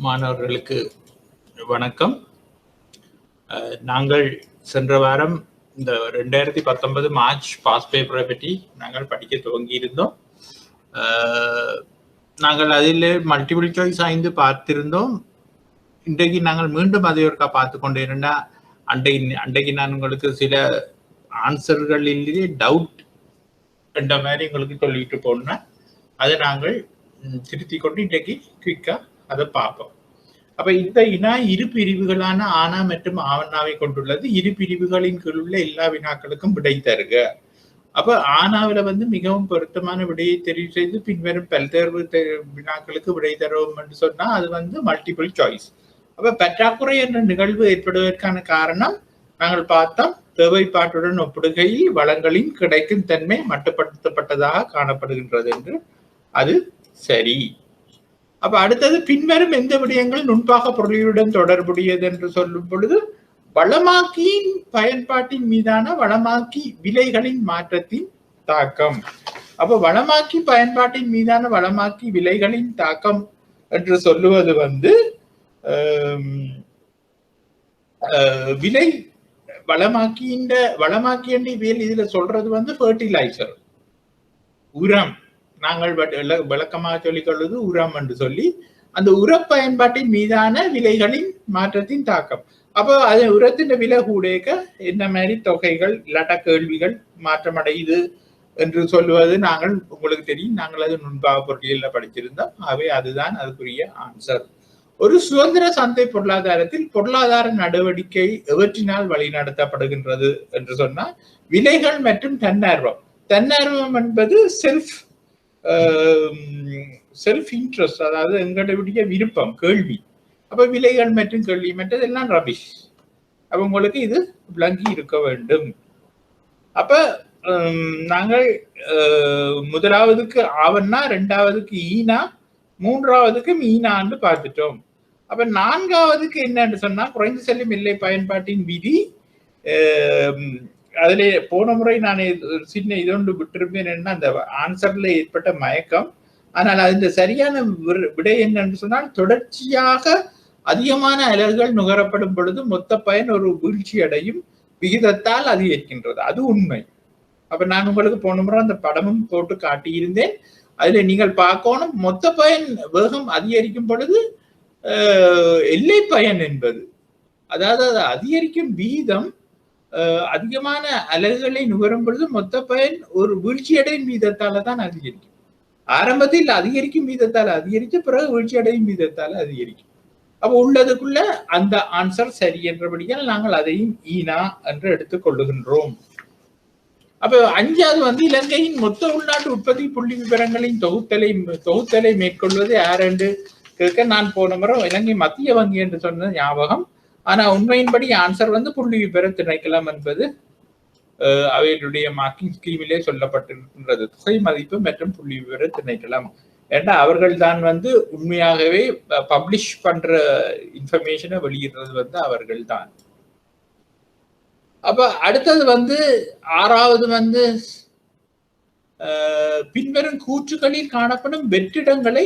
மாணவர்களுக்கு வணக்கம். நாங்கள் சென்ற வாரம் இந்த 2019 மார்ச் பாஸ் பேப்பரை பற்றி நாங்கள் படிக்க துவங்கியிருந்தோம். நாங்கள் அதில் மல்டிபிள் சாய்ஸ் 5 பார்த்திருந்தோம். இன்றைக்கு நாங்கள் மீண்டும் அதை ஒருக்கா பார்த்து கொண்டு இருந்தா அன்றைக்கு நான் உங்களுக்கு சில ஆன்சர்களிலே டவுட் என்ற மாதிரி உங்களுக்கு சொல்லிட்டு போனேன். அதை நாங்கள் திருத்தி கொண்டு இன்றைக்கு குயிக்கா அதை பார்ப்போம். அப்ப இந்த இனா இரு பிரிவுகளான ஆனா மற்றும் ஆவண்ணாவை கொண்டுள்ளது. இரு பிரிவுகளின் கீழ் உள்ள எல்லா வினாக்களுக்கும் விடை தருக. அப்ப ஆனாவில மிகவும் பொருத்தமான விடையை தெரிவு செய்து பின்வரும் பல்தேர்வு வினாக்களுக்கு விடை தருவோம் என்று சொன்னா அது மல்டிபிள் சாய்ஸ். அப்ப பற்றாக்குறை என்ற நிகழ்வு ஏற்படுவதற்கான காரணம் நாங்கள் பார்த்தோம். தேவைப்பாட்டுடன் ஒப்பிடுகையில் வளங்களின் கிடைக்கும் தன்மை மட்டுப்படுத்தப்பட்டதாக காணப்படுகின்றது என்று. அது சரி. அப்ப அடுத்தது பின்வரும் எந்த விடயங்கள் நுண்பாக பொருளியுடன் தொடர்புடையது என்று சொல்லும் பொழுது வளமாக்கியின் பயன்பாட்டின் மீதான வளமாக்கி விலைகளின் மாற்றத்தின் தாக்கம். அப்ப வளமாக்கி பயன்பாட்டின் மீதான வளமாக்கி விலைகளின் தாக்கம் என்று சொல்லுவது விலை வளமாக்கி இதுல சொல்றது ஃபெர்டிலைசர், உரம். நாங்கள் விளக்கமாக சொல்லிக் கொள்வது உரம் என்று சொல்லி அந்த உர பயன்பாட்டின் மீதான விலைகளின் மாற்றத்தின் தாக்கம். அப்போ அது உரத்தின் விலை கூடக்க என்ன மாதிரி தொகைகள் இல்லாட்ட கேள்விகள் மாற்றமடையுது என்று சொல்லுவது நாங்கள் உங்களுக்கு தெரியும். நாங்கள் அது நுண்பாக பொருளியல்ல படிச்சிருந்தோம். ஆகவே அதுதான் அதுக்குரிய ஆன்சர். ஒரு சுதந்திர சந்தை பொருளாதாரத்தில் பொருளாதார நடவடிக்கை எவற்றினால் வழிநடத்தப்படுகின்றது என்று சொன்னால் விலைகள் மற்றும் தன்னார்வம். தன்னார்வம் என்பது செல்ஃப் இன்ட்ரெஸ்ட், அதாவது எங்களுடைய விருப்பம், கேள்வி. அப்ப விலைகள் மற்றும் கேள்வி மற்றதெல்லாம் ரபிஷ். அப்ப உங்களுக்கு இது விளங்கி இருக்க வேண்டும். அப்ப நாங்கள் முதலாவதுக்கு ஆவண்ணா, இரண்டாவதுக்கு ஈனா, மூன்றாவதுக்கு மீனான்னு பார்த்துட்டோம். அப்ப நான்காவதுக்கு என்னன்னு சொன்னா குறைந்து செல்லும் எல்லை பயன்பாட்டின் விதி. அதுல போன முறை நான் சின்ன இதொன்று விட்டிருப்பேன். என்ன அந்த ஆன்சர்ல ஏற்பட்ட மயக்கம். ஆனால் அது சரியான விடை என்னன்னு சொன்னால் தொடர்ச்சியாக அதிகமான அலகுகள் நுகரப்படும் பொழுது மொத்த பயன் ஒரு வீழ்ச்சி அடையும் விகிதத்தால் அதிகரிக்கின்றது. அது உண்மை. அப்ப நான் உங்களுக்கு போன முறை அந்த படமும் போட்டு காட்டியிருந்தேன். அதுல நீங்கள் பார்க்கணும், மொத்த பயன் வேகம் அதிகரிக்கும் பொழுது எல்லை பயன் என்பது, அதாவது அதிகரிக்கும் வீதம் அதிகமான அலகுகளை நுகரும் பொழுது மொத்த பயன் ஒரு வீழ்ச்சியடையும் வீதத்தால தான் அதிகரிக்கும். ஆரம்பத்தில் அதிகரிக்கும் வீதத்தால் அதிகரித்து பிறகு வீழ்ச்சியடையும் வீதத்தால் அதிகரிக்கும். அப்ப உள்ளதுக்குள்ள அந்த ஆன்சர் சரி என்றபடியால் நாங்கள் அதையும் ஈனா என்று எடுத்துக் கொள்ளுகின்றோம். அப்ப அஞ்சாவது இலங்கையின் மொத்த உள்நாட்டு உற்பத்தி புள்ளி விவரங்களின் தொகுத்தலை மேற்கொள்வது யார் என்று கேட்க, நான் போன முறை இலங்கை மத்திய வங்கி என்று சொன்ன ஞாபகம். ஆனா உண்மையின்படி ஆன்சர் புள்ளி விவர திணைக்களம் என்பது அவைகளுடைய மார்க்கிங் ஸ்கீமிலே சொல்லப்பட்டிருக்கின்றது. தொகை மதிப்பு மற்றும் புள்ளி விவர திணைக்களம் ஏன்னா அவர்கள் தான் உண்மையாகவே பப்ளிஷ் பண்ற இன்ஃபர்மேஷனை வெளியிடுறது அவர்கள் தான். அப்ப அடுத்தது ஆறாவது பின்வரும் கூற்றுகளில் காணப்படும் வெற்றிடங்களை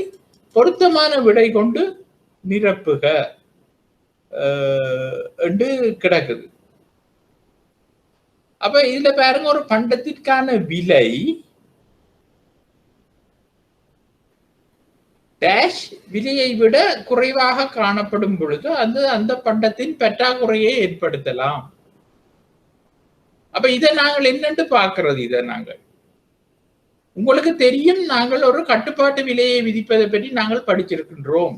பொருத்தமான விடை கொண்டு நிரப்புக என்று கிடக்குது. அப்ப இதுல பாருங்க, ஒரு பண்டத்திற்கான விலை டேஷ் விலையை விட குறைவாக காணப்படும் பொழுது அந்த பண்டத்தின் பற்றாக்குறையை ஏற்படுத்தலாம். அப்ப இதை நாங்கள் என்னென்று பார்க்கிறது? இதை நாங்கள் உங்களுக்கு தெரியும், நாங்கள் ஒரு கட்டுப்பாட்டு விலையை விதிப்பதை பற்றி நாங்கள் படிச்சிருக்கின்றோம்.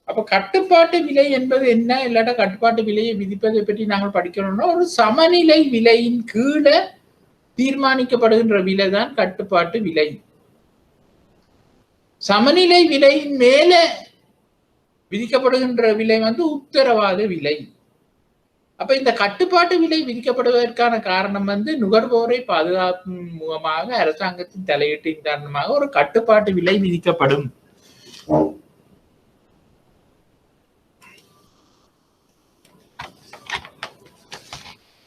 அப்ப கட்டுப்பாட்டு விலை என்பது என்ன, இல்லாட்ட கட்டுப்பாட்டு விலையை விதிப்பதை பற்றி நாங்கள் படிக்கணும்னா ஒரு சமநிலை விலையின் கீழே தீர்மானிக்கப்படுகின்ற விலை தான் கட்டுப்பாட்டு விலை. சமநிலை விலையின் மேல விதிக்கப்படுகின்ற விலை உத்தரவாத விலை. அப்ப இந்த கட்டுப்பாட்டு விலை விதிக்கப்படுவதற்கான காரணம் நுகர்வோரை பாதுகாக்கும் முகமாக அரசாங்கத்தின் தலையீட்டின் காரணமாக ஒரு கட்டுப்பாட்டு விலை விதிக்கப்படும்.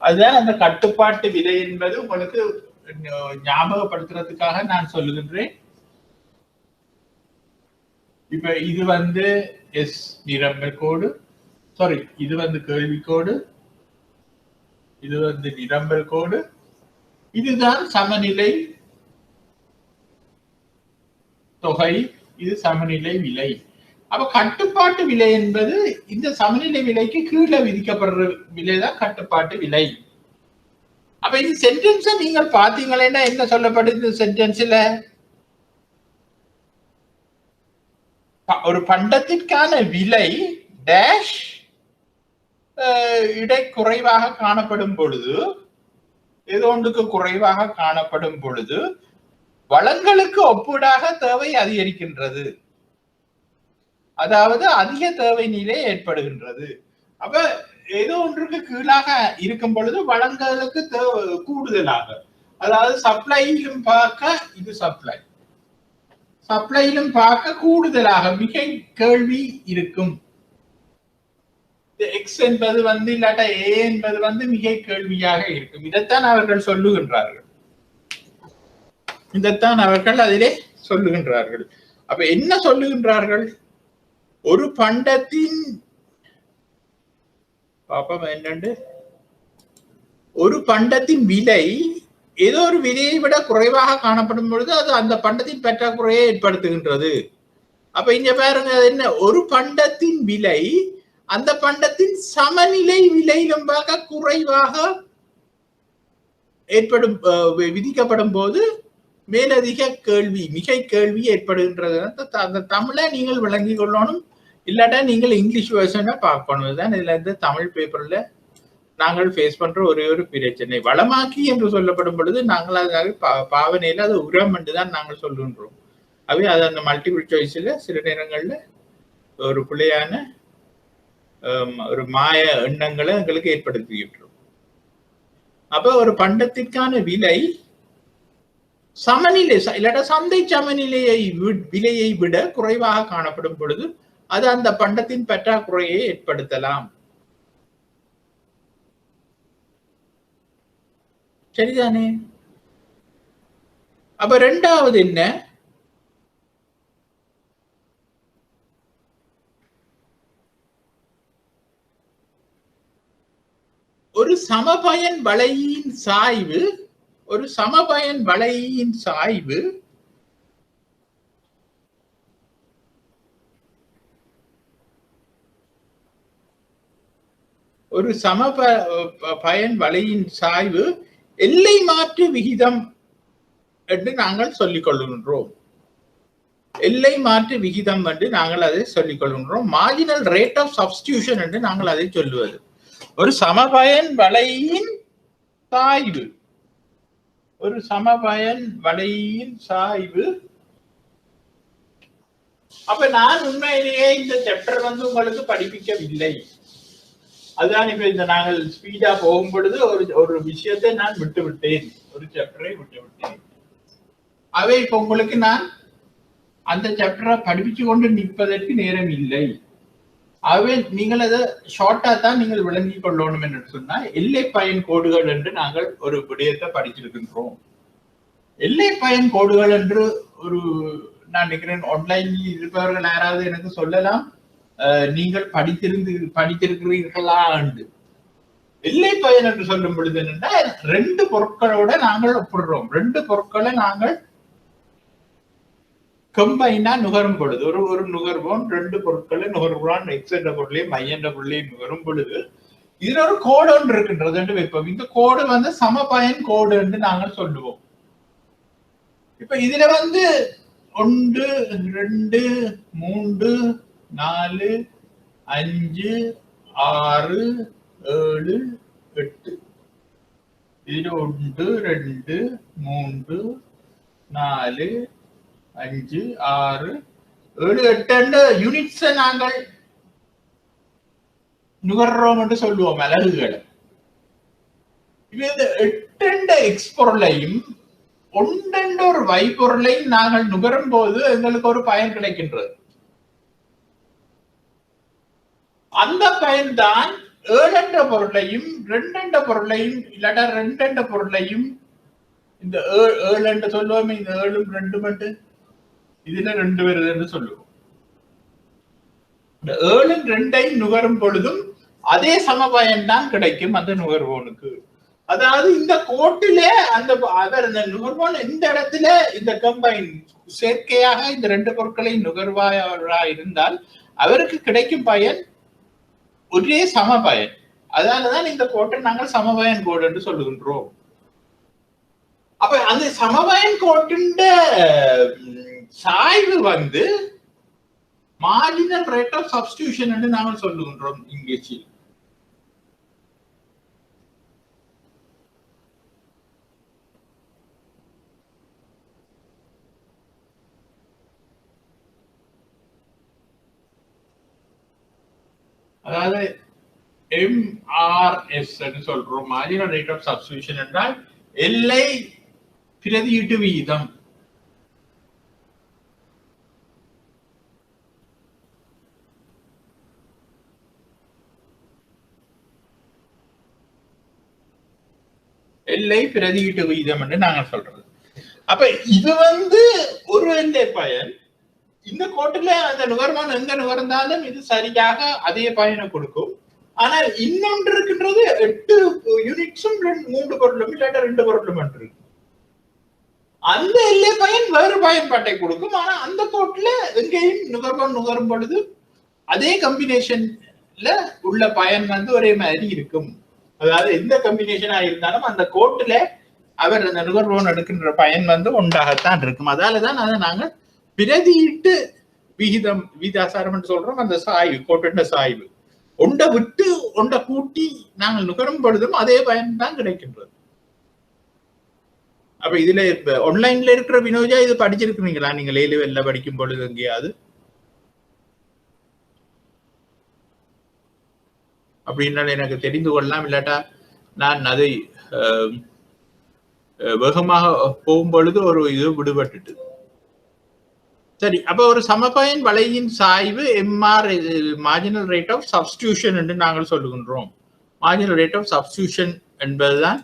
அதுதான் அந்த கட்டுப்பாட்டு விலை என்பது உங்களுக்கு ஞாபகப்படுத்துறதுக்காக நான் சொல்லுகின்றேன். இப்ப இது எஸ் நிரம்பல் கோடு, சாரி இது கேள்வி கோடு, இது நிரம்பல் கோடு, இதுதான் சமநிலை தொகை, இது சமநிலை விலை. அப்ப கட்டுப்பாட்டு விலை என்பது இந்த சமநிலை விலைக்கு கீழே விதிக்கப்படுற விலைதான் கட்டுப்பாட்டு விலை. அப்ப இந்த சென்டென்ஸ நீங்கள் பாத்தீங்கன்னா என்ன சொல்லப்படுது? சென்டென்ஸ்ல ஒரு பண்டத்திற்கான விலை டேஷ் இடை குறைவாக காணப்படும் பொழுது, ஏதோ ஒன்றுக்கு குறைவாக காணப்படும் பொழுது வளங்களுக்கு ஒப்பீடாக தேவை அதிகரிக்கின்றது, அதாவது அதிக தேவை நிலை ஏற்படுகின்றது. அப்ப ஏதோ ஒன்றுக்கு கீழாக இருக்கும் பொழுது வளங்களுக்கு கூடுதலாக, அதாவது சப்ளையிலும் பார்க்க இது சப்ளை, சப்ளையிலும் பார்க்க கூடுதலாக மிகை கேள்வி இருக்கும். எக்ஸ் என்பது இல்லாட்டா ஏ என்பது மிகை கேள்வியாக இருக்கும். இதைத்தான் அவர்கள் சொல்லுகின்றார்கள், இதைத்தான் அவர்கள் அதிலே சொல்லுகின்றார்கள். அப்ப என்ன சொல்லுகின்றார்கள்? ஒரு பண்டத்தின் பாப்பம் என்னண்டு, ஒரு பண்டத்தின் விலை ஏதோ ஒரு விலையை விட குறைவாக காணப்படும் பொழுது அது அந்த பண்டத்தின் பற்றாக்குறையை ஏற்படுத்துகின்றது. அப்ப இங்க பாருங்க, என்ன ஒரு பண்டத்தின் விலை அந்த பண்டத்தின் சமநிலை விலையிலும் பார்க்க குறைவாக ஏற்படும் விதிக்கப்படும் போது மேலதிக கேள்வி மிகை கேள்வி ஏற்படுகின்றது. அந்த தமிழை நீங்கள் விளங்கி கொள்ளணும், இல்லாட்டா நீங்கள் இங்கிலீஷ் வெர்ஷனை பார்க்கணும். இதுதான் இதுல இருந்து தமிழ் பேப்பர்ல நாங்கள் ஃபேஸ் பண்ற ஒரே ஒரு பிரச்சனை. வளமாக்கி என்று சொல்லப்படும் பொழுது நாங்கள் அதாவது பாவனையில அது உரம் என்றுதான் நாங்கள் சொல்லுகின்றோம். அவை அது அந்த மல்டிபிள் சாய்ஸ்ல சில நேரங்கள்ல ஒரு பிள்ளையான ஒரு மாய எண்ணங்களை எங்களுக்கு ஏற்படுத்திக்கின்றோம். அப்ப ஒரு பண்டத்திற்கான விலை சமநிலை இல்லாட்ட சந்தை சமநிலையை விலையை விட குறைவாக காணப்படும் பொழுது அது அந்த பண்டத்தின் பற்றாக்குறையை ஏற்படுத்தலாம். சரிதானே? அப்ப இரண்டாவது என்ன? ஒரு சமபயன் வளையின் சாய்வு, ஒரு சமபயன் வளையின் சாய்வு ஒரு பயன் வளையின் சாய்வு எல்லை மாற்று விகிதம் என்று நாங்கள் சொல்லிக் கொள்கின்றோம். எல்லை மாற்று விகிதம் என்று நாங்கள் அதை சொல்லிக் கொள்கின்றோம். மார்ஜினல் ரேட் ஆஃப் சப்ஸ்டிடியூஷன் என்று நாங்கள் அதை சொல்லுவது. ஒரு சமபயன் வளையின் சாய்வு, ஒரு சமபயன் வளையின் சாய்வு. அப்ப நான் உண்மையிலேயே இந்த சாப்டர் உங்களுக்கு படிப்பிக்கவில்லை. அதுதான் இப்ப இந்த நாங்கள் ஸ்பீடா போகும் பொழுது ஒரு விஷயத்தை நான் விட்டுவிட்டேன், ஒரு சாப்டரை விட்டுவிட்டேன். அவை இப்ப உங்களுக்கு நான் அந்த சாப்டரை படிப்பிச்சு கொண்டு நிற்பதற்கு நேரம் இல்லை. ஆகவே நீங்கள் அதை ஷார்ட்டா தான் நீங்கள் விளங்கிக் கொள்ளணும் என்று சொன்னா, எல்லை பயன் கோடுகள் என்று நாங்கள் ஒரு விடயத்தை படிச்சிருக்கின்றோம். எல்லை பயன் கோடுகள் என்று ஒரு நான் நினைக்கிறேன் ஆன்லைனில் இருப்பவர்கள் யாராவது எனக்கு சொல்லலாம், நீங்கள் படித்திருக்கிறீர்களா என்று. எல்லை பயன் என்று சொல்லும் பொழுது என்னன்னா, ரெண்டு பொருட்களோட நாங்கள் ஒப்பிடுறோம். ரெண்டு பொருட்களை நாங்கள் கம்பைனா நுகரும் பொழுது, ஒரு நுகர்வோம் ரெண்டு பொருட்களை நுகர்வான், எக்ஸ் என்ற பொருளையும் மை என்ற பொருளையும் நுகரும் பொழுது இதுல ஒரு கோடு ஒன்று இருக்கின்றது என்று வைப்போம். இந்த கோடு சமபயன் கோடு என்று நாங்கள் சொல்லுவோம். இப்ப இதுல 1 2 3 4 5 6 7 8 இதுல 1 2 3 4 5 6 7 8 யூனிட்ஸ் நாங்கள் நுகர்றோம் என்று சொல்லுவோம், அலகுகளை. இது 8 எக்ஸ் பொருளையும் 1 ஒரு வை பொருளையும் நாங்கள் நுகரும் போது எங்களுக்கு ஒரு பயன் கிடைக்கின்றது. அந்த பயன் தான் 7 என்ற பொருளையும் 2 என்ற பொருளையும் இல்லாட்டா 2 என்ற பொருளையும், இந்த 7 என்று சொல்லுவோம், இந்த 7 2 மட்டும் இதுல 2 வருது என்று சொல்லுவோம். ஏழு ரெண்டையும் நுகரும் பொழுதும் அதே சமபயன் தான் கிடைக்கும் அந்த நுகர்வோனுக்கு. அதாவது இந்த கோட்டிலே அந்த அவர் இந்த நுகர்வோன் எந்த இடத்துல இந்த கம்பைன் செயற்கையாக இந்த ரெண்டு பொருட்களையும் நுகர்வாரா இருந்தால் அவருக்கு கிடைக்கும் பயன் ஒரே சமபயன். அதனாலதான் இந்த கோட்டை நாங்கள் சமபயன் கோடு என்று சொல்லுகின்றோம். அப்ப அந்த சமபயன் கோட்டின் சாய்வு வந்து மார்ஜினல் ரேட் ஆஃப் சப்ஸ்டிடியூஷன் என்று நாங்கள் சொல்லுகின்றோம் இங்கிலீஷில். அதாவது MRS என்று சொல்றோம். மார்ஜினல் ரேட் ஆஃப் சப்ஸ்டிடியூஷன் என்றால் எல்லை பிரதியீட்டு விகிதம். எல்லை பிரதியீட்டு விகிதம் என்று நாங்கள் சொல்றது. அப்ப இது வந்து ஒரு எல்லை பயன். இந்த கோட்டில அந்த நுகர்வான் எங்க நுகர்ந்தாலும் இது சரியாக அதே பயனை கொடுக்கும். ஆனால் இன்னொன்று இருக்கின்றது 8 யூனிட்ஸும் 3 பொருளும் இல்லாட்ட 2 பொருளும் இருக்கு. அந்த எல்லை பயன் வேறு பயன்பாட்டை கொடுக்கும். ஆனா அந்த கோட்டில எங்கேயும் நுகர்வான் நுகரும் பொழுது அதே கம்பினேஷன்ல உள்ள பயன் வந்து ஒரே மாதிரி இருக்கும். அதாவது எந்த கம்பினேஷனா இருந்தாலும் அந்த கோட்டில அவர் அந்த நுகர்வோன் எடுக்கின்ற பயன் வந்து ஒன்றாகத்தான் இருக்கும். அதாலதான் அதை நாங்கள் பிரதியீட்டு விகிதம் விகிதாசாரம் என்று சொல்றோம். அந்த சாய்வு கோட்டின் சாய்வு ஒன்றை விட்டு ஒன்றை கூட்டி நாங்கள் நுகரும் பொழுதும் அதே பயன் தான் கிடைக்கின்றது. அப்ப இதுல ஆன்லைன்ல இருக்கிற வினோஜா இது படிச்சிருக்கிறீங்களா? நீங்க லேலுவெல்ல படிக்கும் பொழுது எங்கேயாவது அப்படின்னால எனக்கு தெரிந்து கொள்ளலாம். இல்லாட்டா நான் அதை வேகமாக போகும் பொழுது ஒரு இது விடுபட்டுட்டு. சரி, அப்ப ஒரு சமபயன் வளையின் சாய்வு MR marginal rate of substitution என்று நாங்கள் சொல்லுகின்றோம். மார்ஜினல் ரேட் ஆஃப் சப்ஸ்டிடியூஷன் என்பதுதான்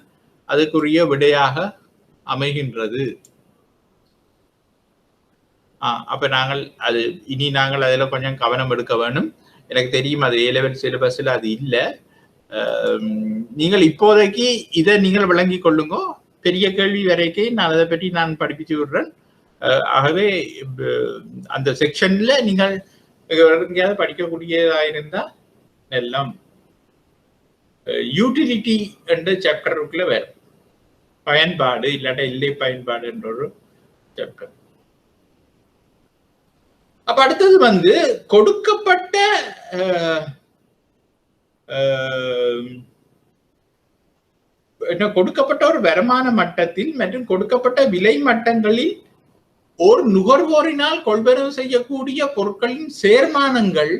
அதுக்குரிய விடையாக அமைகின்றது. அப்ப நாங்கள் அது இனி நாங்கள் அதுல கொஞ்சம் கவனம் எடுக்க வேண்டும். எனக்கு தெரியும் அது A லெவல் சிலபஸ்ல அது இல்லை. நீங்கள் இப்போதைக்கு இதை நீங்கள் விளங்கி கொள்ளுங்க. பெரிய கேள்வி வரைக்கும் நான் அதை பற்றி நான் படிப்பிச்சு விடுறேன். ஆகவே அந்த செக்ஷன்ல நீங்கள் எங்கேயாவது படிக்கக்கூடியதா இருந்தா எல்லாம் யூட்டிலிட்டி என்ற சாப்டருக்குள்ள வேற பயன்பாடு இல்லாட்ட இல்லை பயன்பாடு என்ற ஒரு சாப்டர். அப்ப அடுத்தது வந்து கொடுக்கப்பட்ட கொடுக்கப்பட்ட ஒரு வருமான மட்டத்தில் மற்றும் கொடுக்கப்பட்ட விலை மட்டங்களில் ஒரு நுகர்வோரினால் கொள்வனவு செய்யக்கூடிய பொருட்களின் சேர்மானங்கள்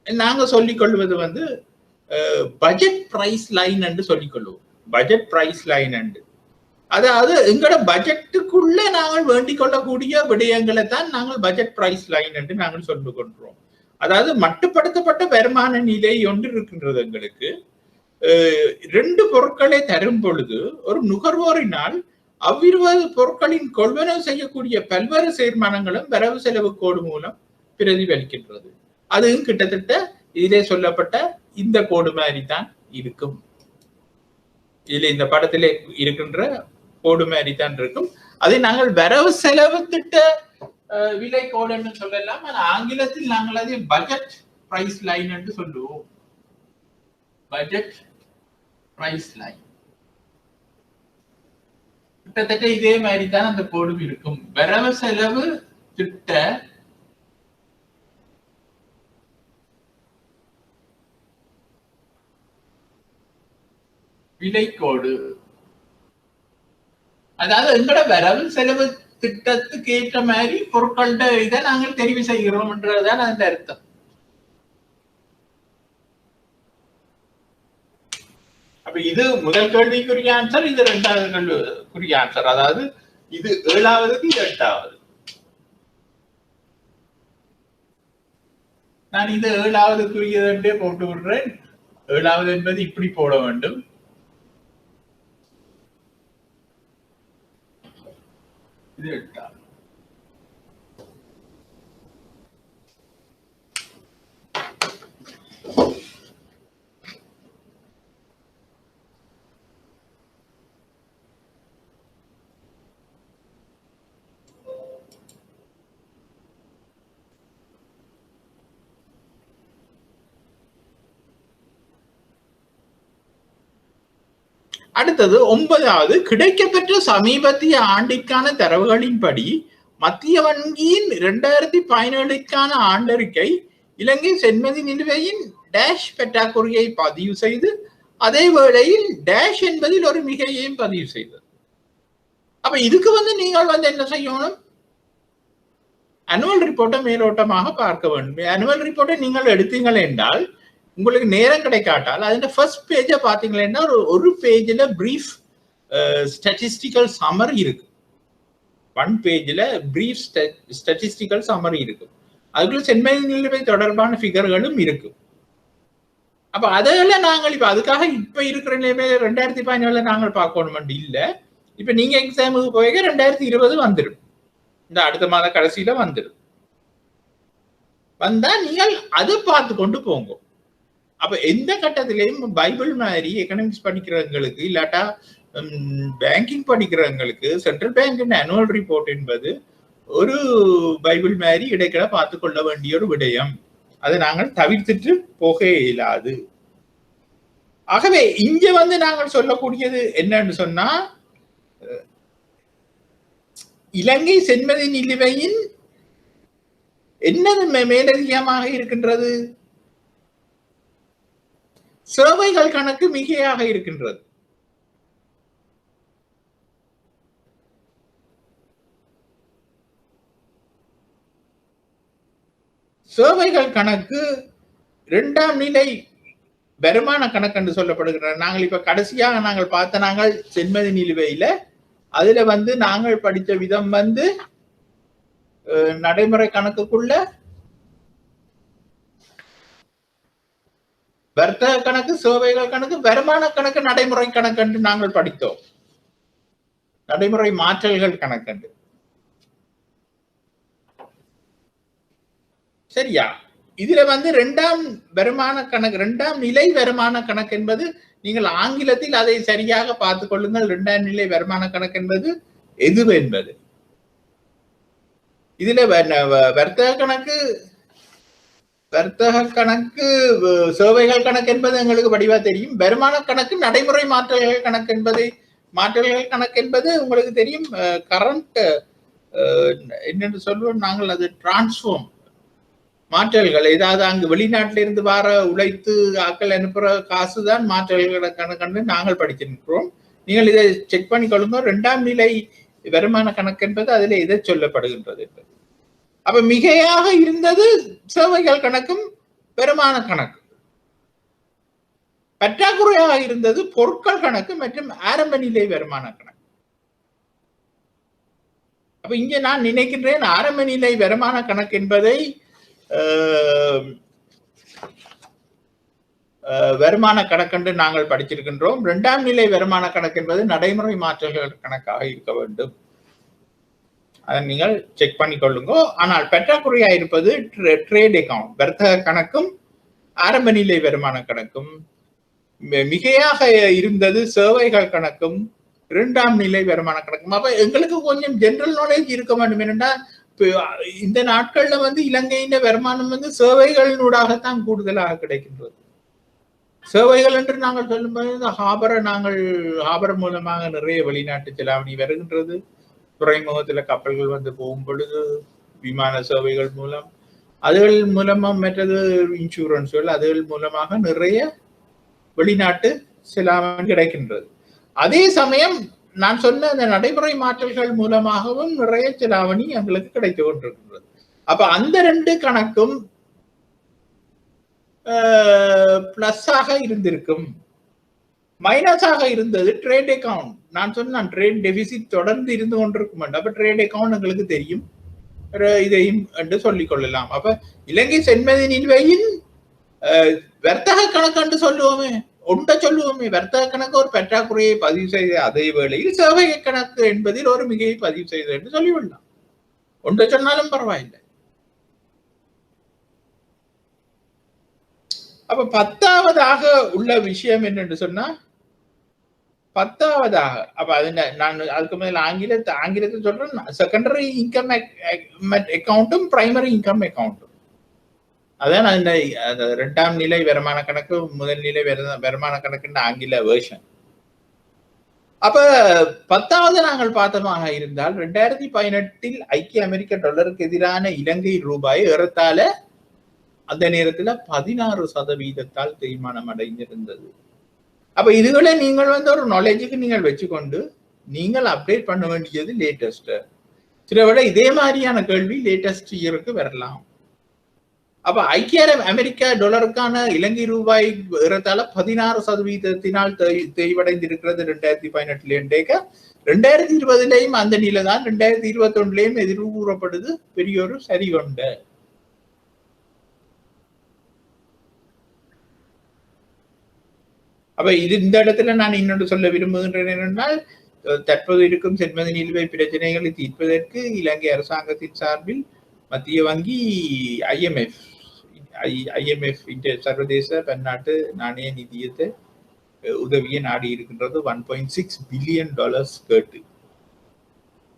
நாங்க சொல்லிக் கொள்வது வந்து பட்ஜெட் பிரைஸ் லைன் என்று சொல்லிக் கொள்வோம். பட்ஜெட் பிரைஸ் லைன் என்று அதாவது எங்களோட பட்ஜெட்டுக்குள்ள நாங்கள் வேண்டிக் கொள்ளக்கூடிய விடயங்களை தான் நாங்கள் பட்ஜெட் பிரைஸ் லைன் என்று நாங்கள் சொல்லிக் கொள்கிறோம். அதாவது மட்டுப்படுத்தப்பட்ட வருமான நிலை ஒன்று இருக்கின்றது. எங்களுக்கு 2 பொருட்களை தரும் பொழுது ஒரு நுகர்வோரினால் அவ்விருவது பொருட்களின் கொள்வனவு செய்யக்கூடிய பல்வேறு சேர்மானங்களும் வரவு செலவு கோடு மூலம் பிரதிபலிக்கின்றது. அதுவும் கிட்டத்தட்ட இதிலே சொல்லப்பட்ட இந்த கோடு மாதிரி தான் இருக்கும். இதுல இந்த படத்திலே இருக்கின்ற கோடு மாதிரி தான் இருக்கும். அதை நாங்கள் வரவு செலவு திட்ட விலை கோடுன்னு சொல்லலாம். ஆனா ஆங்கிலத்தில் நாங்கள் அதை பட்ஜெட் பிரைஸ் லைன் என்று சொல்லுவோம். பட்ஜெட் பிரைஸ் லைன் கிட்டத்தட்ட இதே மாதிரி தான் அந்த கோடும் இருக்கும். வரவு செலவு திட்ட விலை கோடு. அதாவது எங்களோட வரவு செலவு திட்டத்துக்கு ஏற்ற மாதிரி பொருட்களோட இதை நாங்கள் தெரிவு செய்கிறோம் என்றதுதான் அந்த அர்த்தம். அப்ப இது முதல் கேள்விக்குரிய ஆன்சர், இது 2வது கேள்விக்குரிய ஆன்சர். அதாவது இது 7வதுக்கு இது 8வது. நான் இது 7வதுக்குரியதே போட்டு விடுறேன். 7வது என்பது இப்படி போட வேண்டும். இது 8வது. அடுத்தது 9வது, கிடைக்கப்பெற்ற சமீபத்திய ஆண்டிற்கான தரவுகளின்படி மத்திய வங்கியின் 2017க்கான ஆண்டறிக்கை இலங்கை சென்மதி நிலுவையின் டேஷ் பற்றாக்குறையை பதிவு செய்து அதே வேளையில் டேஷ் என்பதில் ஒரு மிகையையும் பதிவு செய்தது. அப்ப இதுக்கு நீங்கள் என்ன செய்யணும்? அனுவல் ரிப்போர்ட்டை மேலோட்டமாக பார்க்க வேண்டும். அனுவல் ரிப்போர்ட்டை நீங்கள் எடுத்தீங்கள் என்றால் உங்களுக்கு நேரம் கிடைக்காட்டால் அதில் ஃபர்ஸ்ட் பேஜை பார்த்தீங்கன்னா ஒரு பேஜில் பிரீஃப் ஸ்டாட்டிஸ்டிக்கல் சம்மரி இருக்கு. 1 பேஜில் பிரீஃப் ஸ்டாட்டிஸ்டிக்கல் சம்மரி இருக்கு. அதுக்குள்ள சென்மதி நிலுவை தொடர்பான ஃபிகர்களும் இருக்கு. அப்ப அதெல்லாம் நாங்கள் இப்ப அதுக்காக இப்ப இருக்கிற நிலைமை 2017 நாங்கள் பார்க்கணும் இல்லை. இப்ப நீங்க எக்ஸாமுக்கு போய் 2020 வந்துடும். இந்த அடுத்த மாத கடைசியில வந்துடும். வந்தா நீங்கள் அதை பார்த்து கொண்டு போங்க. அப்ப எந்த கட்டத்திலையும் பைபிள் மாதிரி எக்கனாமிக்ஸ் படிக்கிறவங்களுக்கு இல்லாட்டா பேங்கிங் படிக்கிறவங்களுக்கு சென்ட்ரல் பேங்கின் அனுவல் ரிப்போர்ட் என்பது ஒரு பைபிள் மாதிரி இடைக்கிட பார்த்து கொள்ள வேண்டிய ஒரு விடயம். அதை நாங்கள் தவிர்த்துட்டு போக இயலாது. ஆகவே இங்க நாங்கள் சொல்லக்கூடியது என்னன்னு சொன்னா, இலங்கை சென்மதி நிலுவையின் என்னது மேலதிகமாக இருக்கின்றது? சேவைகள் கணக்கு மிகையாக இருக்கின்றது. சேவைகள் கணக்கு 2ஆம் நிலை வருமான கணக்கு என்று சொல்லப்படுகின்றன. நாங்கள் இப்ப கடைசியாக நாங்கள் நாங்கள் சென்மதி நிலுவையில அதுல நாங்கள் படித்த விதம் நடைமுறை கணக்குக்குள்ள வர்த்தக கணக்கு, சேவைகள் கணக்கு, வருமான கணக்கு, நடைமுறை கணக்கு என்று நாங்கள் படித்தோம். நடைமுறை மாற்றல்கள் கணக்கு. சரியா? இதுல 2ஆம் வருமான கணக்கு, 2ஆம் நிலை வருமான கணக்கு என்பது நீங்கள் ஆங்கிலத்தில் அதை சரியாக பார்த்துக் கொள்ளுங்கள். 2ஆம் நிலை வருமான கணக்கு என்பது எது என்பது. இதுல வர்த்தக கணக்கு, சேவைகள் கணக்கு என்பது எங்களுக்கு வடிவா தெரியும். வருமான கணக்கு, நடைமுறை மாற்றல்கள் கணக்கு என்பது உங்களுக்கு தெரியும். கரண்ட் என்னென்று சொல்லுவோம் நாங்கள், அது டிரான்ஸ்ஃபார்ம் மாற்றல்கள். ஏதாவது அங்கு வெளிநாட்டில இருந்து வர உழைத்து ஆக்கள் அனுப்புற காசுதான் மாற்றல்களை கணக்கு நாங்கள் படிச்சிருக்கிறோம். நீங்கள் இதை செக் பண்ணி கொள்ளுங்க. 2ஆம் நிலை வருமான கணக்கு என்பது அதுல எதை சொல்லப்படுகின்றது என்பது. அப்ப மிகையாக இருந்தது சேவைகள் கணக்கும் வருமான கணக்கு. பற்றாக்குறையாக இருந்தது பொருட்கள் கணக்கு மற்றும் ஆரம்ப நிலை வருமான கணக்கு. அப்ப இங்க நான் நினைக்கின்றேன் ஆரம்ப நிலை வருமான கணக்கு என்பதை வருமான கணக்கென்று நாங்கள் படிச்சிருக்கின்றோம். 2ஆம் நிலை வருமான கணக்கு என்பது நடைமுறை மாற்றல்கள் கணக்காக இருக்க வேண்டும். அதை நீங்கள் செக் பண்ணி கொள்ளுங்க. ஆனால் பற்றாக்குறையா இருப்பது ட்ரேட் அக்கவுண்ட், வர்த்தக கணக்கும் ஆரம்ப நிலை வருமான கணக்கும். மிகையாக இருந்தது சேவைகள் கணக்கும் 2ஆம் நிலை வருமான கணக்கும். அப்ப எங்களுக்கு கொஞ்சம் ஜெனரல் நாலேஜ் இருக்க வேண்டும். என்னன்னா இந்த நாட்கள்ல இலங்கையின் வருமானம் சேவைகளினூடாகத்தான் கூடுதலாக கிடைக்கின்றது. சேவைகள் என்று நாங்கள் சொல்லும்போது ஹாபர் மூலமாக நிறைய வெளிநாட்டு செலாவணி வருகின்றது. துறைமுகத்துல கப்பல்கள் போகும் பொழுது விமான சேவைகள் மூலம், அதுகள் மூலமா மற்றது இன்சூரன்ஸ்கள், அதுகள் மூலமாக நிறைய வெளிநாட்டு செலாவணி கிடைக்கின்றது. அதே சமயம் நான் சொன்ன அந்த நடைமுறை மாற்றல்கள் மூலமாகவும் நிறைய செலாவணி எங்களுக்கு கிடைத்து கொண்டிருக்கின்றது. அப்ப அந்த 2 கணக்கும் பிளஸ்ஸாக இருந்திருக்கும். மைனஸாக இருந்தது ட்ரேட் அக்கவுண்ட். நான் சொன்னேன் ட்ரேட் டெபிசிட் தொடர்ந்து இருந்து கொண்டிருக்கும். அப்ப ட்ரேட் அக்கவுண்ட் எங்களுக்கு தெரியும், இதையும் என்று சொல்லிக் கொள்ளலாம். அப்ப இலங்கை சென்மதி நிலுவையின் வர்த்தக கணக்கு என்று சொல்லுவோமே, வர்த்தக கணக்கு ஒரு பற்றாக்குறையை பதிவு செய்த அதே வேளையில் சேவை கணக்கு என்பதில் ஒரு மிகையை பதிவு செய்தது என்று சொல்லிவிடலாம். ஒன்றை சொன்னாலும் பரவாயில்லை. அப்ப 10ஆவதாக உள்ள விஷயம் என்னென்று சொன்னா, 10ஆவதாக அப்ப அது நான் அதுக்கு மேல ஆங்கிலத்தை சொல்றேன். செகண்டரி இன்கம் அக்கவுண்ட்டும் பிரைமரி இன்கம் அக்கவுண்ட்டும் அதான் அந்த 2ஆம் நிலை வருமான கணக்கு, முதல் நிலை வருமான கணக்குன்னு ஆங்கில வேர்ஷன். அப்ப 10வது நாங்கள் பார்த்தமாக இருந்தால் 2018 ஐக்கிய அமெரிக்க டாலருக்கு எதிரான இலங்கை ரூபாய் ஏறத்தாழ அந்த நேரத்துல 16% தேய்மானம் அடைந்திருந்தது. அப்ப இதுகளை நீங்கள் ஒரு நாலேஜுக்கு நீங்கள் வச்சுக்கொண்டு நீங்கள் அப்டேட் பண்ண வேண்டியது லேட்டஸ்ட். சில விட இதே மாதிரியான கேள்வி லேட்டஸ்ட் இயருக்கு வரலாம். அப்ப ஐக்கிய அமெரிக்க டாலருக்கான இலங்கை ரூபாய் ஏறத்தாழ 16%-த்தினால் தேய்வடைந்திருக்கிறது 2018 2020 அந்த நிலை தான் 2021 எதிர்வு கூறப்படுது பெரிய ஒரு சரி கொண்ட. அப்ப இது இந்த இடத்துல நான் இன்னொன்று சொல்ல விரும்புகின்றேன் என்னென்னால் தற்போது இருக்கும் செல்வந்த நிலுவை பிரச்சனைகளை தீர்ப்பதற்கு இலங்கை அரசாங்கத்தின் சார்பில் மத்திய வங்கி IMF சர்வதேச பன்னாட்டு நாணய நிதியத்தை உதவியை நாடி இருக்கின்றது $1.6 பில்லியன் கேட்டு.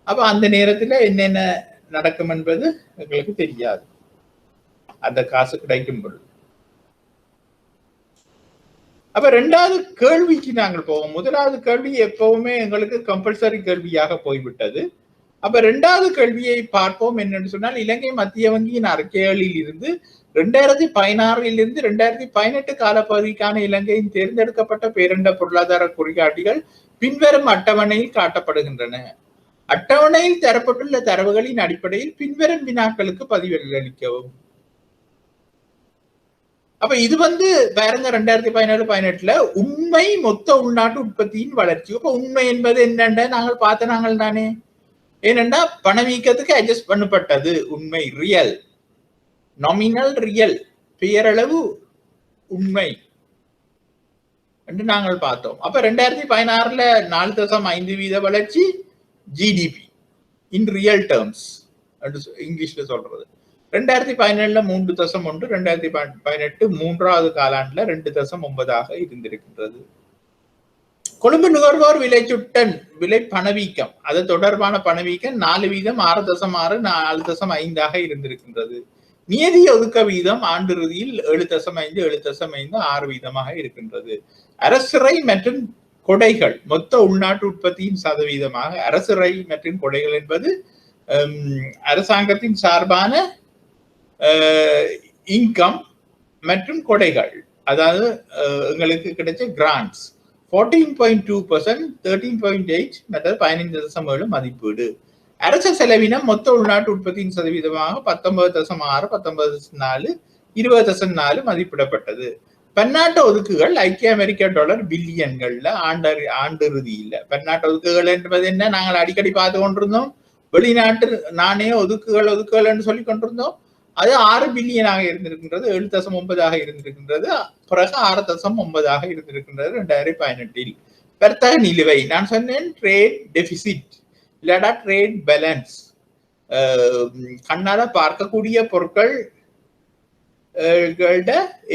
அப்ப அந்த நேரத்துல என்னென்ன நடக்கும் என்பது எங்களுக்கு தெரியாது அந்த காசு கிடைக்கும் பொழுது. அப்ப 2வது கேள்விக்கு நாங்கள் போவோம். முதலாவது கேள்வி எப்பவுமே எங்களுக்கு கம்பல்சரி கேள்வியாக போய்விட்டது. அப்ப 2வது கேள்வியை பார்ப்போம். என்னன்னு சொன்னால் இலங்கை மத்திய வங்கியின் அறிக்கைகளில் இருந்து 2016 2018 காலப்பகுதிக்கான இலங்கையின் தேர்ந்தெடுக்கப்பட்ட பேரண்ட பொருளாதார குறிகாட்டிகள் பின்வரும் அட்டவணையில் காட்டப்படுகின்றன. அட்டவணையில் தரப்பட்டுள்ள தரவுகளின் அடிப்படையில் பின்வரும் வினாக்களுக்கு பதிலளிக்கவும். அப்ப இது பாருங்க 2017-18 உண்மை மொத்த உள்நாட்டு உற்பத்தியின் வளர்ச்சி. அப்ப உண்மை என்பது என்னென்ன நாங்கள் பார்த்த நாங்கள் தானே. ஏனென்றா பணவீக்கத்துக்கு அட்ஜஸ்ட் பண்ணப்பட்டது உண்மை, ரியல். நாமினல் ரியல், பெயரளவு உண்மை என்று நாங்கள் பார்த்தோம். அப்ப 2016 4.5% வளர்ச்சி ஜிடிபி இன் ரியல் டேர்ம்ஸ் இங்கிலீஷ்ல சொல்றது. 2017 3.1, 2018 3வது காலாண்டுல 2.9 இருந்திருக்கின்றது. கொழும்பு நுகர்வோர் விலை சுட்டன் விலை பணவீக்கம் அது தொடர்பான பணவீக்கம் 4%, 6.6, 4.5 இருந்திருக்கின்றது. நியதி ஒதுக்க வீதம் ஆண்டு இறுதியில் 7.5, 7.5, 6% இருக்கின்றது. அரசுரை மற்றும் கொடைகள் மொத்த உள்நாட்டு உற்பத்தியின் சதவீதமாக அரசுரை மற்றும் கொடைகள் என்பது அரசாங்கத்தின் சார்பான இன்கம் மற்றும் கொடைகள், அதாவது எங்களுக்கு கிடைச்ச கிராண்ட்ஸ் 14.2%, 13.8 மற்றும் 15.7 மதிப்பீடு. அரசு செலவினம் மொத்த உள்நாட்டு உற்பத்தியின் சதவீதமாக 19.6, 19.4, 20.4 மதிப்பிடப்பட்டது. பன்னாட்டு ஒதுக்குகள் ஐக்கிய அமெரிக்க டாலர் பில்லியன்கள்ல ஆண்டு இறுதியில். பன்னாட்டு ஒதுக்குகள் என்பது என்ன நாங்கள் அடிக்கடி பார்த்து கொண்டிருந்தோம். வெளிநாட்டு நாணய ஒதுக்குகள் என்று சொல்லிக் கொண்டிருந்தோம். அது 6 பில்லியனாக இருந்திருக்கின்றது, 7.9 இருந்திருக்கின்றது, பிறகு 6.9 இருந்திருக்கின்றது 2018. வர்த்தக நிலுவை நான் சொன்னேன் ட்ரேட் டெபிசிட் இல்லடா ட்ரேட் பேலன்ஸ், கண்ணால பார்க்கக்கூடிய பொருட்கள்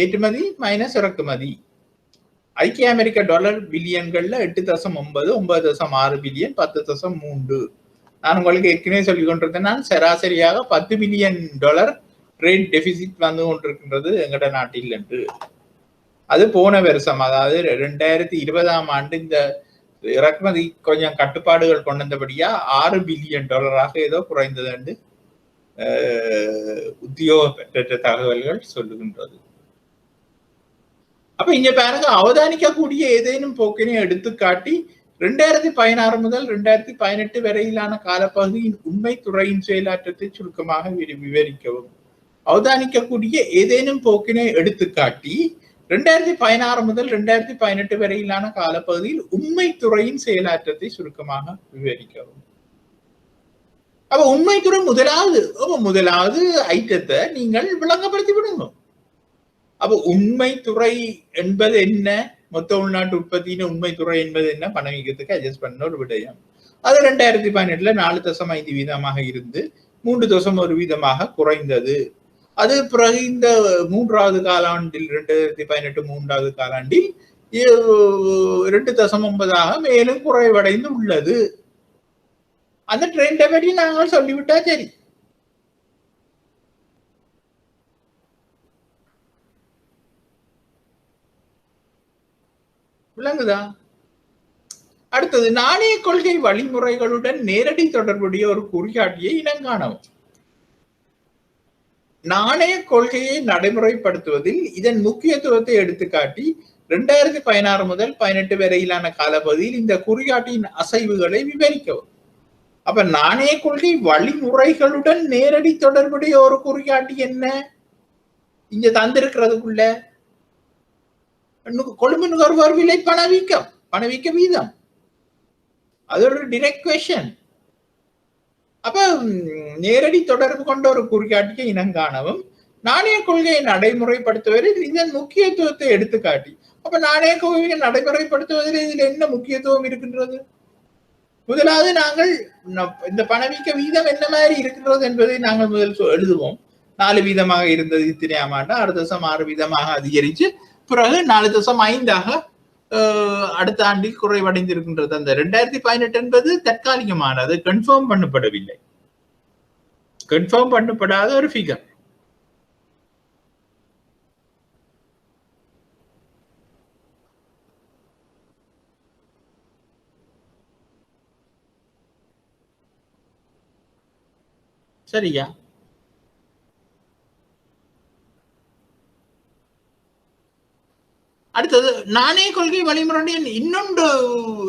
ஏற்றுமதி மைனஸ் இறக்குமதி ஐக்கிய அமெரிக்க டாலர் பில்லியன்கள்ல 8.9, 9.6 பில்லியன், 10.3. நான் உங்களுக்கு ஏற்கனவே சொல்லிக் கொண்டிருந்தேன் நான் சராசரியாக $10 பில்லியன் ட்ரேட் டெபிசிட் வந்து கொண்டிருக்கின்றது எங்கட நாட்டில் என்று. அது போன வருஷம், அதாவது 2020ஆம் ஆண்டு இந்த இறக்குமதி கொஞ்சம் கட்டுப்பாடுகள் கொண்டபடியா $6 பில்லியன் ஏதோ குறைந்தது என்று உத்தியோக பெற்ற தகவல்கள் சொல்லுகின்றது. அப்ப இங்க பாருங்க, அவதானிக்கக்கூடிய ஏதேனும் போக்கினை எடுத்துக்காட்டி 2016 முதல் 2018 வரையிலான காலப்பகுதியின் உண்மை துறையின் செயலாற்றத்தை சுருக்கமாக விவரிக்கவும். அவதானிக்கக்கூடிய ஏதேனும் போக்கினை எடுத்துக்காட்டி 2016 முதல் 2018 வரையிலான காலப்பகுதியில் உண்மை துறையின் செயலாற்றத்தை சுருக்கமாக விவரிக்கவும். அப்ப உண்மைத்துறை முதலாவது ஐட்டத்தை நீங்கள் விளங்கப்படுத்தி விடுங்க. அப்ப உண்மைத்துறை என்பது என்ன, மொத்த உள்நாட்டு உற்பத்தியின் உண்மைத்துறை என்பது என்ன, பணவீக்கத்துக்கு அட்ஜஸ்ட் பண்ண ஒரு விடயம். அது 2018 4.5% இருந்து 3.1% குறைந்தது. அது பிறகு இந்த 3வது காலாண்டில் 2018 3வது காலாண்டில் 2.9 மேலும் குறைவடைந்து உள்ளது. அந்த ட்ரெண்டை பற்றி நாங்கள் சொல்லிவிட்டா சரி. விளங்குதா? அடுத்தது நாணய கொள்கை வழிமுறைகளுடன் நேரடி தொடர்புடைய ஒரு குறிகாட்டியை இனங்காணவும். நாணய கொள்கையை நடைமுறைப்படுத்துவதில் இதன் முக்கியத்துவத்தை எடுத்துக்காட்டி 2016 முதல் 18 வரையிலான காலப்பகுதியில் இந்த குறிகாட்டியின் அசைவுகளை விவரிக்கவும். அப்ப நாணய கொள்கை வழிமுறைகளுடன் நேரடி தொடர்புடைய ஒரு குறிகாட்டி என்ன இங்க தந்திருக்கிறதுக்குள்ள? கொழும்பு நுகர்வோர் விலை பணவீக்க வீதம். அது ஒரு டிரெக்ட் கொஸ்டின். அப்ப நேரடி தொடர்பு கொண்ட ஒரு குறிகாட்டியை இனங்காணவும் நாணய கொள்கையை நடைமுறைப்படுத்துவதில் இதன் முக்கியத்துவத்தை எடுத்துக்காட்டி. அப்ப நாணய கொள்கையை நடைமுறைப்படுத்துவதில் இதில் என்ன முக்கியத்துவம் இருக்கின்றது? முதலாவது நாங்கள் இந்த பணவீக்க வீதம் என்ன மாதிரி இருக்கின்றது என்பதை நாங்கள் முதல் எழுதுவோம். 4 வீதமாக இருந்தது இத்தனையாம் ஆண்டு 6.6 வீதமாக அதிகரிச்சு பிறகு 4.5 அடுத்த ஆண்டில் குறைவடைந்திருக்கின்றது. அந்த 2018 என்பது தற்காலிகமானது, கன்ஃபார்ம் பண்ணப்படவில்லை, கன்ஃபார்ம் பண்ணப்படாத ஒரு ஃபிகர். சரியா? அடுத்தது நாணய கொள்கை வழிமுறையுடைய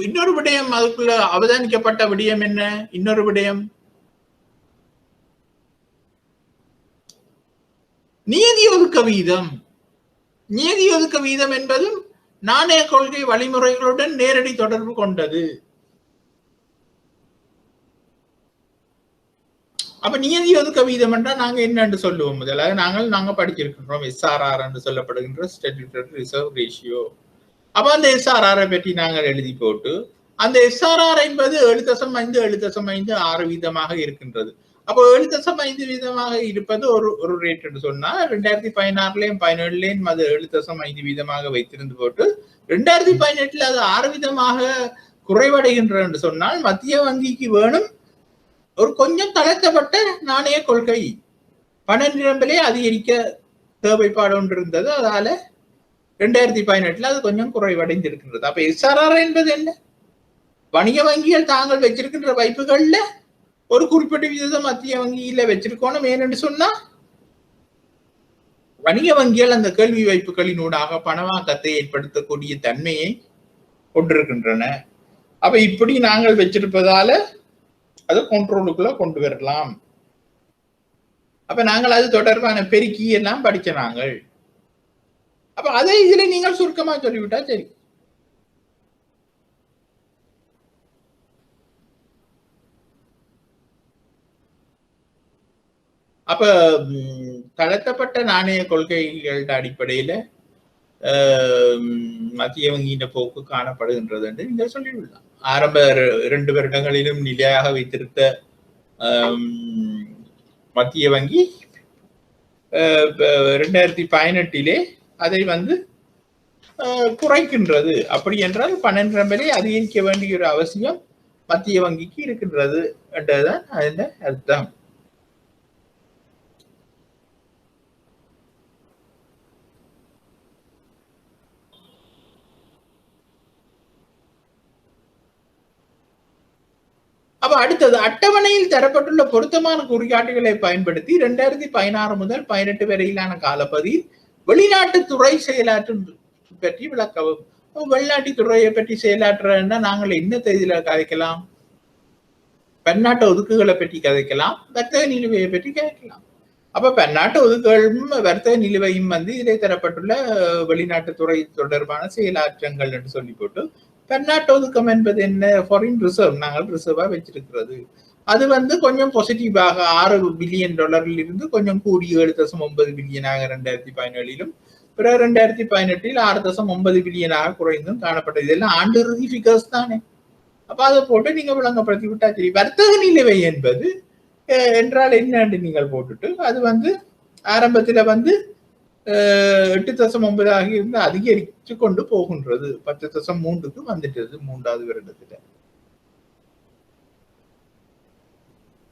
இன்னொரு விடயம், அதுக்குள்ள அவதானிக்கப்பட்ட விடயம் என்ன? இன்னொரு விடயம் நியதி ஒதுக்க வீதம். நியதி ஒதுக்க வீதம் என்பதும் நாணய கொள்கை வழிமுறைகளுடன் நேரடி தொடர்பு கொண்டது. அப்ப நியதி ஒதுக்க வீதம் என்றால் நாங்க என்னன்னு சொல்லுவோம்? முதல்ல நாங்க படிச்சிருக்கின்றோம் SRR என்று சொல்லப்படுகின்ற ஸ்டாட்யூட்டரி ரிசர்வ் ரேஷியோ. அப்ப அந்த SRR பற்றி நாங்கள் எழுதி போட்டு அந்த SRR என்பது 7.5 7.5 6 வீதமாக இருக்கின்றது. அப்போ 7.5 வீதமாக இருப்பது ஒரு ரேட் என்று சொன்னா 2016லயும் 17லயும் அது 7.5 வீதமாக வைத்திருந்து போட்டு 2018 அது 6 வீதமாக குறைவடைகின்ற என்று சொன்னால் மத்திய வங்கிக்கு வேணும் ஒரு கொஞ்சம் தளர்த்தப்பட்ட நாணய கொள்கை, பண நிரம்பலே அதிகரிக்க தேவைப்பாடு ஒன்று இருந்தது. அதால 2018 அது கொஞ்சம் குறைவடைந்திருக்கின்றது. அப்ப SRR என்பது என்ன? வணிக வங்கிகள் தாங்கள் வச்சிருக்கின்ற வைப்புகள்ல ஒரு குறிப்பிட்ட விதம் மத்திய வங்கியில வச்சிருக்கணும். ஏனென்று சொன்னா வணிக வங்கிகள் அந்த கேள்வி வைப்புகளினூடாக பணமாக்கத்தை ஏற்படுத்தக்கூடிய தன்மையை கொண்டிருக்கின்றன. அப்ப இப்படி நாங்கள் வச்சிருப்பதால அது கண்ட்ரோலுக்குள்ள கொண்டு வரலாம். அப்ப நாங்கள் அது தொடர்பான பெருக்கி எல்லாம் படிச்ச நாங்கள். அப்ப அதை இதுல நீங்கள் சுருக்கமா சொல்லிவிட்டா சரி. அப்ப தளர்த்தப்பட்ட நாணய கொள்கைகள அடிப்படையில மத்திய வங்கியின் போக்கு காணப்படுகின்றது என்று நீங்கள் சொல்லிவிடலாம். ஆரம்ப 2 வருடங்களிலும் நிலையாக வைத்திருந்த மத்திய வங்கி 2018 அதை குறைக்கின்றது. அப்படி என்றால் பண நிரம்பலை அதிகரிக்க வேண்டிய ஒரு அவசியம் மத்திய வங்கிக்கு இருக்கின்றது என்றதுதான் அதன் அர்த்தம். அப்ப அடுத்தது அட்டவணையில் தரப்பட்டுள்ள பொருத்தமான குறிகாட்டிகளை பயன்படுத்தி 2016 முதல் 18 வரையிலான காலப்பகுதியில் வெளிநாட்டு துறை செயலாற்றும் பற்றி விளக்கவும். வெளிநாட்டு துறையை பற்றி செயலாற்றுறதுன்னா நாங்கள் என்ன தேதியில கதைக்கலாம்? பன்னாட்டு ஒதுக்குகளை பற்றி கதைக்கலாம், வர்த்தக நிலுவையை பற்றி கதைக்கலாம். அப்ப பன்னாட்டு ஒதுக்குகளும் வர்த்தக நிலுவையும் இதிலே தரப்பட்டுள்ள வெளிநாட்டு துறை தொடர்பான செயலாற்றங்கள் என்று சொல்லி போட்டு பன்னாட்டு ஒதுக்கம் என்பது என்ன? ஃபாரின் ரிசர்வ், நாங்கள் ரிசர்வா வச்சிருக்கிறது. அது கொஞ்சம் பாசிட்டிவாக $6 பில்லியன் இருந்து கொஞ்சம் கூடி 7.9 பில்லியனாக 2017 பிறகு 2018 6.9 பில்லியனாக குறைந்தும் காணப்பட்டது. இதெல்லாம் ஆண்டு இறுதி ஃபிகர்ஸ் தானே. அப்ப அதை போட்டு நீங்க விளங்கப்படுத்தி விட்டா சரி. வர்த்தக நிலுவை என்பது என்றால் என்னன்னு நீங்கள் போட்டுட்டு அது ஆரம்பத்துல 8.9 இருந்து அதிகரித்து கொண்டு போகின்றது. 10.3க்கு வந்துட்டது 3வது வருடத்துல.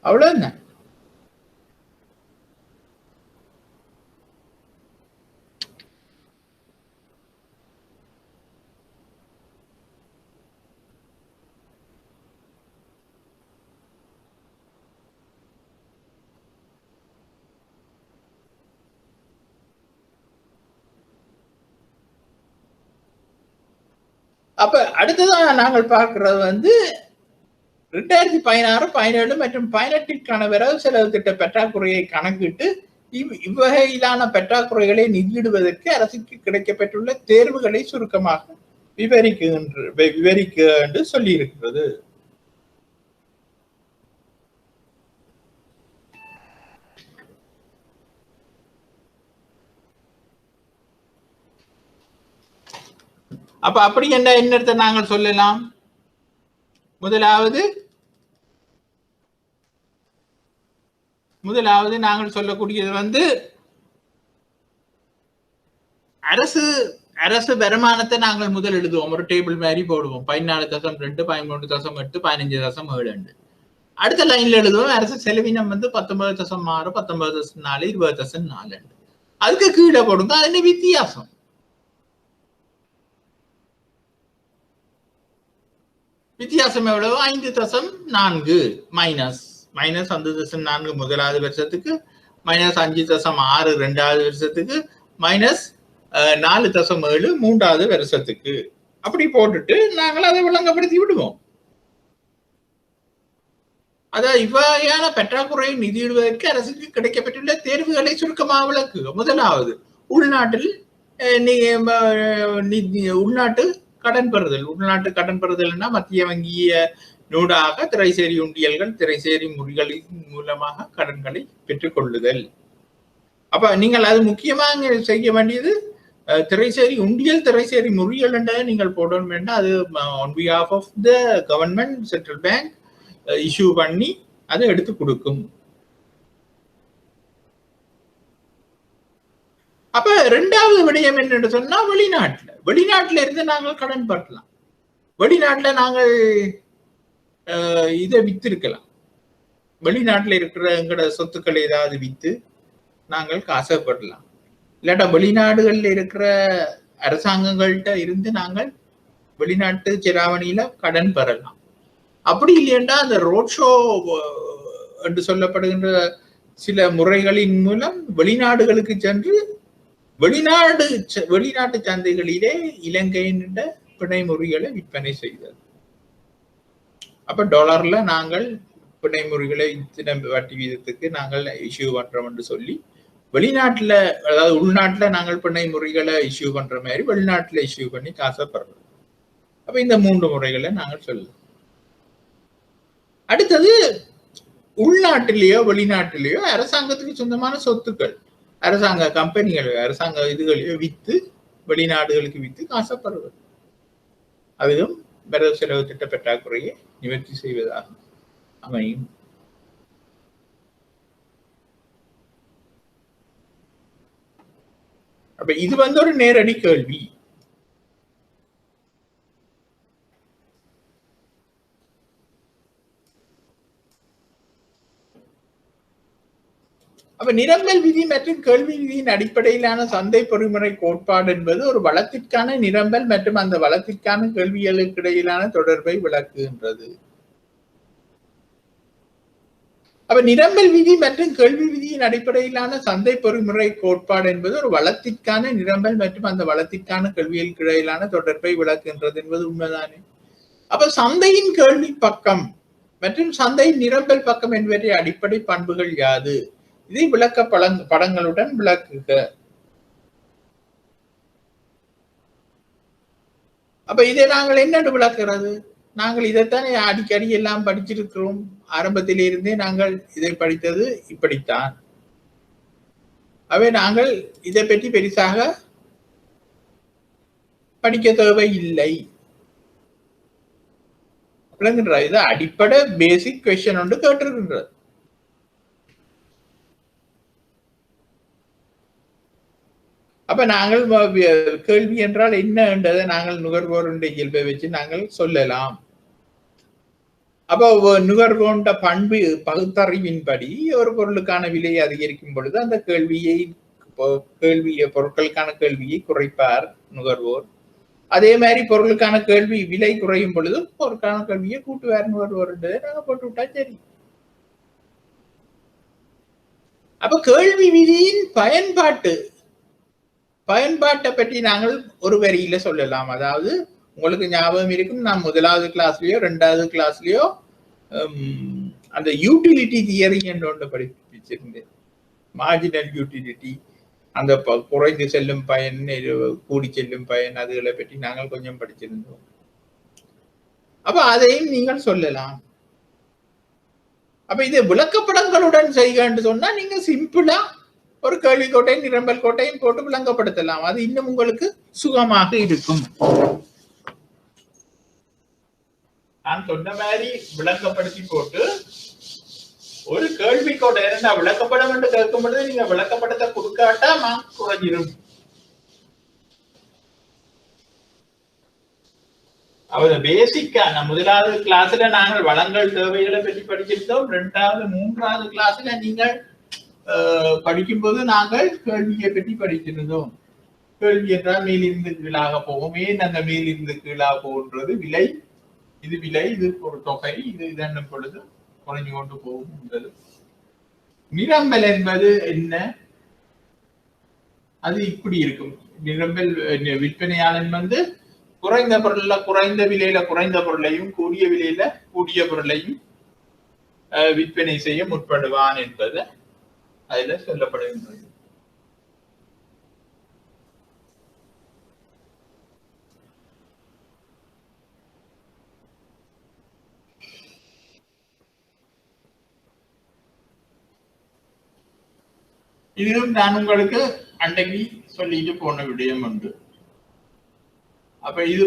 அவ்வளவு என்ன? அப்ப அடுத்ததான் நாங்கள் பார்க்கிறது வந்து 2016, 17 மற்றும் 18க்கான வரவு செலவு திட்ட பற்றாக்குறையை கணக்கிட்டு இவ்வகையிலான பற்றாக்குறைகளை நிதியிடுவதற்கு அரசுக்கு கிடைக்கப்பட்டுள்ள தேர்வுகளை சுருக்கமாக விவரிக்க என்று சொல்லி இருக்கிறது. அப்ப அப்படி என்ன என்னத்தை நாங்கள் சொல்லலாம்? முதலாவது நாங்கள் சொல்லக்கூடியது வந்து அரசு வருமானத்தை நாங்கள் முதல் எழுதுவோம், ஒரு டேபிள் மாதிரி போடுவோம். 14.2, 13.8, 15.7. அடுத்த லைன்ல எழுதுவோம் அரசு செலவினம் வந்து 19.6, 19.4, 20.4. அதுக்கு கீழே போடுங்க அது என்ன வித்தியாசம். வித்தியாசம் எவ்வளவு? 5.4 மைனஸ் 5.4 முதலாவது வருஷத்துக்கு, -5.6 இரண்டாவது வருஷத்துக்கு, -4.7 மூன்றாவது வருஷத்துக்கு. அப்படி போட்டுட்டு நாங்கள் அதை விளங்கப்படுத்தி விடுவோம். அதாவது இவ்வாறான பற்றாக்குறையை நிதியிடுவதற்கு அரசுக்கு கிடைக்கப்பட்டுள்ள தேர்வுகளை சுருக்கமாக விளக்குக. முதலாவது உள்நாட்டில் உள்நாட்டு கடன் பெறுதல். உள்நாட்டு கடன் பெறுதல்னா மத்திய வங்கிய நூடாக திரைசேரி உண்டியல்கள், திரைசேரி முறிகளின் மூலமாக கடன்களை பெற்றுக் கொள்ளுதல். அப்ப நீங்கள் அது முக்கியமாக செய்ய வேண்டியது திரைசேரி உண்டியல், திரைசேரி முறியல் என்றதை நீங்கள் போடணும் வேண்டாம். அது on behalf of the government, central bank issue பண்ணி அதை எடுத்து கொடுக்கும். அப்ப இரண்டாவது விடயம் என்னன்னு சொன்னா வெளிநாட்டுல இருந்து நாங்கள் கடன் பெறலாம். வெளிநாட்டுல நாங்கள் இதை வித்திருக்கலாம். வெளிநாட்டுல இருக்கிற எங்களோட சொத்துக்களை ஏதாவது வித்து நாங்கள் காசை பெறலாம். இல்லாட்டா வெளிநாடுகள்ல இருக்கிற அரசாங்கங்கள்கிட்ட இருந்து நாங்கள் வெளிநாட்டு செலாவணியில கடன் பெறலாம். அப்படி இல்லையென்றா அந்த ரோட் ஷோ என்று சொல்லப்படுகின்ற சில முறைகளின் மூலம் வெளிநாடுகளுக்கு சென்று வெளிநாட்டு சந்தைகளிலே இலங்கையின் பிணை முறிகளை விற்பனை செய்தது. அப்ப டாலர்ல நாங்கள் பிணை முறிகளை இத்தனை வட்டி வீதத்துக்கு நாங்கள் இஷ்யூ பண்றோம் என்று சொல்லி வெளிநாட்டுல, அதாவது உள்நாட்டுல நாங்கள் பிணை முறிகளை இஷ்யூ பண்ற மாதிரி வெளிநாட்டுல இஷ்யூ பண்ணி காசை பெறலாம். அப்ப இந்த 3 முறைகளை நாங்கள் சொல்லலாம். அடுத்தது உள்நாட்டிலேயோ வெளிநாட்டிலேயோ அரசாங்கத்துக்கு சொந்தமான சொத்துக்கள், அரசாங்க கம்பெனிகள், அரசாங்க இதுகளையோ வித்து வெளிநாடுகளுக்கு வித்து காசப்படுவது. அதுவும் வரவு செலவு திட்ட பற்றாக்குறையை நிவர்த்தி செய்வதாக அமையும். அப்ப இது வந்து ஒரு நேரடி கேள்வி. அப்ப நிரம்பல் விதி மற்றும் கேள்வி விதியின் அடிப்படையிலான சந்தை பொறிமுறை கோட்பாடு என்பது ஒரு வளத்திற்கான நிரம்பல் மற்றும் அந்த வளத்திற்கான கேள்விகளுக்கு இடையிலான தொடர்பை விளக்குகின்றது. அப்ப நிரம்பல் விதி மற்றும் கேள்வி விதியின் அடிப்படையிலான சந்தை பொறிமுறை கோட்பாடு என்பது ஒரு வளத்திற்கான நிரம்பல் மற்றும் அந்த வளத்திற்கான கேள்விகளுக்கு இடையிலான தொடர்பை விளக்குகின்றது என்பது உண்மைதானே. அப்ப சந்தையின் கேள்வி பக்கம் மற்றும் சந்தையின் நிரம்பல் பக்கம் என்பதை அடிப்படை பண்புகள் யாது? இதை விளக்க படங்களுடன் விளக்குக. அப்ப இதை நாங்கள் என்னென்று விளக்குறது? நாங்கள் இதைத்தானே அடிக்கடி எல்லாம் படிச்சிருக்கிறோம். ஆரம்பத்திலிருந்தே நாங்கள் இதை படித்தது இப்படித்தான். அவை நாங்கள் இதை பற்றி பெரிசாக படிக்க தேவை இல்லை. இது அடிப்படை பேசிக் கொஸ்டின் ஒன்று கேட்டிருக்கின்றது. அப்ப நாங்கள் கேள்வி என்றால் என்ன என்றதை நாங்கள் நுகர்வோருடைய இயல்பை வச்சு நாங்கள் சொல்லலாம். அப்போ நுகர்வோண்ட பண்பு பகுத்தறிவின்படி ஒரு பொருளுக்கான விலையை அதிகரிக்கும் பொழுது அந்த பொருட்களுக்கான கேள்வியை குறைப்பார் நுகர்வோர். அதே மாதிரி பொருளுக்கான கேள்வி விலை குறையும் பொழுது பொருட்கான கேள்வியை கூட்டுவார் நுகர்வோர் என்றதை நாங்கள் போட்டு விட்டா சரி. அப்ப கேள்வி விதியின் பயன்பாட்டை பற்றி நாங்கள் ஒரு வரியில சொல்லலாம். அதாவது உங்களுக்கு ஞாபகம் இருக்கும், நான் முதலாவது கிளாஸ்லயோ 2வது கிளாஸ்லயோ அந்த யூட்டிலிட்டி தியரி என்று ஒன்று படிப்பிச்சிருந்தேன். மார்ஜினல் யூட்டிலிட்டி, அந்த குறைந்து செல்லும் பயன், கூடி செல்லும் பயன், அதுகளை பற்றி நாங்கள் கொஞ்சம் படிச்சிருந்தோம். அப்ப அதையும் நீங்கள் சொல்லலாம். அப்ப இதை விளக்கப்படங்களுடன் செய்க என்று சொன்னா நீங்க சிம்பிளா ஒரு கேள்வி கோட்டையும் நிரம்பல் கோட்டையும் போட்டு விளங்கப்படுத்தலாம். அது இன்னும் உங்களுக்கு சுகமாக இருக்கும். நான் சொன்ன மாதிரி விளக்கப்படுத்தி போட்டு ஒரு கேள்வி கோட்டை இரண்டா விளக்கப்படம் என்று கேட்கும் பொழுது நீங்க விளக்கப்படத்தை கொடுக்காட்டா மார்க் குறைஞ்சிரும். அவர் பேசிக்கான முதலாவது கிளாஸ்ல நாங்கள் வளங்கள் தேவைகளை பற்றி படிச்சிருந்தோம். 2வது 3வது கிளாஸ்ல நீங்கள் படிக்கும்போது நாங்கள் கேள்வியை பற்றி படிச்சிருந்தோம். கேள்வி என்றால் மேலிருந்து கீழாக போகும். ஏன் அந்த மேலிருந்து கீழாக போகின்றது? விலை, இது விலை, இது ஒரு தொகை, இது இதன்னும் பொழுது குறைஞ்சு கொண்டு போகும். நிரம்பல் என்பது என்ன? அது இப்படி இருக்கும். நிரம்பல் விற்பனையாளன் குறைந்த பொருள்ல குறைந்த விலையில குறைந்த பொருளையும் கூடிய விலையில கூடிய பொருளையும் விற்பனை செய்ய முற்படுவான் என்பது அதுல சொல்லப்படுகின்றது. இதுவும் நான் உங்களுக்கு அன்றைக்கு சொல்லிட்டு போன விடயம் உண்டு. அப்ப இது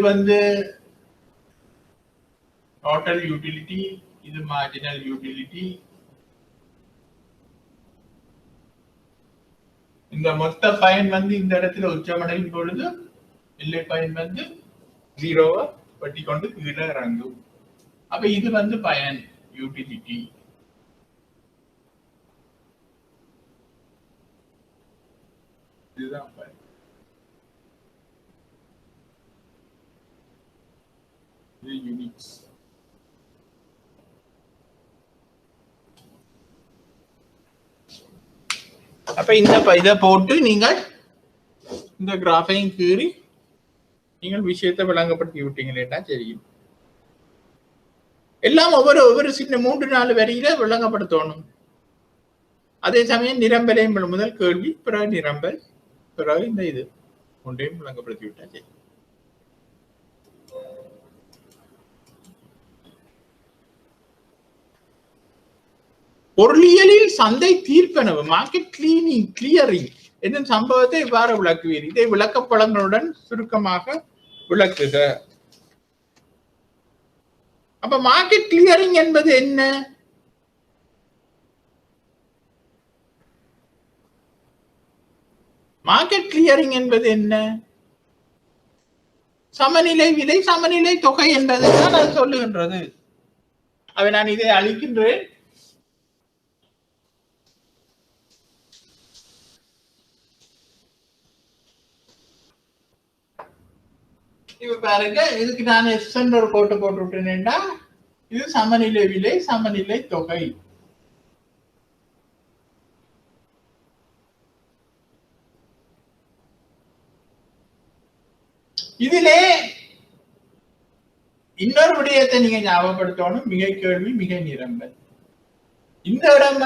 டோட்டல் யூட்டிலிட்டி, இது மார்ஜினல் யூட்டிலிட்டி. இந்த மொத்த பயன் இந்த இடத்துல உச்சமடையும் பொழுது எல்லை பயன் 0 பட்டி கொண்டு கீழே இறங்கும். அப்ப இது பயன் யூட்டிலிட்டி. இதுதான் பயன். இது யூனிட்ஸ். அப்ப இதை போட்டு நீங்கள் இந்த கிராஃபையும் கீறி நீங்கள் விஷயத்தை விளங்கப்படுத்தி விட்டீங்களா தெரியும். எல்லாம் ஒவ்வொரு சின்ன 3-4 வரியில விளங்கப்படுத்தணும். அதே சமயம் நிரம்பலையும் முதல் கேள்வி, பிறகு நிரம்பல், பிறகு இந்த இது ஒன்றையும் விளங்கப்படுத்தி விட்டா சரி. பொருளியலில் சந்தை தீர்ப்பனவு, மார்க்கெட் கிளியரிங் என்னும் சம்பவத்தை இவ்வாறு விளக்குவீர். இதை விளக்கப்படங்களுடன் சுருக்கமாக விளக்குக. அப்ப மார்க்கெட் கிளியரிங் என்பது என்ன? மார்க்கெட் கிளியரிங் என்பது என்ன? சமநிலை விலை, சமநிலை தொகை என்பதுதான் அது சொல்லுகின்றது. அவை நான் இதை அளிக்கின்றேன். இப்ப பாருங்க, இதுக்கு நான் எஸ் ஒரு கோட்டை போட்டு விட்டேன்டா. இது சமநிலை விலை, சமநிலை தொகை. இதிலே இன்னொரு விடயத்தை நீங்க ஞாபகப்படுத்தணும். மிகை கேள்வி, மிகை நிரம்பல். இந்த இடம்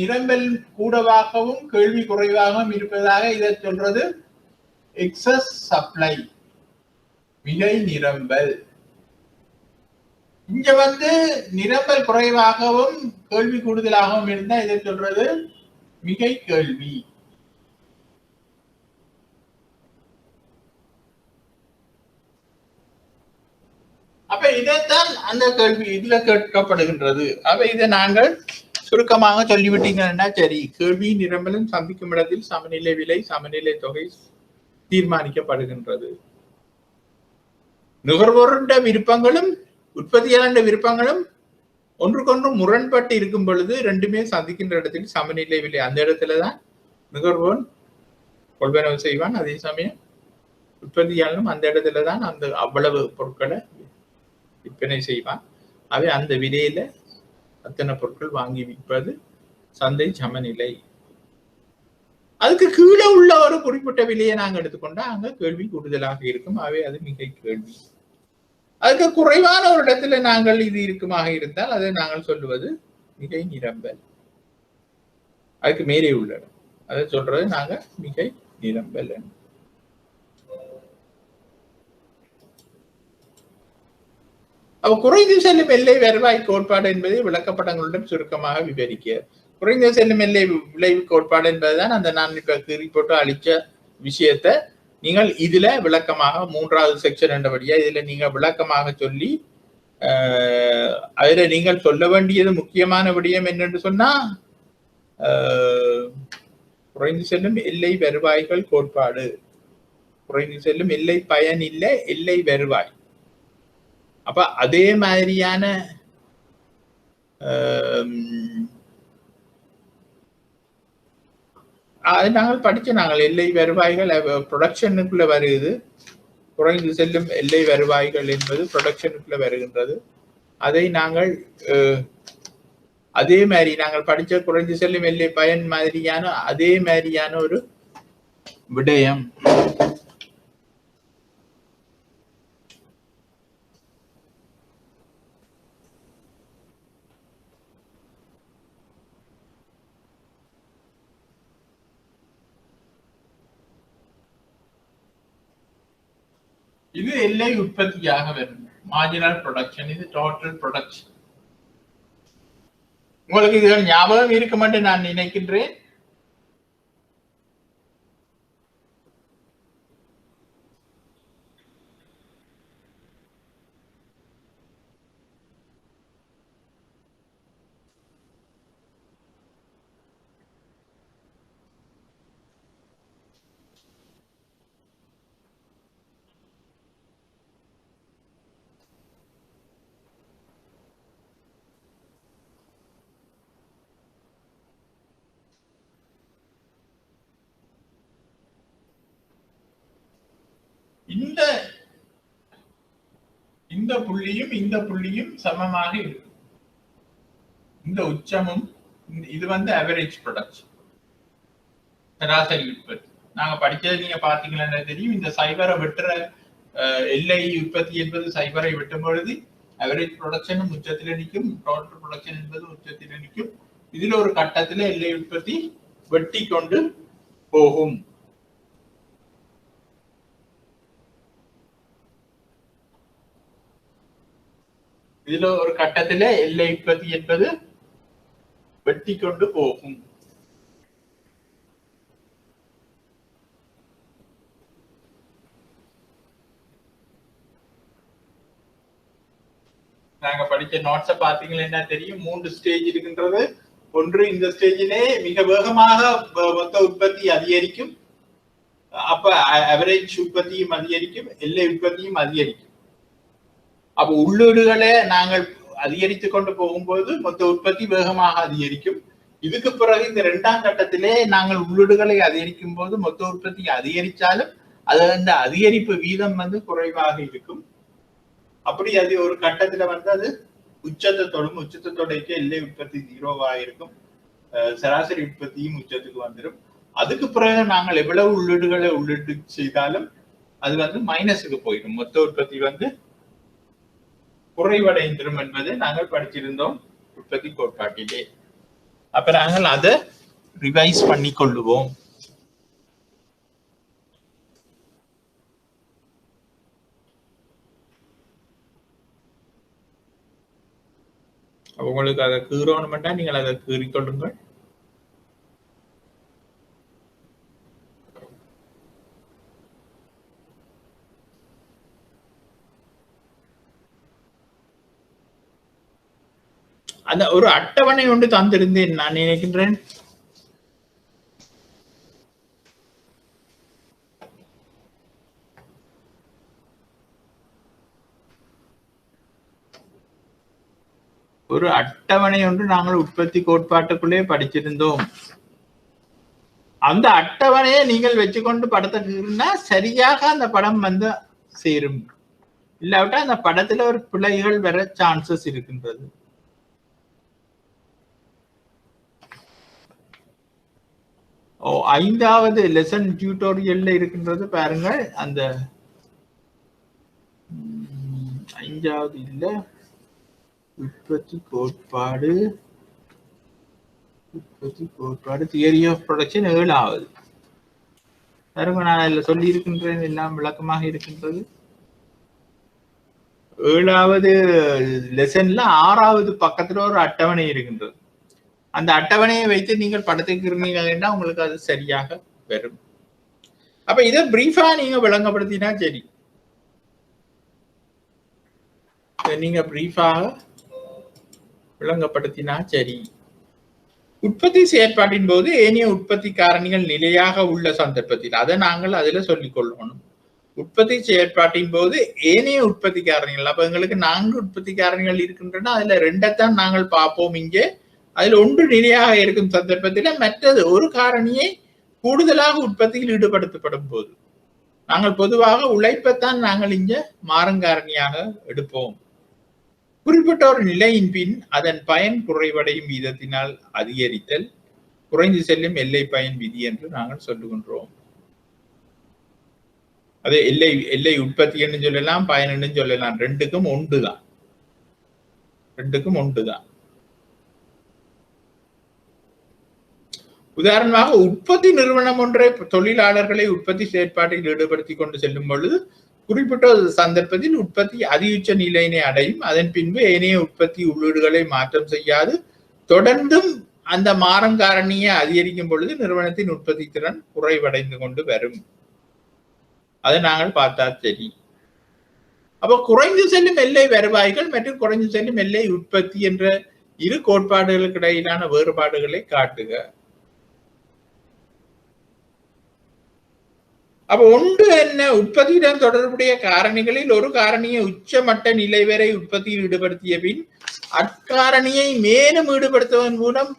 நிரம்பல் கூடவாகவும் கேள்வி குறைவாகவும் இருப்பதாக இதை சொல்றது எக்ஸஸ் சப்ளை, மிகை நிரம்பல். இங்க நிரம்பல் குறைவாகவும் கேள்வி கூடுதலாகவும் இருந்தா இதை சொல்றது மிகை கேள்வி. அப்ப இதைத்தான் அந்த கேள்வி இதுல கேட்கப்படுகின்றது. அப்ப இதை நாங்கள் சுருக்கமாக சொல்லிவிட்டீங்கன்னா சரி. கேள்வி நிரம்பலும் சந்திக்கும் இடத்தில் சமநிலை விலை, சமநிலை தொகை தீர்மானிக்கப்படுகின்றது. நுகர்வோருடைய விருப்பங்களும் உற்பத்தியாளருடைய விருப்பங்களும் ஒன்றுக்கொன்று முரண்பட்டு இருக்கும் பொழுது ரெண்டுமே சந்திக்கின்ற இடத்தில் சமநிலை விலை. அந்த இடத்துலதான் நுகர்வோன் கொள்வனவு செய்வான். அதே சமயம் உற்பத்தியாளரும் அந்த இடத்துலதான் அந்த அவ்வளவு பொருட்களை விற்பனை செய்வான். அவை அந்த விலையில அத்தனை பொருட்கள் வாங்கி விற்பது சந்தை சமநிலை. அதுக்கு கீழே உள்ள ஒரு குறிப்பிட்ட விலையை நாங்கள் எடுத்துக்கொண்டா அங்க கேள்வி கூடுதலாக இருக்கும். அவை அது மிகை கேள்வி. அதுக்கு குறைவான ஒரு இடத்துல நாங்கள் இது இருக்குமாக இருந்தால் அதை நாங்கள் சொல்லுவது மிகை நிரம்பல். அதுக்கு மேலே உள்ள இடம் அதை சொல்றது நாங்க மிகை நிரம்பல். அவ குறைந்து செல்லும் எல்லை வருவாய் கோட்பாடு என்பதை விளக்கப்படங்களுடன் சுருக்கமாக விவரிக்க. குறைந்து செல்லும் எல்லை விளைவு கோட்பாடு என்பதுதான் அந்த நான் இப்ப கீறி போட்டு அளிச்ச விஷயத்த நீங்கள் இதுல விளக்கமாக 3வது செக்ஷன் என்றபடியா இதுல நீங்க விளக்கமாக சொல்லி அதுல நீங்கள் சொல்ல வேண்டியது முக்கியமான விடயம் என்னென்று சொன்னா குறைந்து செல்லும் எல்லை வருவாய்கள் கோட்பாடு, குறைந்து செல்லும் எல்லை பயன் இல்லை எல்லை வருவாய். அப்ப அதே மாதிரியான அது நாங்கள் படிச்ச நாங்கள் எல்லை வருவாய்கள் ப்ரொடக்ஷனுக்குள்ள வருகிறது. குறைந்து செல்லும் எல்லை வருவாய்கள் என்பது ப்ரொடக்ஷனுக்குள்ள வருகின்றது. அதை நாங்கள் அதே மாதிரி நாங்கள் படிச்ச குறைந்து செல்லும் எல்லை பயன் மாதிரியான அதே மாதிரியான ஒரு விடயம். இது எல்லை உற்பத்தியாக வரும் மார்ஜினல் ப்ரொடக்ஷன், இது டோட்டல் ப்ரொடக்ஷன். உங்களுக்கு இதுகள் ஞாபகம் இருக்கும் என்று நான் நினைக்கின்றேன். இந்த புள்ளியும் இந்த புள்ளியும் சமமாக இருக்கும். இந்த உச்சமும் இது அவரேஜ் ப்ரொடக்ஷன், சராசரி உற்பத்தி. நாங்க படிச்சது நீங்க பாத்தீங்கன்னா தெரியும். இந்த சைபரை வெட்டுற எல்லை உற்பத்தி என்பது சைபரை வெட்டும் பொழுது அவரேஜ் ப்ரொடக்ஷனும் உச்சத்தில் நிற்கும், டோட்டல் ப்ரொடக்ஷன் என்பது உச்சத்தில் நிற்கும். இதுல ஒரு கட்டத்துல எல்லை உற்பத்தி வெட்டி கொண்டு போகும். இதுல ஒரு கட்டத்துல எல்லை உற்பத்தி என்பது வெட்டி கொண்டு போகும். நாங்க படிச்ச நோட்ஸை பாத்தீங்கன்னா தெரியும். 3 ஸ்டேஜ் இருக்கின்றது. ஒன்று, இந்த ஸ்டேஜிலே மிக வேகமாக மொத்த உற்பத்தி அதிகரிக்கும். அப்ப அவரேஜ் உற்பத்தியும் அதிகரிக்கும், எல்லை உற்பத்தியும் அதிகரிக்கும். அப்ப உள்ளீடுகளை நாங்கள் அதிகரித்து கொண்டு போகும்போது மொத்த உற்பத்தி வேகமாக அதிகரிக்கும். இதுக்கு பிறகு இந்த 2ஆம் கட்டத்திலே நாங்கள் உள்ளீடுகளை அதிகரிக்கும் போது மொத்த உற்பத்தி அதிகரிச்சாலும் அது அந்த அதிகரிப்பு வீதம் குறைவாக இருக்கும். அப்படி அது ஒரு கட்டத்துல அது உச்சத்தை தொடும். உச்சத்தை தொடைக்க எல்லை உற்பத்தி 0வாக இருக்கும். சராசரி உற்பத்தியும் உச்சத்துக்கு வந்துடும். அதுக்கு பிறகு நாங்கள் எவ்வளவு உள்ளீடுகளை உள்ளிட்டு செய்தாலும் அது மைனஸுக்கு போயிடும். மொத்த உற்பத்தி குறைவடைந்திரும் என்பதை நாங்கள் படிச்சிருந்தோம் உற்பத்தி கோட்பாட்டிலே. அப்ப நாங்கள் அதை ரிவைஸ் பண்ணி கொள்ளுவோம். உங்களுக்கு அதை கீறணும்னா நீங்கள் அதை கீறிக்கொள்ளுங்கள். அந்த ஒரு அட்டவணை ஒன்று தந்திருந்தேன் நான் நினைக்கின்றேன். ஒரு அட்டவணை ஒன்று நாங்கள் உற்பத்தி கோட்பாட்டுக்குள்ளே படிச்சிருந்தோம். அந்த அட்டவணையை நீங்கள் வச்சுக்கொண்டு படத்தை கீறினா சரியாக அந்த படம் சேரும். இல்லாவிட்டா அந்த படத்துல ஒரு பிழைகள் வர சான்சஸ் இருக்கின்றது. ஓ, 5வது லெசன் டியூட்டோரியல்ல இருக்கின்றது பாருங்கள். அந்த அஞ்சாவது இல்ல உற்பத்தி கோட்பாடு தியரி ஆஃப் ப்ரொடக்ஷன் 7வது. நான் அதில் சொல்லி இருக்கின்றேன், எல்லாம் விளக்கமாக இருக்கின்றது. 7வது லெசன்ல 6வது பக்கத்துல ஒரு அட்டவணை இருக்கின்றது. அந்த அட்டவணையை வைத்து நீங்கள் படத்துக்கு இருந்தீங்கன்னா உங்களுக்கு அது சரியாக வரும். அப்ப இதை பிரீஃபா நீங்க விளங்கப்படுத்தினா சரி. நீங்க பிரீஃபாக விளங்கப்படுத்தினா சரி. உற்பத்தி செயற்பாட்டின் போது ஏனைய உற்பத்தி காரணிகள் நிலையாக உள்ள சந்தர்ப்பத்தில் அதை நாங்கள் அதுல சொல்லிக் கொள்ளணும். உற்பத்தி செயற்பாட்டின் போது ஏனைய உற்பத்தி காரணிகள், அப்ப எங்களுக்கு 4 உற்பத்தி காரணிகள் இருக்கின்றன. அதுல 2ஐத்தான் நாங்கள் பார்ப்போம் இங்கே. அதுல ஒன்று நிலையாக இருக்கும் சந்தர்ப்பத்தில் மற்றது ஒரு காரணியை கூடுதலாக உற்பத்தியில் ஈடுபடுத்தப்படும் போது நாங்கள் பொதுவாக உழைப்பைத்தான் நாங்கள் இங்க மாறுங்காரணியாக எடுப்போம். குறிப்பிட்ட ஒரு நிலையின் பின் அதன் பயன் குறைவடையும் வீதத்தினால் அதிகரித்தல் குறைந்து செல்லும் எல்லை பயன் விதி என்று நாங்கள் சொல்லுகின்றோம். அது எல்லை உற்பத்தி என்று சொல்லலாம், பயன் என்று சொல்லலாம். ரெண்டுக்கும் ஒன்றுதான். உதாரணமாக உற்பத்தி நிறுவனம் ஒன்றை தொழிலாளர்களை உற்பத்தி செயற்பாட்டில் ஈடுபடுத்திக் கொண்டு செல்லும் பொழுது குறிப்பிட்ட சந்தர்ப்பத்தில் உற்பத்தி அதியுச்ச நிலையினை அடையும். அதன் பின்பு ஏனைய உற்பத்தி உள்ளீடுகளை மாற்றம் செய்யாது தொடர்ந்தும் அந்த மாறங்காரணியை அதிகரிக்கும் பொழுது நிறுவனத்தின் உற்பத்தி திறன் குறைவடைந்து கொண்டு வரும். அதை நாங்கள் பார்த்தா சரி. அப்ப குறைந்து செல்லும் எல்லை வருவாய்கள் மற்றும் குறைந்து செல்லும் எல்லை உற்பத்தி என்ற இரு கோட்பாடுகளுக்கு இடையிலான வேறுபாடுகளை காட்டுக. அப்ப ஒன்று என்ன, உற்பத்தியுடன் தொடர்புடைய காரணிகளில் ஒரு காரணியை உச்சமட்ட நிலை வரை உற்பத்தியில் ஈடுபடுத்திய பின் அக்காரணியை மேலும் ஈடுபடுத்துவதன் மூலம்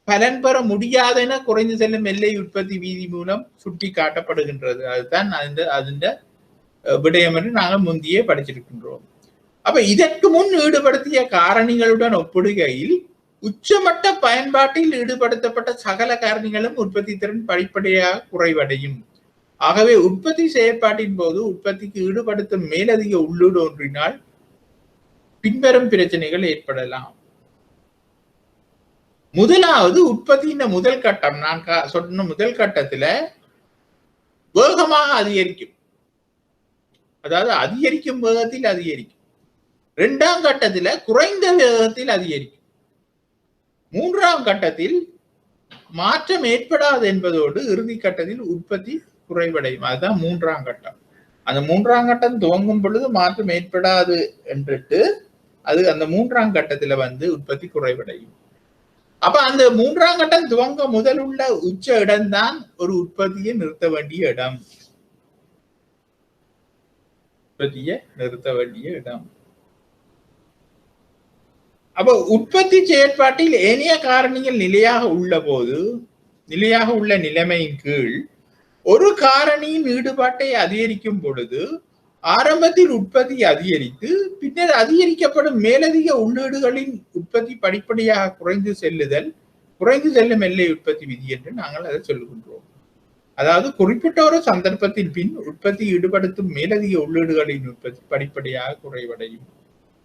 பலன் பெற முடியாதென குறைந்து செல்லும் எல்லை உற்பத்தி வீதி மூலம் சுட்டி காட்டப்படுகின்றது. அதுதான் அந்த விடயம் என்று நாங்கள் முந்தையே படிச்சிருக்கின்றோம். அப்ப இதற்கு முன் ஈடுபடுத்திய காரணிகளுடன் ஒப்பிடுகையில் உச்சமட்ட பயன்பாட்டில் ஈடுபடுத்தப்பட்ட சகல காரணிகளும் உற்பத்தி திறன் படிப்படியாக குறைவடையும். ஆகவே உற்பத்தி செயற்பாட்டின் போது உற்பத்திக்கு ஈடுபடுத்தும் மேலதிக உள்ளீடு ஒன்றினால் பின்வரும் பிரச்சனைகள் ஏற்படலாம். முதலாவது, உற்பத்தியின் முதல் கட்டம், நான் சொன்ன முதல் கட்டத்துல வேகமாக அதிகரிக்கும், அதாவது அதிகரிக்கும் வேகத்தில் அதிகரிக்கும். 2ஆம் கட்டத்துல குறைந்த வேகத்தில் அதிகரிக்கும். 3ஆம் கட்டத்தில் மாற்றம் ஏற்படாது என்பதோடு இறுதி கட்டத்தில் உற்பத்தி குறைவடையும். அதுதான் 3ஆம் கட்டம். அந்த 3ஆம் கட்டம் துவங்கும் பொழுது மாற்றம் ஏற்படாது என்றிட்டு அது அந்த 3ஆம் கட்டத்துல உற்பத்தி குறைவடையும். அப்ப அந்த 3ஆம் கட்டம் துவங்க முதல் உள்ள உச்ச இடம்தான் ஒரு உற்பத்தியை நிறுத்த வேண்டிய இடம். அப்ப உற்பத்தி செயற்பாட்டில் ஏனைய காரணிகள் நிலையாக உள்ள நிலைமையின் கீழ் ஒரு காரணியின் ஈடுபாட்டை அதிகரிக்கும் பொழுது ஆரம்பத்தில் உற்பத்தி அதிகரித்து பின்னர் அதிகரிக்கப்படும் மேலதிக உள்ளீடுகளின் உற்பத்தி படிப்படியாக குறைந்து செல்லும் எல்லை உற்பத்தி விதி என்று நாங்கள் அதை சொல்லுகின்றோம். அதாவது குறிப்பிட்ட ஒரு சந்தர்ப்பத்தின் பின் உற்பத்தி ஈடுபடுத்தும் மேலதிக உள்ளீடுகளின் உற்பத்தி படிப்படியாக குறைவடையும்.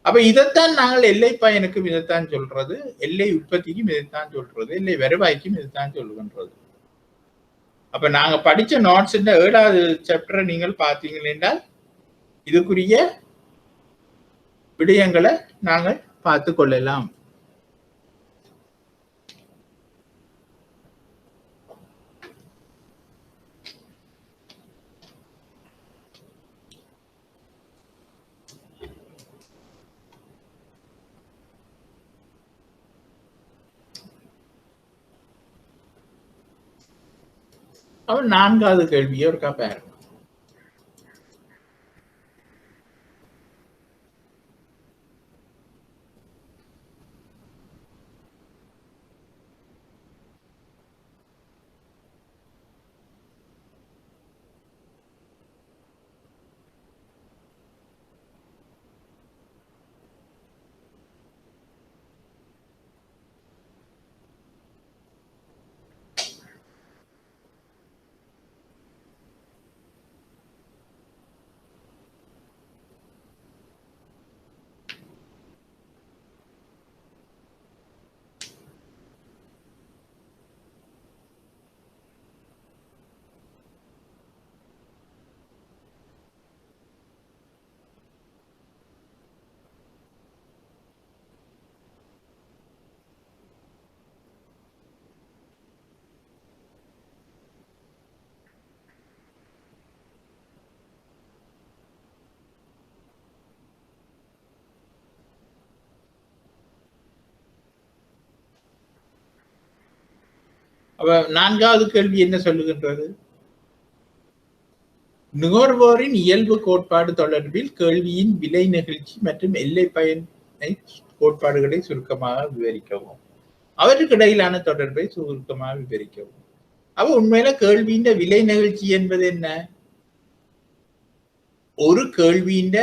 அப்ப இதைத்தான் நாங்கள் எல்லை பயனுக்கும் இதைத்தான் சொல்றது, எல்லை உற்பத்திக்கும் இதைத்தான் சொல்றது, எல்லை வருவாய்க்கும் இதைத்தான் சொல்லுகின்றது. அப்ப நாங்க படிச்ச நோட்ஸ் 7வது சாப்டரை நீங்கள் பார்த்தீங்கன்னா இதுக்குரிய விடயங்களை நாங்கள் பார்த்து கொள்ளலாம். அவன் 4வது கேள்வியை ஒருக்கா பாருங்க. அப்ப நான்காவது கேள்வி என்ன சொல்லுகின்றது? நுகர்வோரின் இயல்பு கோட்பாடு தொடர்பில் கேள்வியின் விலை நெகிழ்ச்சி மற்றும் எல்லை பயனை கோட்பாடுகளை சுருக்கமாக விவரிக்கவும். அவற்றுக்கு இடையிலான தொடர்பை சுருக்கமாக விவரிக்கவும். அப்ப உண்மையில கேள்வியின் விலை நெகிழ்ச்சி என்பது என்ன? ஒரு கேள்வியின்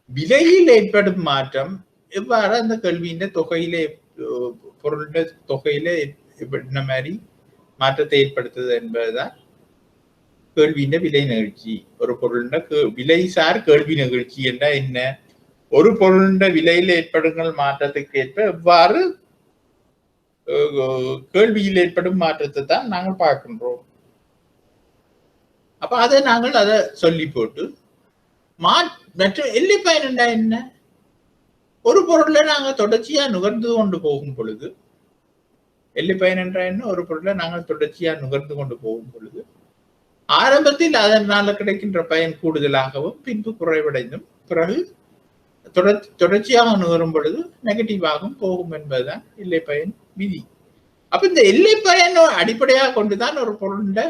விலையில் ஏற்படும் மாற்றம் எவ்வாறு அந்த கேள்வியின் தொகையிலே பொருளுடைய தொகையில என்ன மாதிரி மாற்றத்தை ஏற்படுத்துது என்பதுதான் கேள்வியின் விலை நிகழ்ச்சி. ஒரு பொருளுடைய விலைசார் கேள்வி நிகழ்ச்சி என்ற என்ன? ஒரு பொருளுடைய விலையில் ஏற்படுங்கள் மாற்றத்துக்கு ஏற்ப எவ்வாறு கேள்வியில் ஏற்படும் மாற்றத்தை தான் நாங்கள் பார்க்கின்றோம். அப்ப அதை நாங்கள் அதை சொல்லி போட்டு மற்றும் எல்லை பயன் என்றா என்ன? ஒரு பொருளை நாங்கள் தொடர்ச்சியா நுகர்ந்து கொண்டு போகும் பொழுது, எல்லை பயன் என்ற என்ன? ஒரு பொருளை நாங்கள் தொடர்ச்சியா நுகர்ந்து கொண்டு போகும் பொழுது ஆரம்பத்தில் அதனால கிடைக்கின்ற பயன் கூடுதலாகவும் பின்பு குறைவடைந்தும் பிறகு தொடர்ச்சியாக நுகரும் பொழுது நெகட்டிவாகவும் போகும் என்பதுதான் எல்லை பயன் விதி. அப்ப இந்த எல்லை பயன் அடிப்படையாக கொண்டுதான் ஒரு பொருளுடைய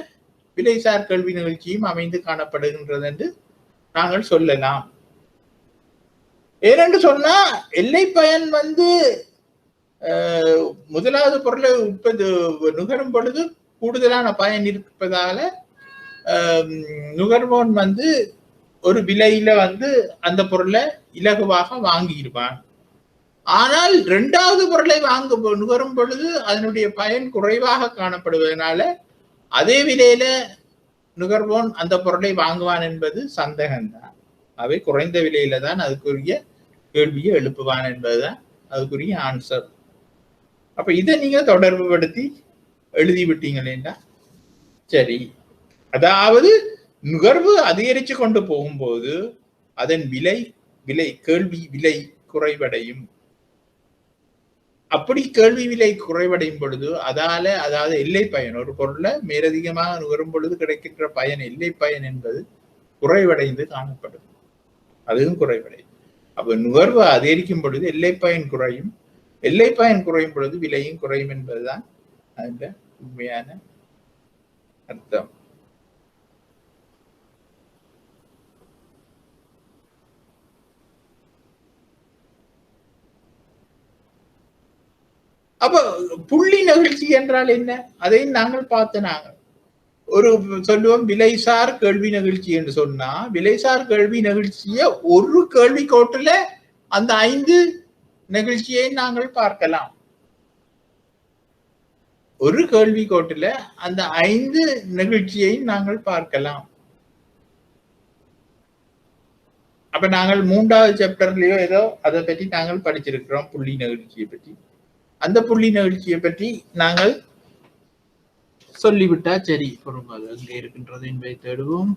விலைசார் கேள்வி நிகழ்ச்சியும் அமைந்து காணப்படுகின்றது என்று நாங்கள் சொல்லலாம். ஏனென்று சொன்னா எல்லை பயன் முதலாவது பொருளை நுகரும் பொழுது கூடுதலான பயன் இருப்பதால நுகர்வோன் ஒரு விலையில அந்த பொருளை இலகுவாக வாங்கியிருப்பான். ஆனால் இரண்டாவது பொருளை நுகரும் பொழுது அதனுடைய பயன் குறைவாக காணப்படுவதனால அதே விலையில நுகர்வோன் அந்த பொருளை வாங்குவான் என்பது சந்தேகம்தான். அவை குறைந்த விலையில தான் அதுக்குரிய கேள்வியை எழுப்புவான் என்பதுதான் அதுக்குரிய ஆன்சர். அப்ப இதை நீங்க தொடர்பு படுத்தி எழுதி விட்டீங்களா? சரி. அதாவது நுகர்வு அதிகரிச்சு கொண்டு போகும்போது அதன் கேள்வி விலை குறைவடையும். அப்படி கேள்வி விலை குறைவடையும் பொழுது அதாவது எல்லை பயன், ஒரு பொருளை மேலதிகமாக நுகரும் பொழுது கிடைக்கின்ற பயன் எல்லை பயன் என்பது குறைவடைந்து காணப்படும். அதுவும் குறைவடையும். அப்ப நுகர்வு அதிகரிக்கும் பொழுது எல்லை பயன் குறையும், எல்லை பயன் குறையும் பொழுது விலையும் குறையும் என்பதுதான் அந்த உண்மையான அர்த்தம். அப்ப புள்ளி நெகிழ்ச்சி என்றால் என்ன? அதையும் நாங்கள் பார்த்தோம். ஒரு சொல்லுவோம் விலைசார் கேள்வி நெகிழ்ச்சி என்று சொன்னா, விலைசார் கேள்வி நெகிழ்ச்சிய ஒரு கேள்வி கோட்டுல அந்த 5 நெகிழ்ச்சியை நாங்கள் பார்க்கலாம். ஒரு கேள்வி கோட்டுல அந்த 5 நெகிழ்ச்சியை நாங்கள் பார்க்கலாம். அப்ப நாங்கள் 3வது சாப்டர்லயோ ஏதோ அதை பற்றி நாங்கள் படிச்சிருக்கிறோம், புள்ளி நெகிழ்ச்சியை பற்றி. அந்த புள்ளி நிகழ்ச்சியை பற்றி நாங்கள் சொல்லிவிட்டா சரி. பொறுப்பாக அங்கே இருக்கின்றது என்பதை தேடுவோம்.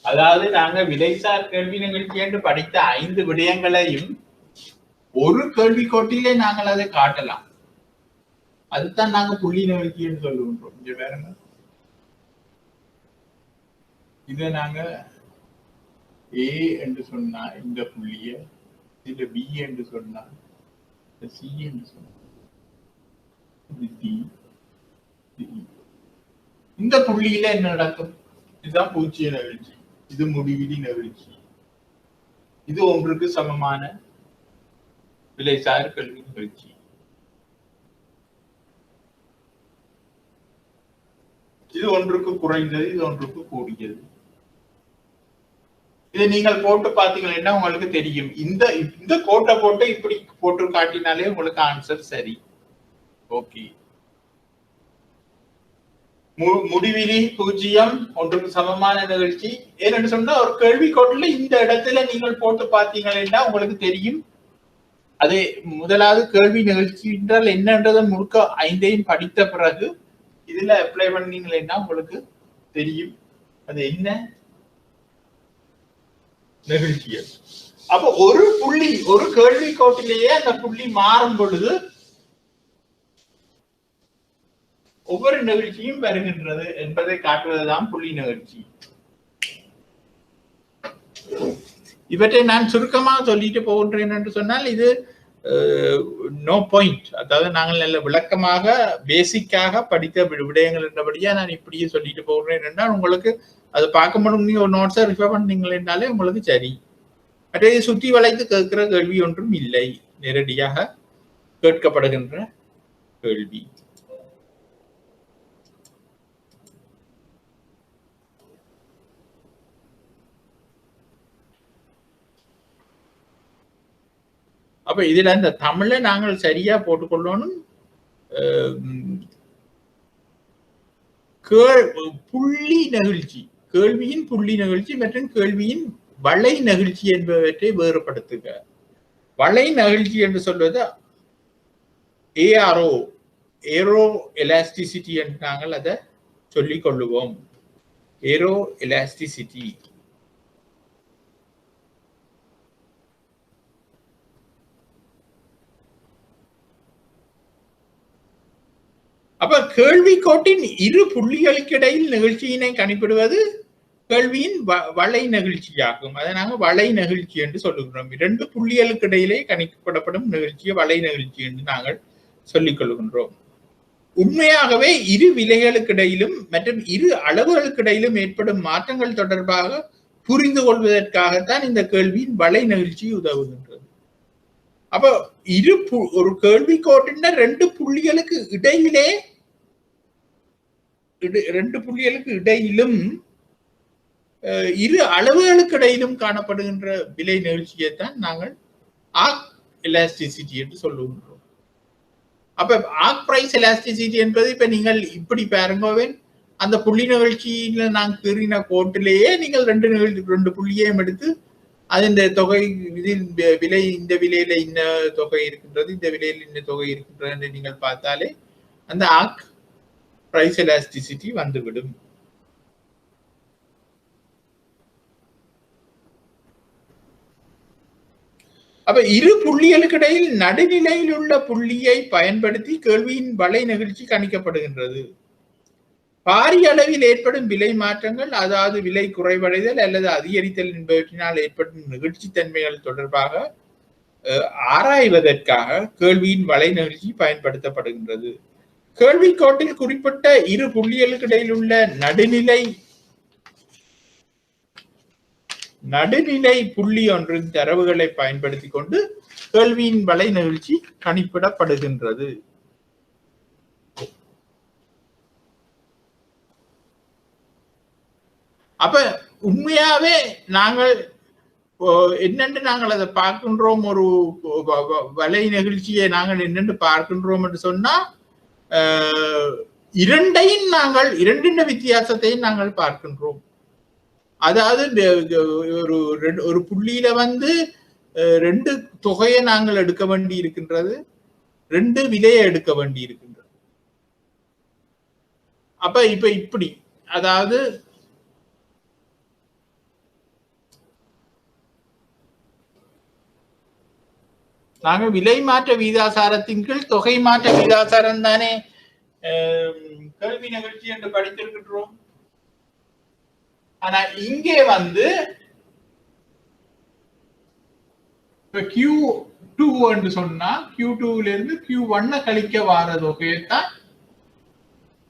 அதாவது நாங்க விலைசார் கேள்வி நிகழ்ச்சி என்று படித்த 5 விடயங்களையும் ஒரு கேள்வி கோட்டிலே நாங்கள் அதை காட்டலாம். அதுதான் நாங்க புள்ளி நிகழ்ச்சி என்று சொல்லுகின்றோம். இங்க பாருங்க, இதை நாங்க ஏ என்று சொன்னா இந்த புள்ளிய இதுல பி என்று சொன்னால் சி என்று சொன்னால் இந்த புள்ளியில என்ன நடக்கும்? இதுதான் பூஜ்ஜிய நெகிழ்ச்சி, இது முடிவிலி நெகிழ்ச்சி, இது ஒன்றுக்கு சமமான விலைசார் கல்வி நிகழ்ச்சி. இது ஒன்றுக்கு குறைந்தது, இது ஒன்றுக்கு கூடியது. இதை நீங்கள் போட்டு பார்த்தீங்கன்னா உங்களுக்கு தெரியும். இந்த கோட்டை போட்டு இப்படி போட்டு காட்டினாலே உங்களுக்கு ஆன்சர் சரி. ஓகே, முடிவிலி பூஜ்ஜியம் ஒன்றுக்கு சமமான நிகழ்ச்சி. ஏன்னு சொன்னா ஒரு கேள்வி கோட்டுல இந்த இடத்துல நீங்கள் போட்டு பார்த்தீங்கன்னா உங்களுக்கு தெரியும். அது முதலாவது கேள்வி நிகழ்ச்சி என்றால் என்னன்றதை முழுக்க 5ஐயும் படித்த பிறகு இதுல அப்ளை பண்ணீங்கன்னா உங்களுக்கு தெரியும் அது என்ன நிகழ்ச்சிகள். அப்ப ஒரு புள்ளி, ஒரு கேள்வி கோட்டிலேயே அந்த புள்ளி மாறும் பொழுது ஒவ்வொரு நிகழ்ச்சியும் வருகின்றது என்பதை காட்டுவதுதான் புள்ளி நிகழ்ச்சி. இவற்றை நான் சுருக்கமாக சொல்லிட்டு போகின்றேன் என்று சொன்னால் இது நோ பாயிண்ட். அதாவது நாங்கள் நல்ல விளக்கமாக பேசிக்காக படித்த விடயங்கள் என்றபடியா நான் இப்படியே சொல்லிட்டு போகிறேன் என்றால் உங்களுக்கு அது பார்க்க முடியும். நீங்க ஒரு நோட்ஸை ரிஃபர் பண்ணீங்கன்னாலே உங்களுக்கு சரி. மற்ற சுற்றி வளைத்து கேட்கிற கேள்வி ஒன்றும் இல்லை, நேரடியாக கேட்கப்படுகின்ற கேள்வி. அப்ப இதுல இந்த தமிழை நாங்கள் சரியா போட்டுக்கொள்ளணும். புள்ளி நெகிழ்ச்சி, கேள்வியின் புள்ளி நெகிழ்ச்சி மற்றும் கேள்வியின் வளை நெகிழ்ச்சி என்பவற்றை வேறுபடுத்துக. வளை நெகிழ்ச்சி என்று சொல்வது ஏஆர்ஓ, ஏரோ எலாஸ்டிசிட்டி என்று நாங்கள் அதை சொல்லிக் கொள்ளுவோம். Zero elasticity. அப்ப கேள்வி கோட்டின் இரு புள்ளிகளுக்கு இடையில் நிகழ்ச்சியினை கணிப்பிடுவது கேள்வியின் வளை நெகிழ்ச்சியாகும். அதை நாங்கள் வளை நெகிழ்ச்சி என்று சொல்லுகிறோம். 2 புள்ளிகளுக்கு இடையிலே கணிக்கப்படப்படும் நிகழ்ச்சியை வளை நிகழ்ச்சி என்று நாங்கள் சொல்லிக் கொள்கின்றோம். உண்மையாகவே இரு விலைகளுக்கு இடையிலும் மற்றும் இரு அளவுகளுக்கு இடையிலும் ஏற்படும் மாற்றங்கள் தொடர்பாக புரிந்து கொள்வதற்காகத்தான் இந்த கேள்வியின் வளை நிகழ்ச்சி உதவுகின்றது. அப்ப ஒரு கேள்வி கோட்டின் 2 புள்ளிகளுக்கு இடையிலே, 2 புள்ளிகளுக்கு இடையிலும் இரு அளவுகளுக்கு இடையிலும் காணப்படுகின்ற விலை நிகழ்ச்சியை தான் நாங்கள் ஆர்க் எலாஸ்டிசிட்டி என்று சொல்லுகின்றோம். அப்ப ஆர்க் பிரைஸ் எலாஸ்டிசிட்டி என்பது இப்ப நீங்கள் இப்படி பாருங்கோவேன், அந்த புள்ளி நிகழ்ச்சியில நான் கீறின கோட்டிலேயே நீங்கள் 2 புள்ளியையும் எடுத்து அதன் தொகை, இதில் விலை, இந்த விலையில இந்த தொகை இருக்கின்றது, இந்த விலையில் இந்த தொகை இருக்கின்றது என்று நீங்கள் பார்த்தாலே அந்த ஆர்க் பிரைஸ் எலாஸ்டிசிட்டி வந்துவிடும். அப்ப இரு புள்ளிகளுக்கு இடையில் நடுநிலையில் உள்ள புள்ளியை பயன்படுத்தி கேள்வியின் வளை நிகழ்ச்சி கணிக்கப்படுகின்றது. பாரிய அளவில் ஏற்படும் விலை மாற்றங்கள், அதாவது விலை குறைவடைதல் அல்லது அதிகரித்தல் என்பவற்றினால் ஏற்படும் நிகழ்ச்சி தன்மைகள் தொடர்பாக ஆராய்வதற்காக கேள்வியின் வளை நிகழ்ச்சி பயன்படுத்தப்படுகின்றது. கேள்வி கோட்டில் குறிப்பிட்ட இரு புள்ளிகளுக்கு இடையில் உள்ள நடுநிலை புள்ளி ஒன்றின் தரவுகளை பயன்படுத்தி கொண்டு கேள்வியின் வளை நிகழ்ச்சி கணிப்பிடப்படுகின்றது. அப்ப உண்மையாவே நாங்கள் என்னென்று நாங்கள் அதை பார்க்கின்றோம், ஒரு வலை நிகழ்ச்சியை நாங்கள் என்னென்று பார்க்கின்றோம் என்று சொன்னா இரண்டின் வித்தியாசத்தையும் நாங்கள் பார்க்கின்றோம். அதாவது ஒரு புள்ளியில 2 தொகையை நாங்கள் எடுக்க வேண்டி இருக்கின்றது, 2 விலையை எடுக்க வேண்டி இருக்கின்றது. அப்ப இப்ப இப்படி, அதாவது நாங்க விலை மாற்ற விகிதாசாரத்தின் கீழ் தொகை மாற்ற விகிதாசாரம் தானே கேள்வி நிகழ்ச்சி என்று படித்திருக்கின்றோம். ஆனா இங்கே இப்ப Q2 என்று சொன்னா Q2ல இருந்து Q1 கழிக்க வார தொகையைத்தான்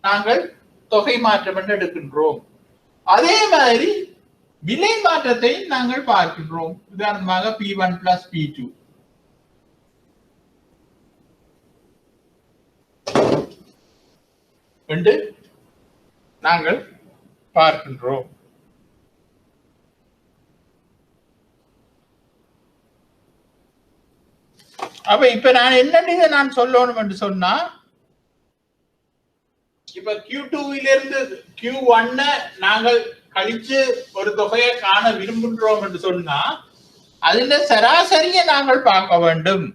நாங்கள் தொகை மாற்றம் என்று எடுக்கின்றோம். அதே மாதிரி விலை மாற்றத்தை நாங்கள் பார்க்கின்றோம். உதாரணமாக P1 plus P2 என்று நாங்கள் பார்க்கின்றோம். அப்ப இப்ப நான் என்ன நான் சொல்லணும் என்று சொன்னா, இப்ப Q2 இருந்து Q1 நாங்கள் கழிச்சு ஒரு தொகையை காண விரும்புகிறோம் என்று சொன்னா அதுல சராசரியை நாங்கள் பார்க்க வேண்டும்.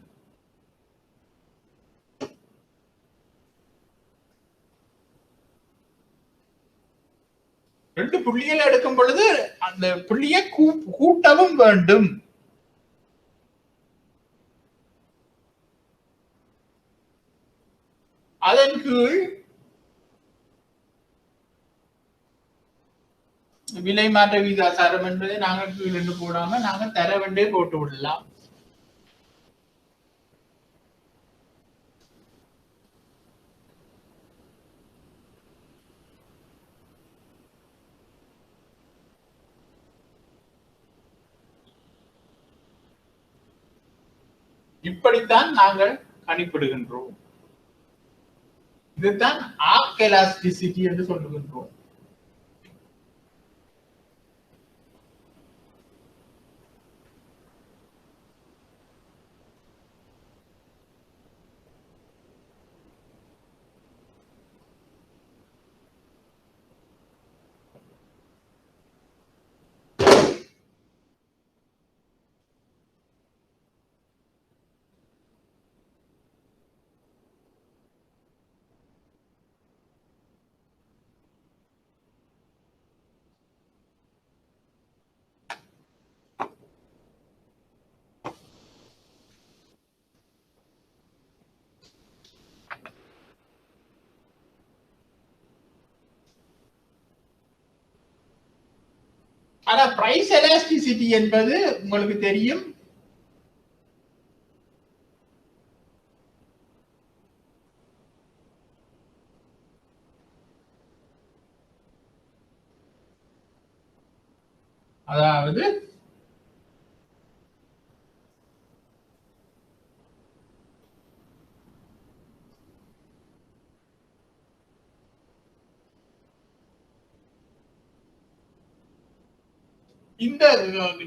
ரெண்டு புள்ளிகளை எடுக்கும் பொழுது அந்த புள்ளியை கூட்டவும் வேண்டும். அதன் கீழ் விலை மாற்ற விகிதாசாரம் என்பதை நாங்கள் கீழ் என்று போடாம நாங்கள் தர வேண்டே போட்டு விடலாம். இப்படித்தான் நாங்கள் கணிப்பிடுகின்றோம். இதுதான் ஆர்க் எலாஸ்டிசிட்டி என்று சொல்லுகின்றோம். ஆனா பிரைஸ் எலாஸ்டிசிட்டி என்பது உங்களுக்கு தெரியும், அதாவது இந்த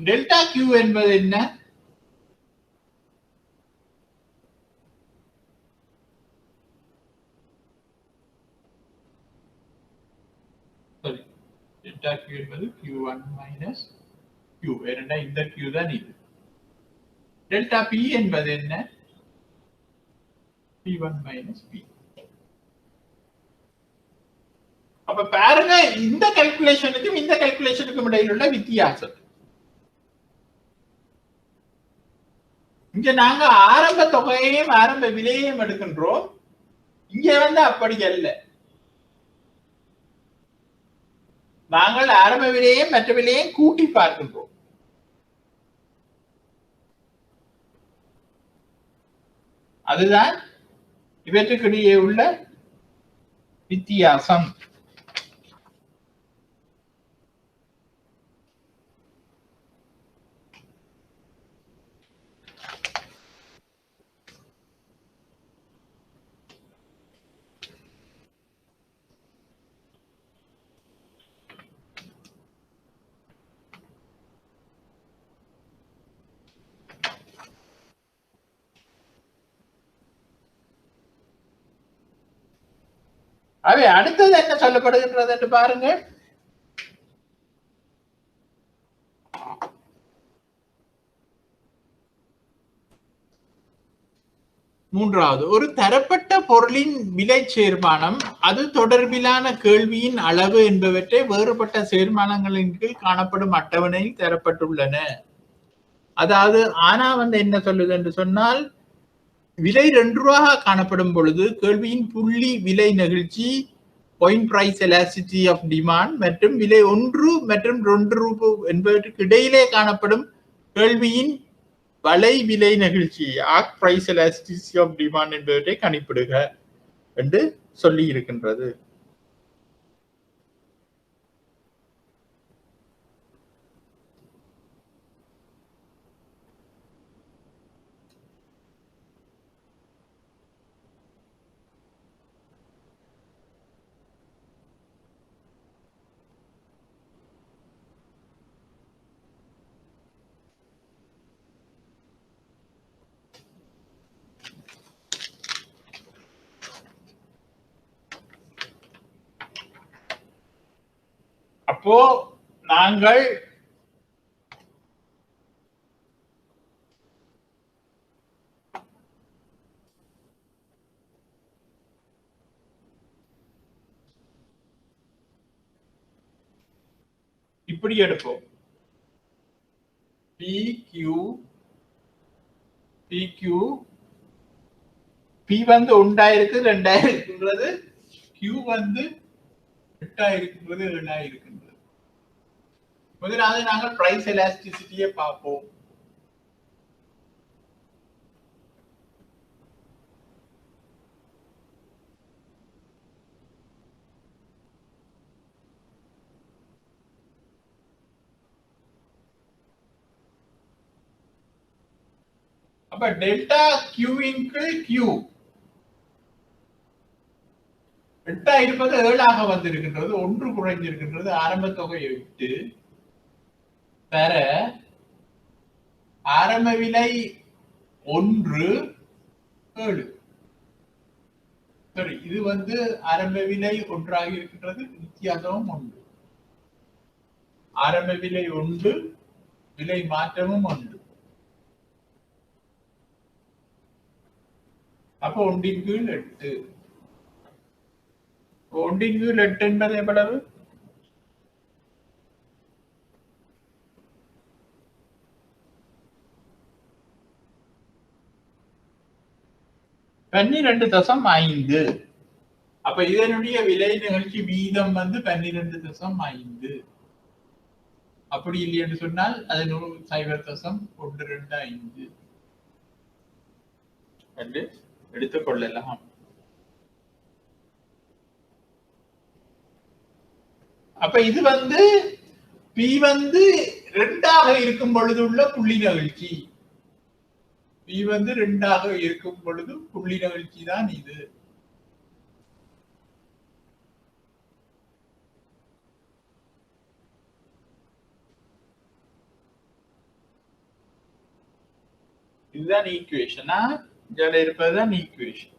டெல்டா கியூ என்பது என்ன? டெல்டா கியூ என்பது Q1 மைனஸ் Q. ஏன்னா இந்த Q தான் இது. டெல்டா P என்பது என்ன? P1 minus P. அப்ப பாருங்க, இந்த கால்குலேஷனுக்கும் இந்த கால்குலேஷனுக்கும் இடையில் உள்ள வித்தியாசம். இங்க நாங்க ஆரம்ப தொகையையும் ஆரம்ப விலையையும் எடுக்கின்றோம். இங்க வந்து அப்படி அல்ல. நாங்கள் ஆரம்ப விலையையும் மற்ற விலையையும் கூட்டி பார்க்கின்றோம். அதுதான் இவற்றுக்கிடையே உள்ள வித்தியாசம். அவை அடுத்தது என்ன சொல்லப்படுகின்றது என்று பாருங்க. மூன்றாவது, ஒரு தரப்பட்ட பொருளின் விலை சேர்மானம் அது தொடர்பிலான கேள்வியின் அளவு என்பவற்றை வேறுபட்ட சேர்மானங்களின் கீழ் காணப்படும் அட்டவணையில் தரப்பட்டுள்ளன. அதாவது ஆனா வந்து என்ன சொல்லுது என்று சொன்னால், விலை 2 ரூபாக காணப்படும் பொழுது கேள்வியின் புள்ளி விலை நெகிழ்ச்சி point price elasticity of demand மற்றும் விலை 1 மற்றும் 2 ரூபாய் என்பதற்கு இடையிலே காணப்படும் கேள்வியின் வலை விலை நெகிழ்ச்சி ஆக் பிரைஸ் எலாஸ்டிசிட்டி ஆஃப் டிமாண்ட் என்பவற்றை கணிப்பிடுக என்று சொல்லி இருக்கின்றது. அப்போ நாங்கள் இப்படி எடுப்போம். P வந்து 1,000 2,000 Q வந்து 8,000 7,000. முதலாவது நாங்கள் பிரைஸ் எலாஸ்டிசிட்டியை பார்ப்போம். அப்ப டெல்டா கியூவின் கீழ் கியூ 8 இருப்பது 7 வந்திருக்கின்றது, 1 குறைந்திருக்கின்றது. ஆரம்ப தொகை 8 தர ஆரம்ப விலை 1 7. சரி, இது வந்து ஆரம்ப விலை 1 இருக்கின்றது, வித்தியாசமும் 1. ஆரம்ப விலை 1, விலை மாற்றமும் 1. அப்போ 1 கீழ் 8. 1 கீழ் 8 என்பது எவ்வளவு? $12.5. அப்ப இதனுடைய விலை நிகழ்ச்சி வீதம் வந்து 12.5. அப்படி இல்லை என்று சொன்னால் அது 0.125 என்று எடுத்துக் கொள்ளலாம். அப்ப இது வந்து P வந்து 2 இருக்கும் பொழுது உள்ள புள்ளி நிகழ்ச்சி. P வந்து 2 இருக்கும் பொழுது புள்ளி நிகழ்ச்சி தான் இது. இதுதான் ஈக்குவேஷனா, இதுல இருப்பதுதான் ஈக்குவேஷன்.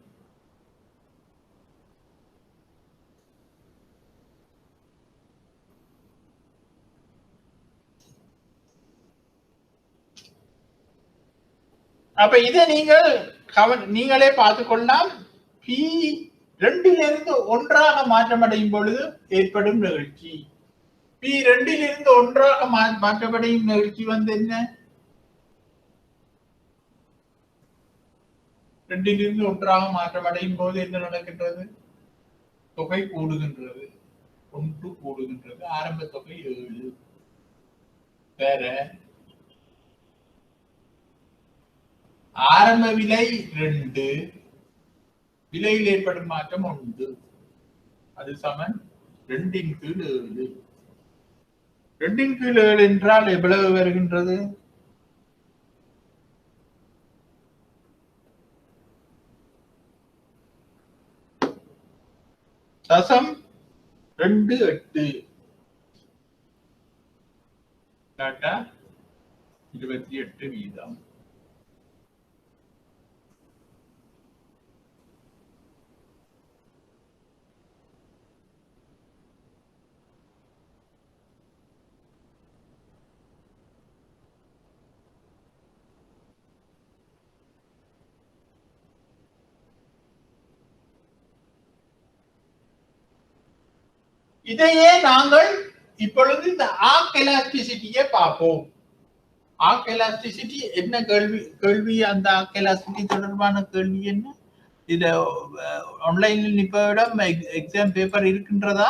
அப்ப இதை நீங்களே பார்த்துக்கொள்ளலாம். P 2 1 மாற்றமடையும் பொழுது ஏற்படும் நிகழ்ச்சி. P 2 1 மாற்றமடையும் நிகழ்ச்சி வந்து என்ன? 2 1 மாற்றமடையும் போது என்ன நடக்கின்றது? தொகை கூடுகின்றது, 1 கூடுகின்றது. ஆரம்ப தொகை 7. வேற ஆரம்ப விலை 2, விலையில் ஏற்படும் மாற்றம் 1. அது சமன் 2 கீழ் 7. 2 கீழ் 7 என்றால் எவ்வளவு வருகின்றது? தசம் 28. 28 வீதம். இதையே நாங்கள் இப்பொழுது இந்த ஆர்க் எலாஸ்டிசிட்டியை பார்ப்போம். ஆர்க் எலாஸ்டிசிட்டி என்ன கேள்வி? அந்த ஆர்க் எலாஸ்டிசிட்டி தொடர்பான கேள்வி என்ன? இத ஆன்லைனில் இப்ப எக்ஸாம் பேப்பர் இருக்கின்றதா?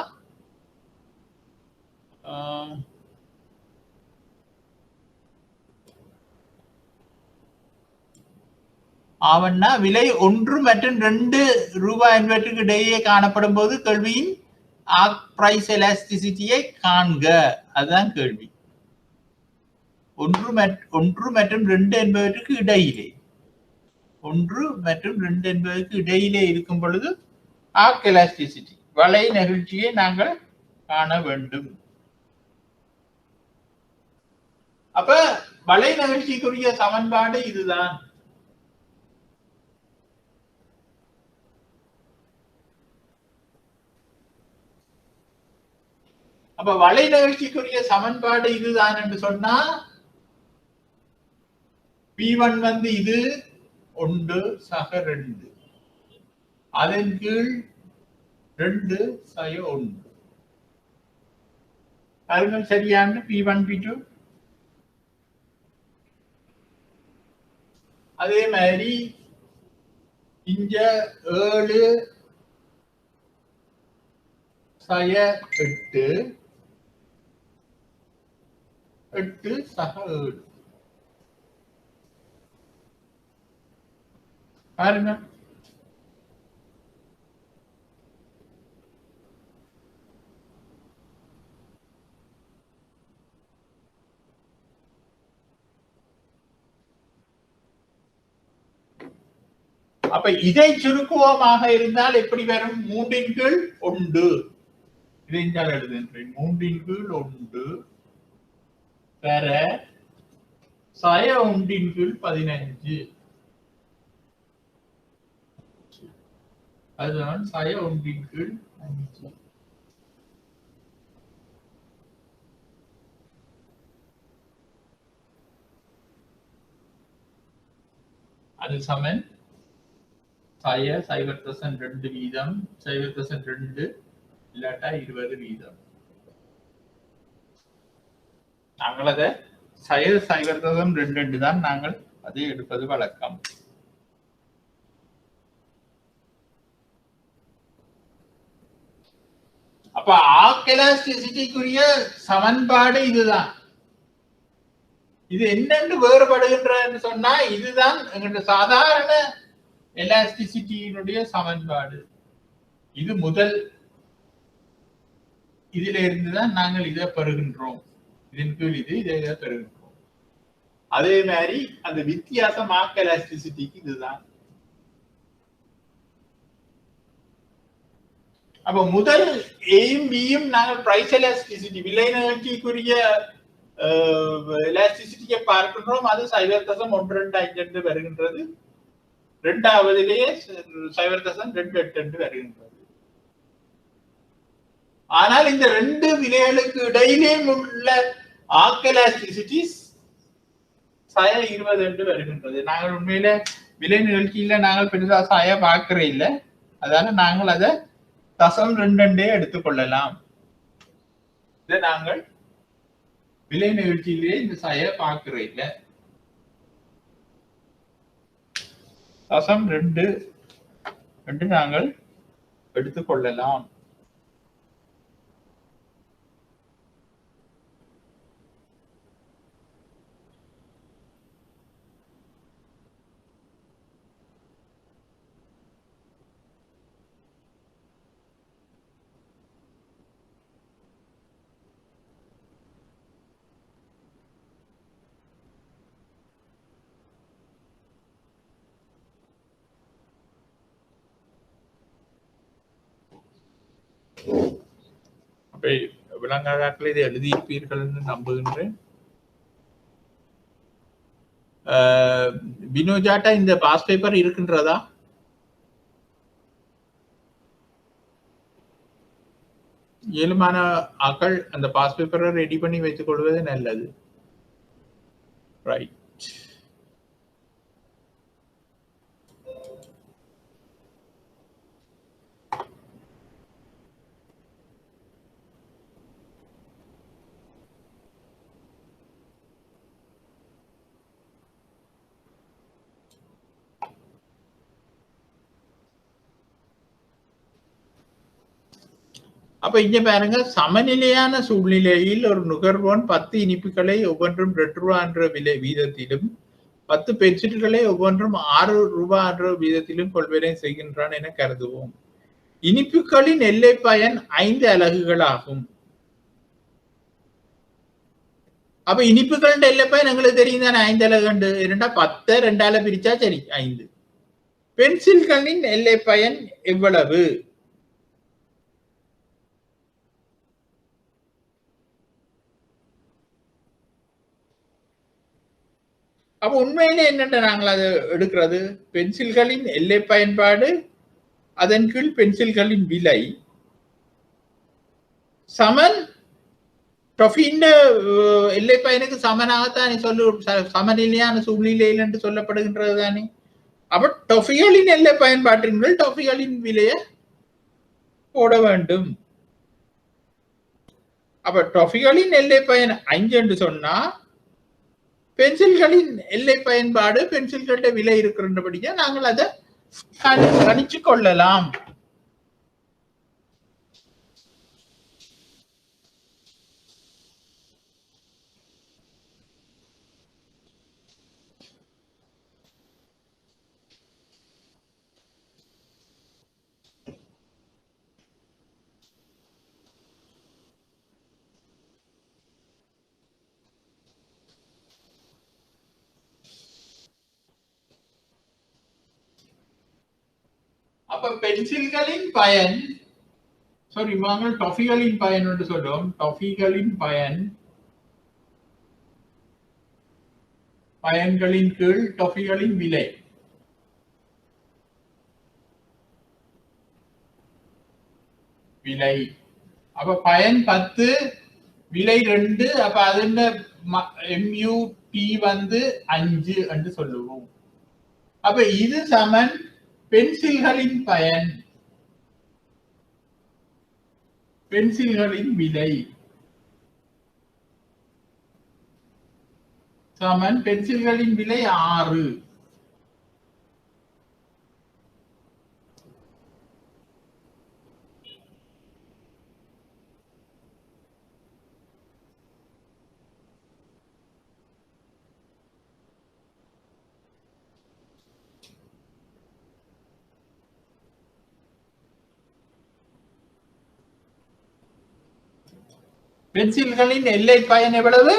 ஆவண்ணா விலை 1 மற்றும் 2 ரூபாய் என்பதற்கு இடையே காணப்படும் போது கேள்வியின் பிரைஸ் எலாஸ்டிசிட்டியை காண்க. அதுதான் கேள்வி. 1 மற்றும் 2 என்பதற்கு இடையிலே 1 மற்றும் 2 என்பதற்கு இடையிலே இருக்கும் பொழுது ஆர்க் எலாஸ்டிசிட்டி வளை நெகிழ்ச்சியை நாங்கள் காண வேண்டும். அப்ப வளை நெகிழ்ச்சிக்குரிய சமன்பாடு இதுதான். அப்ப வளை நெகிழ்ச்சிக்குரிய சமன்பாடு இதுதான் என்று சொன்னா P1 வந்து இது 1 சக 2 அதன் கீழ் 2 சக 1 பாருங்கள் சரியான P1 P2. அதே மாதிரி இங்க 7 சக 8 8 சக 7 பாருங்க. அப்ப இதை சுருக்குவமாக இருந்தால் எப்படி வரும்? 3 கீழ் 1 இதை எழுதுகின்றேன். 3 கீழ் 1 பெற சய 1 கீழ் 15. அதுதான் சய 1 கீழ் 5. அது சமன் சய 0.2 வீதம் 0.2 இல்லாட்டா 20 வீதம். நாங்கள் அதை சய 0.2 தான் நாங்கள் அதை எடுப்பது வழக்கம். அப்ப ஆர்க் எலாஸ்டிசிட்டிக்குரிய சமன்பாடு இதுதான். இது என்னென்று வேறுபடுகின்ற சொன்னா இதுதான் எங்களுடைய சாதாரண எலாஸ்டிசிட்டியினுடைய சமன்பாடு. இது முதல் இதில இருந்துதான் நாங்கள் இதை பெறுகின்றோம். இதன் கீழ் இதை பெறுகின்றோம். அதே மாதிரி அந்த வித்தியாசம் ஆர்க் எலாஸ்டிசிட்டிக்கு இதுதான். அப்ப முதல் ஏயும் பியும் நாங்கள் பிரைஸ் எலாஸ்டிசிட்டி விலை நிகழ்ச்சிக்குரிய எலாஸ்டிசிட்டியை பார்க்கின்றோம். அது 0.125 வருகின்றது. இரண்டாவதிலேயே 0.28 வருகின்றது. ஆனால் இந்த 2 விலைகளுக்கு இடையிலே உள்ள ஆர்க் எலாஸ்டிசிட்டிஸ் 20 வருகின்றது. நாங்கள் உண்மையில விலை நிகழ்ச்சியில நாங்கள் பெருசா சாய பார்க்கிற இல்லை. அதனால நாங்கள் அதை 0.2 எடுத்துக்கொள்ளலாம். இதை நாங்கள் விலை நிகழ்ச்சியிலேயே இந்த சாய பார்க்கிற இல்லை. 0.2 நாங்கள் எடுத்துக்கொள்ளலாம். விளங்காதாக்கள் இதை எழுதியிருப்பீர்கள் என்று நம்புகின்றேன். வினோஜாட்டா இந்த பாஸ் பேப்பர் இருக்கின்றதா? இயலுமான ஆக்கள் அந்த பாஸ் பேப்பரை ரெடி பண்ணி வைத்துக் கொள்வது நல்லது. ரைட். அப்ப இங்க பாருங்க, சமநிலையான சூழ்நிலையில் ஒரு நுகர்வோன் 10 இனிப்புகளை ஒவ்வொன்றும் 2 ரூபா என்ற விலை வீதத்திலும் 10 பென்சில்களை ஒவ்வொன்றும் 6 ரூபாய் என்ற வீதத்திலும் கொள்வனை செய்கின்றான் என கருதுவோம். இனிப்புகளின் எல்லை பயன் 5 அலகுகள் ஆகும். அப்ப இனிப்புகள் எல்லை பயன் எங்களுக்கு தெரியும் தானே 5 அலகு. இரண்டா 10 2ஆல பிரிச்சா சரி 5. பென்சில்களின் எல்லை பயன் எவ்வளவு? அப்ப உண்மையிலே என்னென்ன நாங்கள் அதை எடுக்கிறது? பென்சில்களின் எல்லை பயன்பாடு, அதன் கீழ் பென்சில்களின் விலை சமன் டொஃபின் எல்லை பயனுக்கு சமனாகத்தான் சமநிலையான சூழ்நிலையில் என்று சொல்லப்படுகின்றது தானே. அப்ப டொஃபிகளின் எல்லை பயன்பாட்டின் கீழ் டொஃபிகளின் விலையை போட வேண்டும். அப்ப டொஃபிகளின் எல்லை பயன் 5 என்று சொன்னா பென்சில்களின் எல்லை பயன்பாடு பென்சில்களோட விலை இருக்கிறபடியா நாங்கள் அதை கணிச்சு கொள்ளலாம். அப்ப பென்சில்களின் பயன் நாங்கள் டொஃபிகளின் பயன் என்று சொல்றோம். டொஃபிகளின் பயன்களின் கீழ் டொஃபிகளின் விலை அப்ப பயன் 10 விலை 2. அப்ப அது MUT 5 என்று சொல்லுவோம். அப்ப இது சமன் பென்சில்களின் பயன் பென்சில்களின் விலை சமன் பென்சில்களின் விலை 6. பென்சில்களின் எல்லை பயன் எவ்வளவு?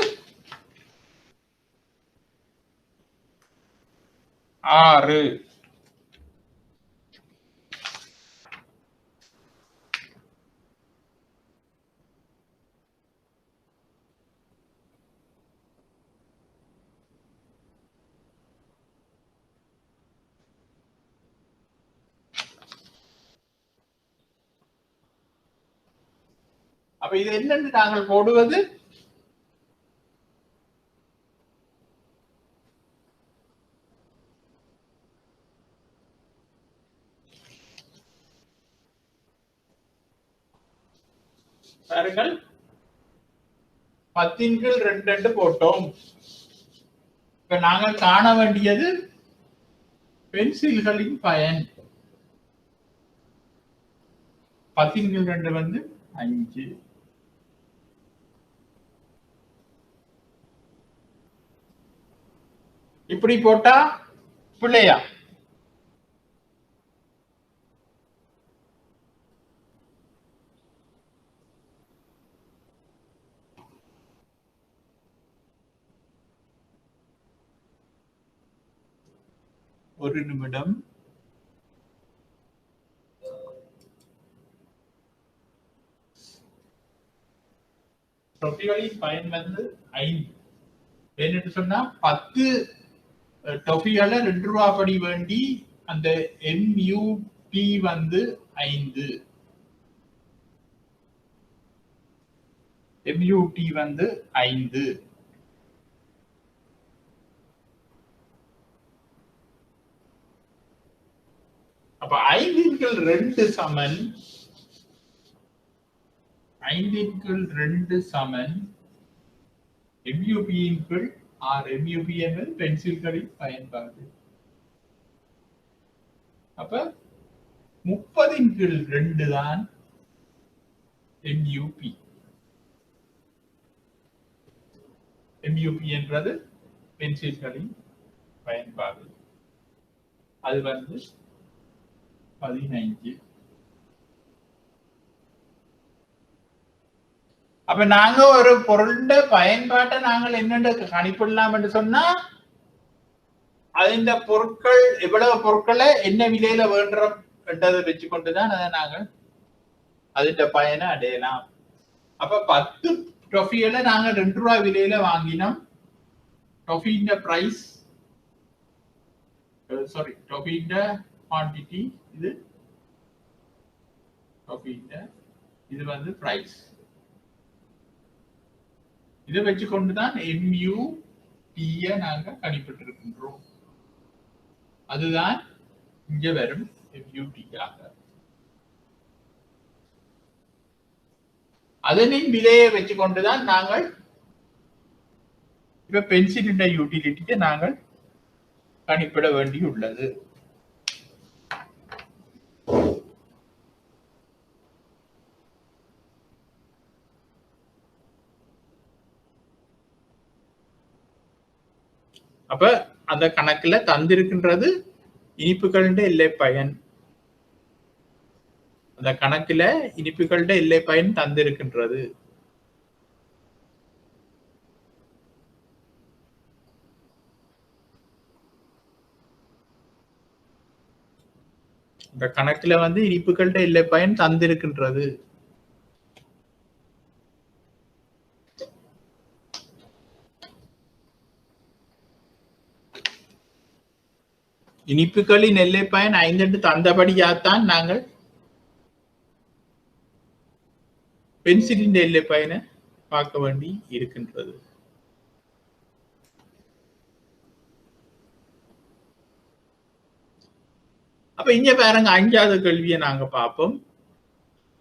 6. அப்ப இது என்னன்னு நாங்கள் போடுவது? பாருங்கள் 10/2 போட்டோம். இப்ப நாங்கள் காண வேண்டியது பென்சில்களின் பயன். 10/2 5. இப்படி போட்டா பிள்ளையா? ஒரு நிமிடம். டொஃபிகளின் பயன் 5. என்னட்டு சொன்னா 10 டொஃபிகளை 2 ரூபாய் படி வேண்டி அந்த MUT 5. MUT 5. அப்ப 5/2 சமன் 5/2 சமன் MUP இன் கீழ் R. MUP என்பது பென்சில்களின் பயன்பாடு. அப்ப 30/2 தான் MUP. MUP என்றது பென்சில்களின் பயன்பாடு அது வந்து 15. அப்ப நாங்க ஒரு பொருளோட பயன்பாட்டை நாங்கள் என்னென்ன கணிப்பிடலாம் என்று சொன்னா இந்த பொருட்கள் எவ்வளவு பொருட்களை என்ன விலையில வேண்டுறோம் என்றதை வச்சு கொண்டுதான் அதை நாங்கள் அதுட்ட பயனை அடையலாம். அப்ப 10 டொஃபிகளை நாங்க 2 ரூபாய் விலையில வாங்கினோம். டொஃபின்ற பிரைஸ் சாரி டொஃபின்ற குவான்டிட்டி இது டொஃபின்ற இது வந்து பிரைஸ். இதை வச்சு கொண்டுதான் MUT நாங்க கணிப்பிட்டு இருக்கின்றோம். அதுதான் இங்க வரும் MUT ஆக. அதனின் விலையை வச்சு கொண்டுதான் நாங்கள் இப்ப பென்சிலின் யூட்டிலிட்டியை நாங்கள் கணிப்பிட வேண்டியுள்ளது. அப்ப அந்த கணக்குல தந்திருக்கின்றது இனிப்புகளின் எல்லை பயன். அந்த கணக்குல இனிப்புகளின் எல்லை பயன் தந்திருக்கின்றது. இந்த கணக்குல வந்து இனிப்புகளின் எல்லை பயன் தந்திருக்கின்றது. இனிப்புகளின் எல்லை பயன் 5 என்று தந்தபடியாத்தான் நாங்கள் பென்சிலின் எல்லை பயனை பார்க்க வேண்டி இருக்கின்றது. அப்ப இங்க பாருங்க 5வது கேள்வியை நாங்க பார்ப்போம்.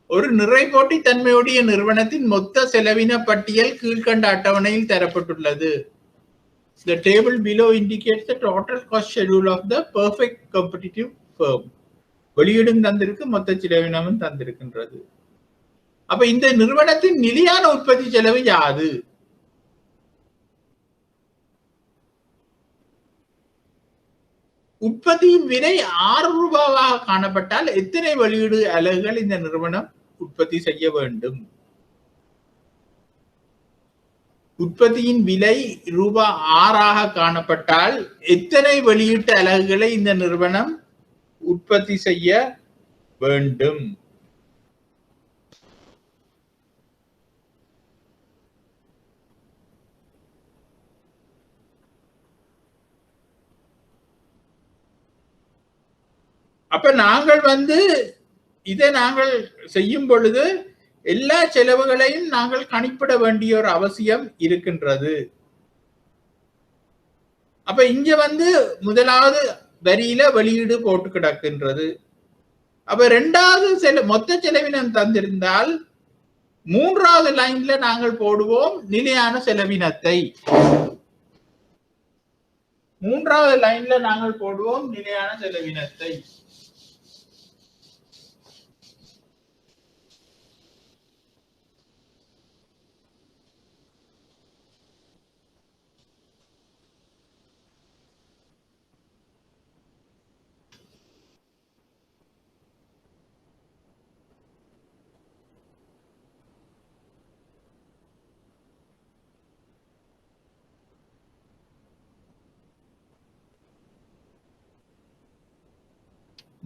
ஒரு நிறைபோட்டி தன்மையுடைய நிறுவனத்தின் மொத்த செலவின பட்டியல் கீழ்கண்ட அட்டவணையில் தரப்பட்டுள்ளது. The table below indicates the total cost schedule of the perfect competitive firm. வெளியீடும் தந்திருக்கு, மொத்த செலவினமும் தந்திருக்கின்றது. அப்ப இந்த நிறுவனத்தின் நிலையான உற்பத்தி செலவு யாது? உற்பத்தியின் விலை 6 ரூபாவாக காணப்பட்டால் எத்தனை வெளியீடு அலகுகள் இந்த நிறுவனம் உற்பத்தி செய்ய வேண்டும்? உற்பத்தியின் விலை ரூபாய் 6 காணப்பட்டால் எத்தனை வெளியீட்டு அலகுகளை இந்த நிறுவனம் உற்பத்தி செய்ய வேண்டும்? அப்ப நாங்கள் வந்து இதை நாங்கள் செய்யும் பொழுது எல்லா செலவுகளையும் நாங்கள் கணிப்பிட வேண்டிய ஒரு அவசியம் இருக்கின்றது. அப்ப இங்க வந்து முதலாவது வரியில வெளியீடு போட்டு கிடக்கின்றது. அப்ப 2வது மொத்த செலவினம் தந்திருந்தால் 3வது லைன்ல நாங்கள் போடுவோம் நிலையான செலவினத்தை. 3வது லைன்ல நாங்கள் போடுவோம் நிலையான செலவினத்தை.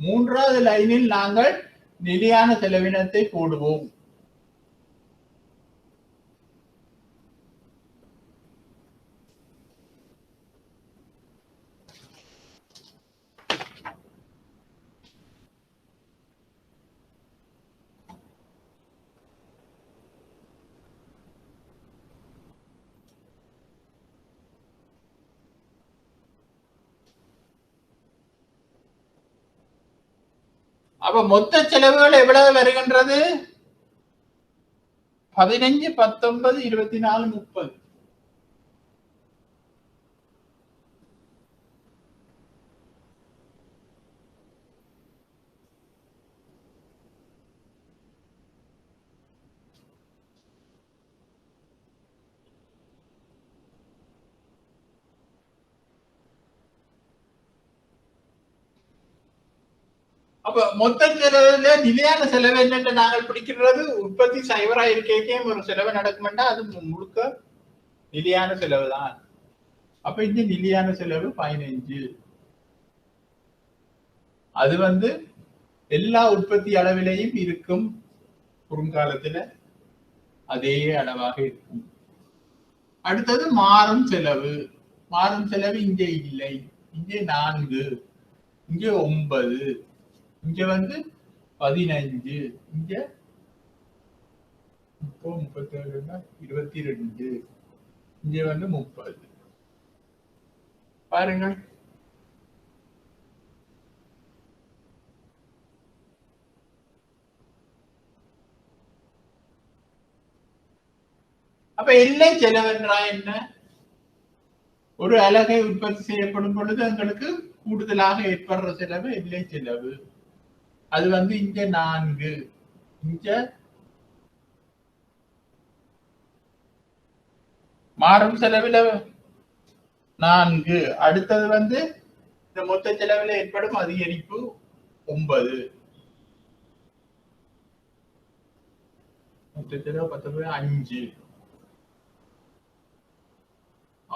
மூன்றாவது லைனில் நாங்கள் நிலையான செலவினத்தை போடுவோம். அப்ப மொத்த செலவுகள் எவ்வளவு வருகின்றது? 15, 19, 24, 30. அப்ப மொத்த செலவுல நிலையான செலவு என்னென்று நாங்கள் பிடிக்கிறது உற்பத்தி சைவரா இருக்கே ஒரு செலவு நடக்குமெண்டா அது முழுக்க நிலையான செலவு தான். அப்ப இந்த நிலையான செலவு 15. அது எல்லா உற்பத்தி அளவிலையும் இருக்கும், குறுங்காலத்துல அதே அளவாக இருக்கும். அடுத்தது மாறும் செலவு. மாறும் செலவு இங்கே இல்லை, இங்கே 4, இங்கே 9, இங்க 15, இங்க 37, 22, இங்க 30. பாருங்க. அப்ப எல்லை செலவு என்றால் என்ன? ஒரு அலகை உற்பத்தி செய்யப்படும் பொழுது எங்களுக்கு கூடுதலாக ஏற்படுற செலவு எல்லை செலவு. அது இங்க 4, இங்க மாறும் செலவுல 4. அடுத்தது இந்த மொத்த செலவில் ஏற்படும் அதிகரிப்பு 9. மொத்த செலவு 19, 5,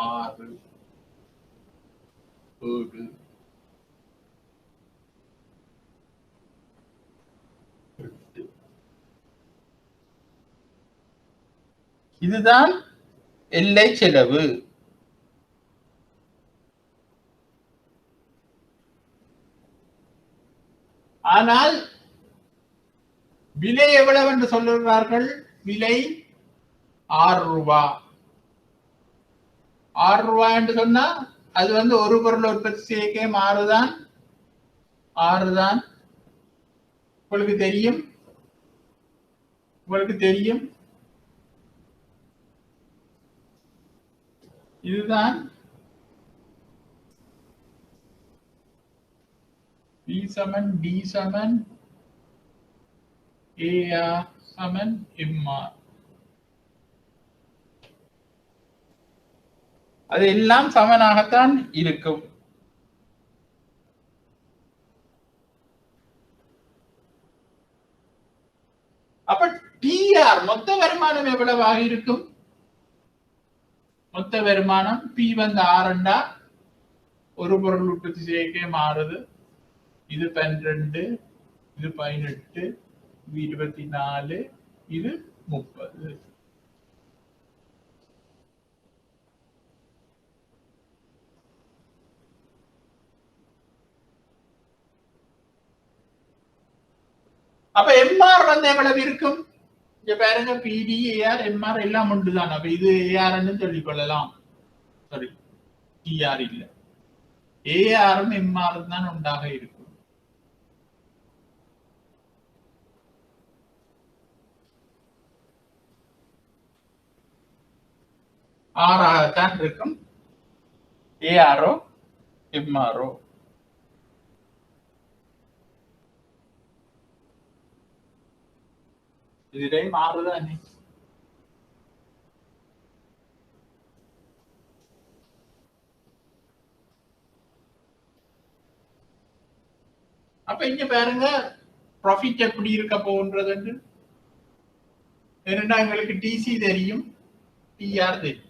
6, 7, 8. இதுதான் எல்லை செலவு. ஆனால் விலை எவ்வளவு என்று சொல்லுகிறார்கள்? விலை 6 ரூபாய். 6 ரூபாய் என்று சொன்னா அது ஒரு பொருள் உற்பத்தி செய்ய மாறுதான் 6 தான். உங்களுக்கு தெரியும் இதுதான் P சமன் D சமன் AR சமன் MR. அது எல்லாம் சமனாகத்தான் இருக்கும். அப்ப TR மொத்த வருமானம் எவ்வளவாக இருக்கும்? மொத்த வருமானம் P 6 ஒரு பொருள் உற்பத்தி செய்ய மாறுது. இது 12, இது 18, இது 24, இது 30. அப்ப MR எவ்வளவு இருக்கும்? இங்க பாருங்க, PD, AR, MR எல்லாம் ஒன்றுதான். அப்ப இது AR சொல்லிக் கொள்ளலாம். சாரி, TR இல்ல, ARம் MR தான் ஒன்றாக இருக்கும். ஆறாகத்தான் இருக்கும் ARஓ MRஓ. இதுல மாறுதானே. அப்ப இங்க பாருங்க ப்ராஃபிட் எப்படி இருக்க போன்றது. ஏன்னா எங்களுக்கு டிசி தெரியும், டிஆர் தெரியும்.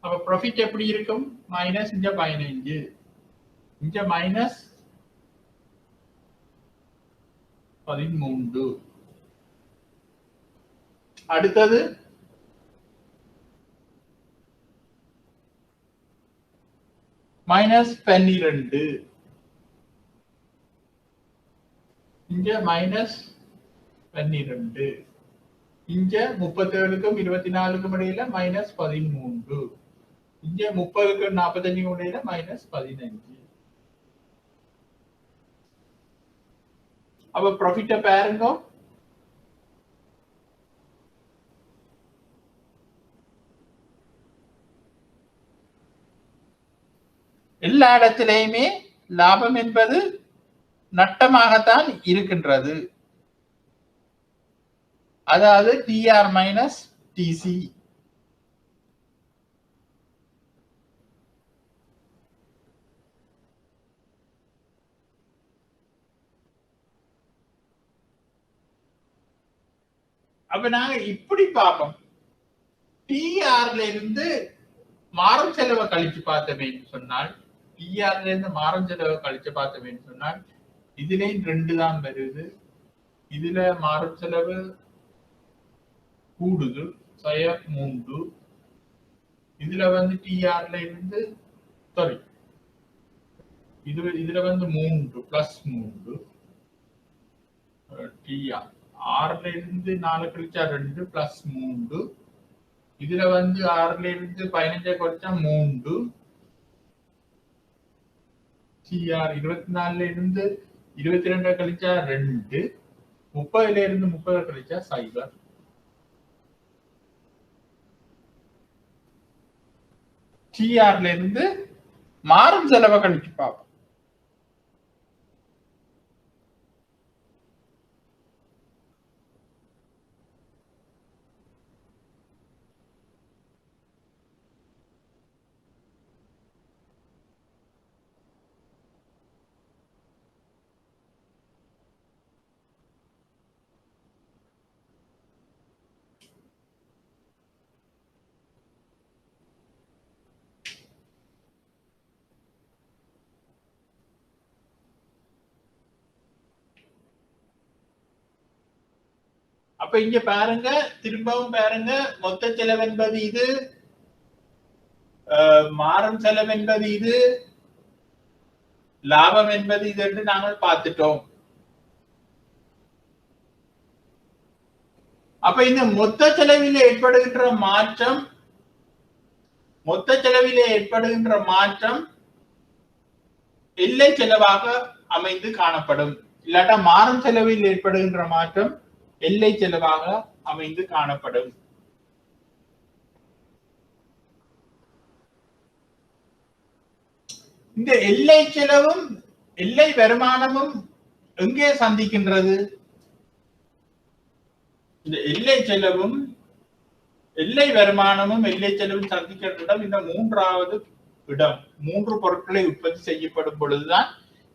அப்ப ப்ராஃபிட் எப்படி இருக்கும்? மைனஸ் இங்க 15, இங்க மைனஸ் 13. அடுத்தது மைனஸ் 12, இங்க மைனஸ் 12, இங்க 37க்கும் 24க்கும் இடையில மைனஸ் 13, இங்க 30க்கும் 45க்கும் இடையில மைனஸ் 15. அப்ப ப்ராஃபிட்ட பாருங்க. எல்லா இடத்திலேயுமே லாபம் என்பது நட்டமாகத்தான் இருக்கின்றது. அதாவது டிஆர் மைனஸ் டிசி. அப்ப நாங்க இப்படி பார்ப்போம். டிஆர்ல இருந்து மாறும் செலவை கழிச்சு பார்த்தோமே சொன்னால், டிஆர்ல இருந்து மாறும் செலவை கழிச்சு பார்த்தோமே சொன்னால், இதுலயும் 2 தான் வருது. இதுல மாறும் செலவு கூடுது 3. இதுல வந்து டிஆர்ல இருந்து சாரி இதுல வந்து 3 பிளஸ் 3 டிஆர் 6ல இருந்து 4 கழிச்சா 2 பிளஸ் 3. இதுல வந்து 6ல இருந்து 15 கழிச்சா 3. டிஆர் 24ல இருந்து 22 கழிச்சா 2. 30ல இருந்து 30 கழிச்சா 0. டிஆர்ல இருந்து மாறும் செலவை கழிச்சு பார்ப்போம். அப்ப இங்க பாருங்க, திரும்பவும் பாருங்க, மொத்த செலவு என்பது இது, மாறும் செலவு என்பது இது, லாபம் என்பது இது என்று நாங்கள் பார்த்துட்டோம். அப்ப இந்த மொத்த செலவில் ஏற்படுகின்ற மாற்றம் எல்லை செலவாக அமைந்து காணப்படும். இல்லாட்டா மாறும் செலவில் ஏற்படுகின்ற மாற்றம் எல்லை செலவாக அமைந்து காணப்படும். இந்த எல்லை செலவும் எல்லை வருமானமும் எங்கே சந்திக்கின்றது? இந்த எல்லை செலவும் எல்லை வருமானமும் எல்லை செலவும் சந்திக்கின்ற இடம் இந்த 3வது இடம். 3 பொருட்களை உற்பத்தி செய்யப்படும் பொழுதுதான்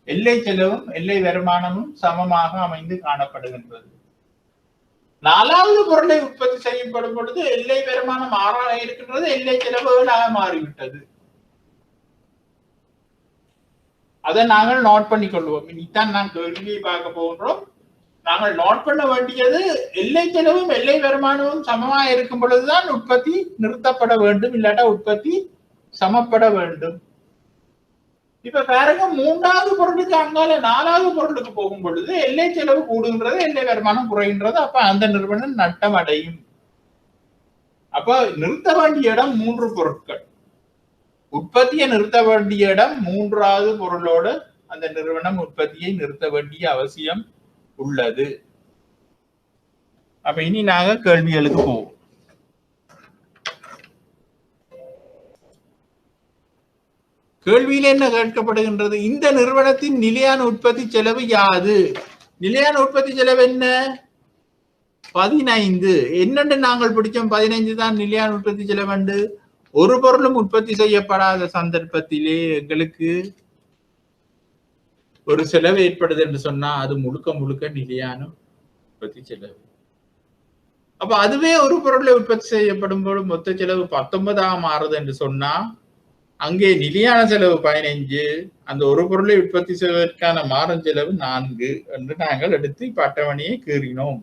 எல்லை செலவும் எல்லை வருமானமும் சமமாக அமைந்து காணப்படுகின்றது. 4வது பொருளை உற்பத்தி செய்யப்படும் பொழுது எல்லை வருமானம் 6ஆக இருக்கின்றது, எல்லை செலவு 7ஆக மாறிவிட்டது. அதை நாங்கள் நோட் பண்ணி கொள்வோம். இனித்தான் நான் கேள்வியை பார்க்க போகின்றோம். நாங்கள் நோட் பண்ண வேண்டியது எல்லை செலவும் எல்லை வருமானமும் சமமா இருக்கும் பொழுதுதான் உற்பத்தி நிறுத்தப்பட வேண்டும், இல்லாட்டா உற்பத்தி சமப்பட வேண்டும். இப்ப பாருங்க, 3வது பொருளுக்கு அங்கால 4வது பொருளுக்கு போகும் பொழுது எல்லை செலவு கூடுகின்றது, எல்லை வருமானம் குறைகின்றது. அப்ப அந்த நிறுவனம் நட்டம் அடையும். அப்ப நிறுத்த வேண்டிய இடம் 3 பொருட்கள். உற்பத்தியை நிறுத்த வேண்டிய இடம் 3வது பொருளோடு அந்த நிறுவனம் உற்பத்தியை நிறுத்த வேண்டிய அவசியம் உள்ளது. அப்ப இனி நாங்க கேள்விகளுக்கு போவோம். கேள்வியில என்ன கேட்கப்படுகின்றது? இந்த நிறுவனத்தின் நிலையான உற்பத்தி செலவு யாது? நிலையான உற்பத்தி செலவு என்ன? 15. என்னென்று நாங்கள் பிடிச்சோம்? 15 தான் நிலையான உற்பத்தி செலவு. ஒரு பொருளும் உற்பத்தி செய்யப்படாத சந்தர்ப்பத்திலே எங்களுக்கு ஒரு செலவு ஏற்படுது என்று சொன்னா அது முழுக்க நிலையான உற்பத்தி செலவு. அப்ப அதுவே ஒரு பொருளை உற்பத்தி செய்யப்படும் போது மொத்த செலவு 19ஆக மாறுது என்று சொன்னா அங்கே நிலையான செலவு 15, அந்த ஒரு பொருளை உற்பத்தி செய்வதற்கான மாறும் செலவு 4 என்று நாங்கள் எடுத்து இப்ப அட்டவணையை கீறினோம்.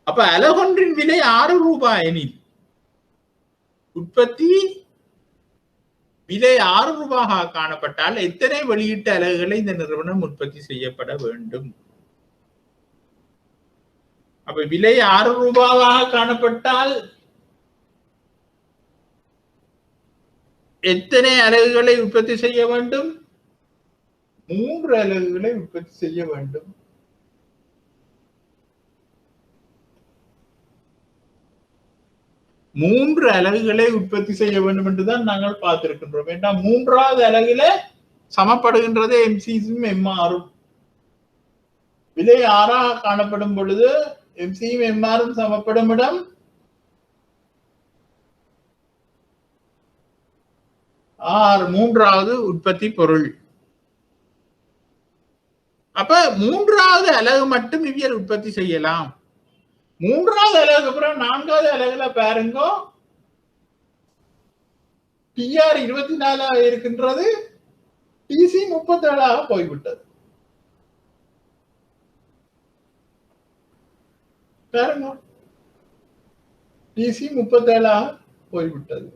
அப்ப அலகொன்றின் விலை 6 ரூபாய் எனில் உற்பத்தி விலை 6 ரூபாயாக காணப்பட்டால் எத்தனை வெளியீட்டு அலகுகளை இந்த நிறுவனம் உற்பத்தி செய்யப்பட வேண்டும்? அப்ப விலை 6 ரூபாயாக காணப்பட்டால் எத்தனை அலகுகளை உற்பத்தி செய்ய வேண்டும்? 3 அலகுகளை உற்பத்தி செய்ய வேண்டும். மூன்று அலகுகளை உற்பத்தி செய்ய வேண்டும் என்றுதான் நாங்கள் பார்த்திருக்கின்றோம். ஏன்னா 3வது அலகுல சமப்படுகின்றது எம்சியும் எம்ஆரும். விலை 6ஆக காணப்படும் பொழுது எம்சியும் எம்ஆரும் சமப்படும் இடம் 3வது உற்பத்தி பொருள். அப்ப 3வது அலகு மட்டும் இவ்வியல் உற்பத்தி செய்யலாம். மூன்றாவது அலகுக்கு அப்புறம் நான்காவது அலகுல பாருங்க டிஆர் 24 இருக்கின்றது, டிசி 37 போய்விட்டது. பாருங்க டிசி 37 போய்விட்டது.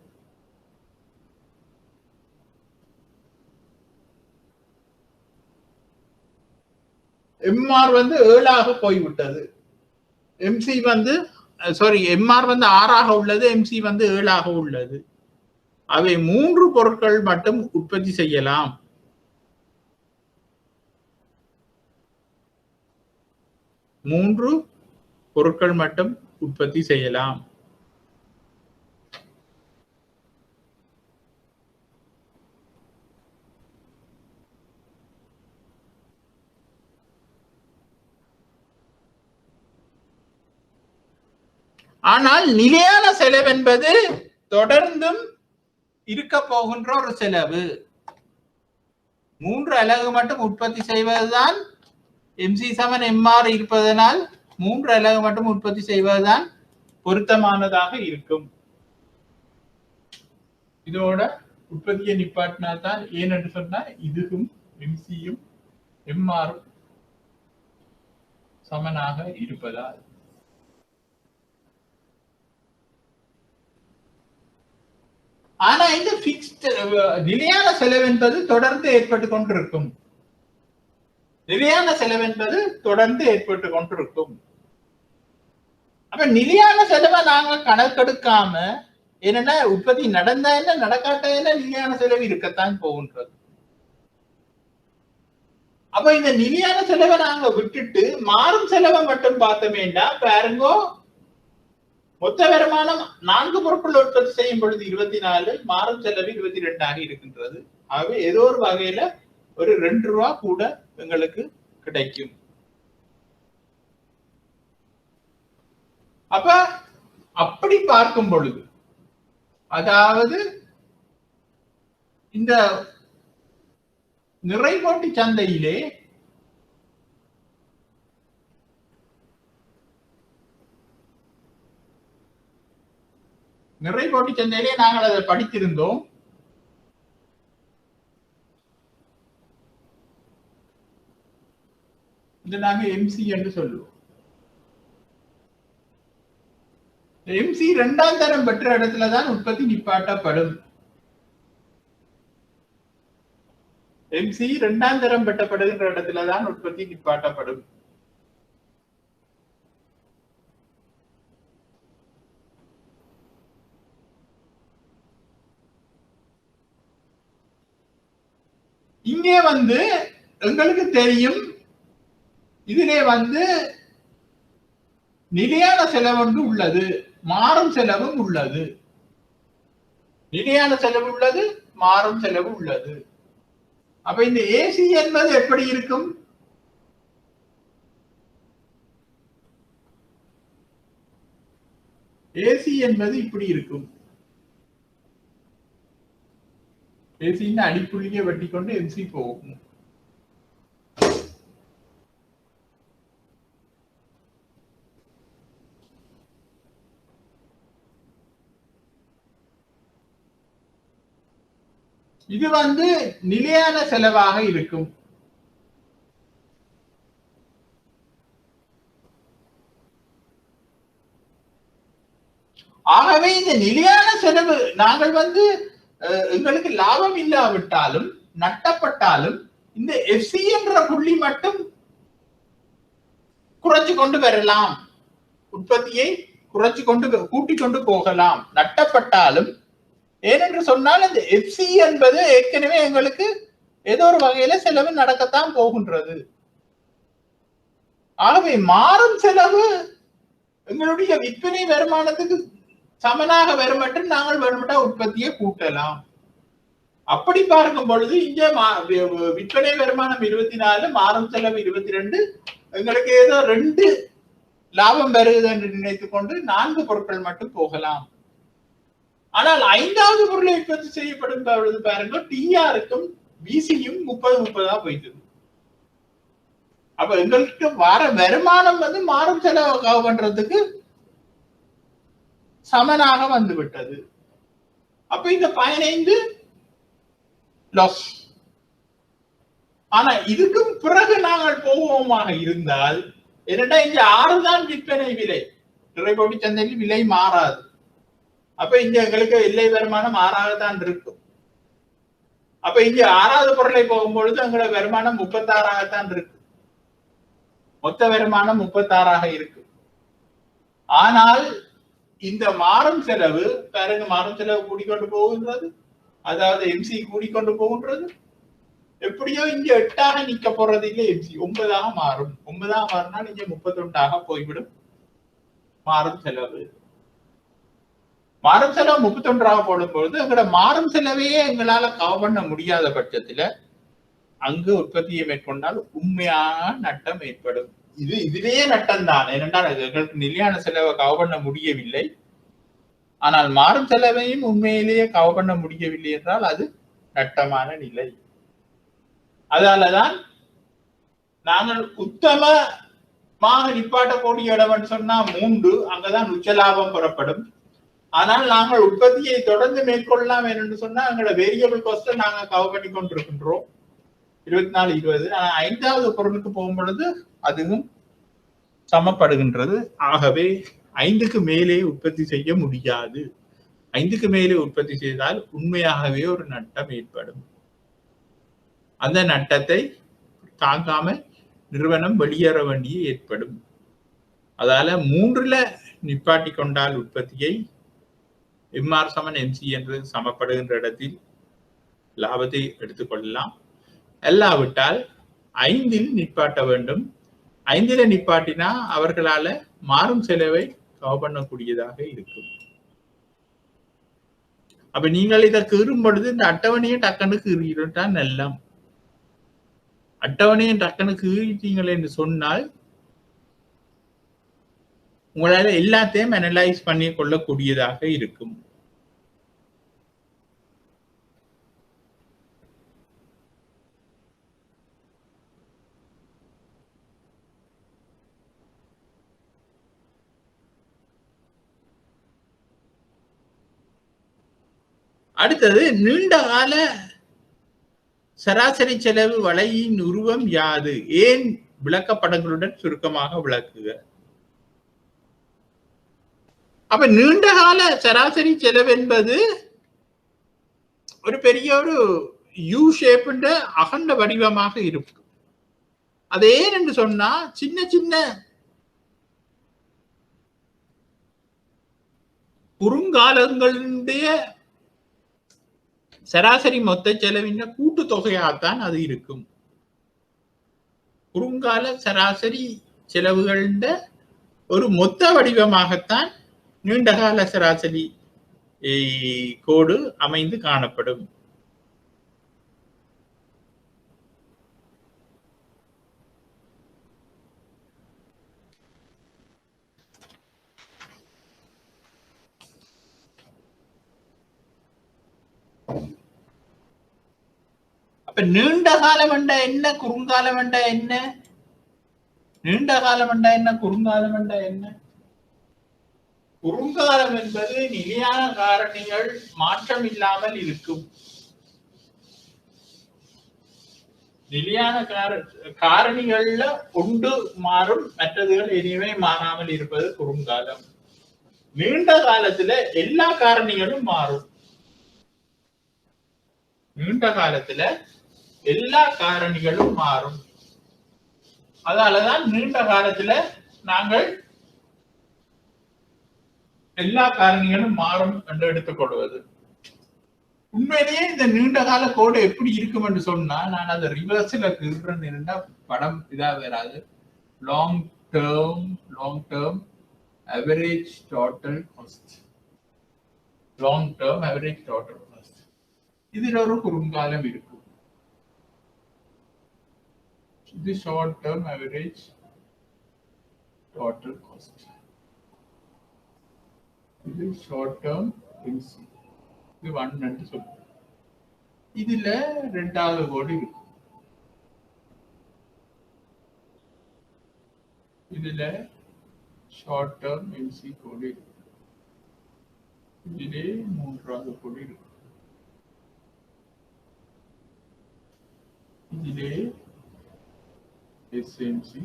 எம்ஆர் 7 போய்விட்டது. எம்சி சாரி எம்ஆர் 6 உள்ளது, எம்சி 7 உள்ளது. அவை 3 பொருட்கள் மட்டும் உற்பத்தி செய்யலாம். மூன்று பொருட்கள் மட்டும் உற்பத்தி செய்யலாம். ஆனால் நிலையான செலவு என்பது தொடர்ந்தும் இருக்க போகின்ற ஒரு செலவு. 3 அலகு மட்டும் உற்பத்தி செய்வதுதான் எம்சி சமன் எம்ஆர் இருப்பதனால் 3 அலகு மட்டும் உற்பத்தி செய்வதுதான் பொருத்தமானதாக இருக்கும். இதோட உற்பத்தியை நிப்பாட்டினா தான், ஏனென்று சொன்னா இதுவும் எம்சியும் எம்ஆரும் சமனாக இருப்பதால். ஆனா இந்த பிக்ஸ்ட் நிலையான செலவு என்பது தொடர்ந்து ஏற்பட்டு கொண்டிருக்கும். நிலையான செலவு என்பது தொடர்ந்து ஏற்பட்டு கொண்டிருக்கும். அப்ப நிலையான செலவை நாங்க கணக்கெடுக்காம, என்னன்னா உற்பத்தி நடந்தா என்ன நடக்காட்டா என்ன நிலையான செலவு இருக்கத்தான் போகின்றது. அப்ப இந்த நிலையான செலவை நாங்க விட்டுட்டு மாறும் செலவை மட்டும் பார்த்தோமேண்டா பாருங்க, மொத்த வருமானம் 4 பொருட்கள் உற்பத்தி செய்யும் பொழுது 24, மாறும் செலவு 22 இருக்கின்றது. ஆகவே ஏதோ ஒரு வகையில ஒரு 2 ரூபா கூட எங்களுக்கு கிடைக்கும். அப்ப அப்படி பார்க்கும் பொழுது, அதாவது இந்த நிறைபோட்டி சந்தையிலே நாங்கள் அதை படித்திருந்தோம். இது நாங்க எம்சி என்று சொல்லுவோம். எம்சி 2ஆம் தரம் பெற்ற இடத்துலதான் உற்பத்தி நிப்பாட்டப்படும். எம்சி 2ஆம் தரம் பெற்றப்படுகின்ற இடத்துலதான் உற்பத்தி நிப்பாட்டப்படும். இங்கே எங்களுக்கு தெரியும், இதிலே நிலையான செலவு ஒன்று உள்ளது, மாறும் செலவும் உள்ளது. நிலையான செலவு உள்ளது, மாறும் செலவு உள்ளது. அப்ப இந்த ஏசி என்பது எப்படி இருக்கும்? ஏசி என்பது இப்படி இருக்கும். ஏசின்னு அடிப்புள்ளியை வெட்டி கொண்டு எம்சி போகும். இது நிலையான செலவாக இருக்கும். ஆகவே இந்த நிலையான செலவு நாங்கள் எங்களுக்கு லாபம் இல்லாவிட்டாலும் நட்டப்பட்டாலும் இந்த எஃப்சி என்ற புள்ளி மட்டும் குறைச்சு கொண்டு வரலாம், உற்பத்தியை குறைச்சு கொண்டு கூட்டிக் கொண்டு போகலாம் நட்டப்பட்டாலும். ஏனென்று சொன்னால் இந்த எஃப்சி என்பது ஏற்கனவே எங்களுக்கு ஏதோ ஒரு வகையில செலவு நடக்கத்தான் போகின்றது. ஆகவே மாறும் செலவு எங்களுடைய விற்பனை வருமானத்துக்கு சமனாக வரும் மட்டும் நாங்கள் வேணும்ட்டா உற்பத்தியை கூட்டலாம். அப்படி பார்க்கும் பொழுது இங்க விற்பனை வருமானம் 24, மாறும் செலவு 22, எங்களுக்கு ஏதோ 2 லாபம் வருகிறது என்று நினைத்துக் கொண்டு 4 பொருட்கள் மட்டும் போகலாம். ஆனால் 5வது பொருளை உற்பத்தி செய்யப்படும் பொழுது பாருங்க, டிஆருக்கும் பிசியும் 30 போயிட்டு. அப்ப எங்களுக்கு வர வருமானம் மாறும் செலவு பண்றதுக்கு சமனாக வந்துவிட்டது. அப்ப இந்த 15 லாஸ். ஆனா இதுக்கும் பிறகு நாங்கள் போவோமாக இருந்தால் என்னடா இங்க 6 தான் விற்பனை விலை, நிறைபோட்டி சந்தையில் விலை மாறாது. அப்ப இங்க எங்களுக்கு எல்லை வருமானம் 6ஆகத்தான் இருக்கும். அப்ப இங்க 6வது பொருளை போகும்பொழுது எங்களோட வருமானம் 36ஆகத்தான் இருக்கு. மொத்த வருமானம் 36ஆக இருக்கு. ஆனால் இந்த மாறும் செலவு பாருங்க, மாறும் செலவு கூடிக்கொண்டு போகின்றது, அதாவது எம்சி கூடிக்கொண்டு போகின்றது. எப்படியோ இங்க 8ஆக நிக்க போறது இல்லை, எம்சி 9ஆக மாறும். 9ஆக மாறினால் இங்க 31ஆக போய்விடும் மாறும் செலவு. மாறும் செலவு 31ஆக போடும் பொழுது எங்களோட மாறும் செலவையே எங்களால கவர் பண்ண முடியாத பட்சத்துல அங்கு உற்பத்தியை மேற்கொண்டால் உண்மையான நட்டம் ஏற்படும். இதுவே நட்டம் தான். ஏனென்றால் எங்களுக்கு நிலையான செலவை கவர் பண்ண முடியவில்லை, ஆனால் மாறும் செலவையும் உண்மையிலேயே கவர் பண்ண முடியவில்லை என்றால் அது நட்டமான நிலை. அதனாலதான் நாங்கள் உத்தமமாக நிப்பாட்டக்கூடிய இடம் சொன்னா 3, அங்கதான் உச்ச லாபம் பெறப்படும். ஆனால் நாங்கள் உற்பத்தியை தொடர்ந்து மேற்கொள்ளலாம் என்று சொன்னா எங்களோட வேரியபிள் காஸ்ட நாங்க கவர் பண்ணி கொண்டிருக்கின்றோம் 24, 20. ஆனா 5வது பொருளுக்கு போகும் பொழுது அதுவும் சமப்படுகின்றது. ஆகவே 5க்கு மேலே உற்பத்தி செய்ய முடியாது. 5க்கு மேலே உற்பத்தி செய்தால் உண்மையாகவே ஒரு நட்டம் ஏற்படும். அந்த நட்டத்தை தாங்காம நிறுவனம் வெளியேற வேண்டிய ஏற்படும். அதால 3ல நிப்பாட்டி கொண்டால் உற்பத்தியை எம்ஆர் சமன் எம்சி என்று சமப்படுகின்ற இடத்தில் லாபத்தை எடுத்துக்கொள்ளலாம். எல்லாவிட்டால் 5ல் நிப்பாட்ட வேண்டும். 5ல நிப்பாட்டினா அவர்களால மாறும் செலவை கவர் பண்ணக்கூடியதாக இருக்கும். அப்ப நீங்கள் இதை கீறும் பொழுது இந்த அட்டவணையை டக்குனு கீறிட்டா நல்ல. அட்டவணையை டக்குனு கீறிட்டீங்கள் என்று சொன்னால் உங்களால எல்லாத்தையும் அனலைஸ் பண்ணி கொள்ளக்கூடியதாக இருக்கும். அடுத்தது நீண்ட கால சராசரி செலவு வளையின் உருவம் யாது? ஏன் விளக்கப்படங்களுடன் சுருக்கமாக விளக்குக. அப்ப நீண்ட கால சராசரி செலவு என்பது ஒரு பெரிய ஒரு யூ ஷேப் அகண்ட வடிவமாக இருக்கும். அது ஏன் என்று சொன்னா சின்ன சின்ன குறுங்காலங்களுடைய சராசரி மொத்த செலவின் கூட்டு தொகையாகத்தான் அது இருக்கும். குறுங்கால சராசரி செலவுகள ஒரு மொத்த வடிவமாகத்தான் நீண்டகால சராசரி கோடு அமைந்து காணப்படும். அப்ப நீண்ட காலம் என்றா என்ன, குறுங்காலம் என்றா என்ன? நீண்ட காலம் என்றா என்ன, குறுங்காலம் என்றா என்ன? குறுங்காலம் என்பது நிலையான காரணிகள் மாற்றம் இல்லாமல் இருக்கும். நிலையான காரணிகள்ல ஒன்று மாறும், மற்றதுகள் இனிமே மாறாமல் இருப்பது குறுங்காலம். நீண்ட காலத்துல எல்லா காரணிகளும் மாறும். நீண்ட காலத்துல எல்லா காரணிகளும் மாறும். அதனாலதான் நீண்ட காலத்துல நாங்கள் எல்லா காரணிகளும் மாறும் என்று எடுத்துக்கொள்வது. உண்மையிலேயே இந்த நீண்ட கால கோடு எப்படி இருக்கும் என்று சொன்னா, நான் அதை ரிவர்ஸ்ல இருந்தா படம் இதா வராது. Long term average total cost. Long term average total cost. இதுல ஒரு குறுங்காலம் இருக்கும். இது short term average total cost. இது ஷார்ட் டேர்ம் எம்சி. இது 1 என்று சொல்லுவோம். இதுல 2வது கோடு இருக்கும். இதுல ஷார்ட் டேர்ம் எம்சி கோடு இருக்கும். இதிலே மூன்றாவது கொடி இருக்கு. இதிலே எஸ்என்சி.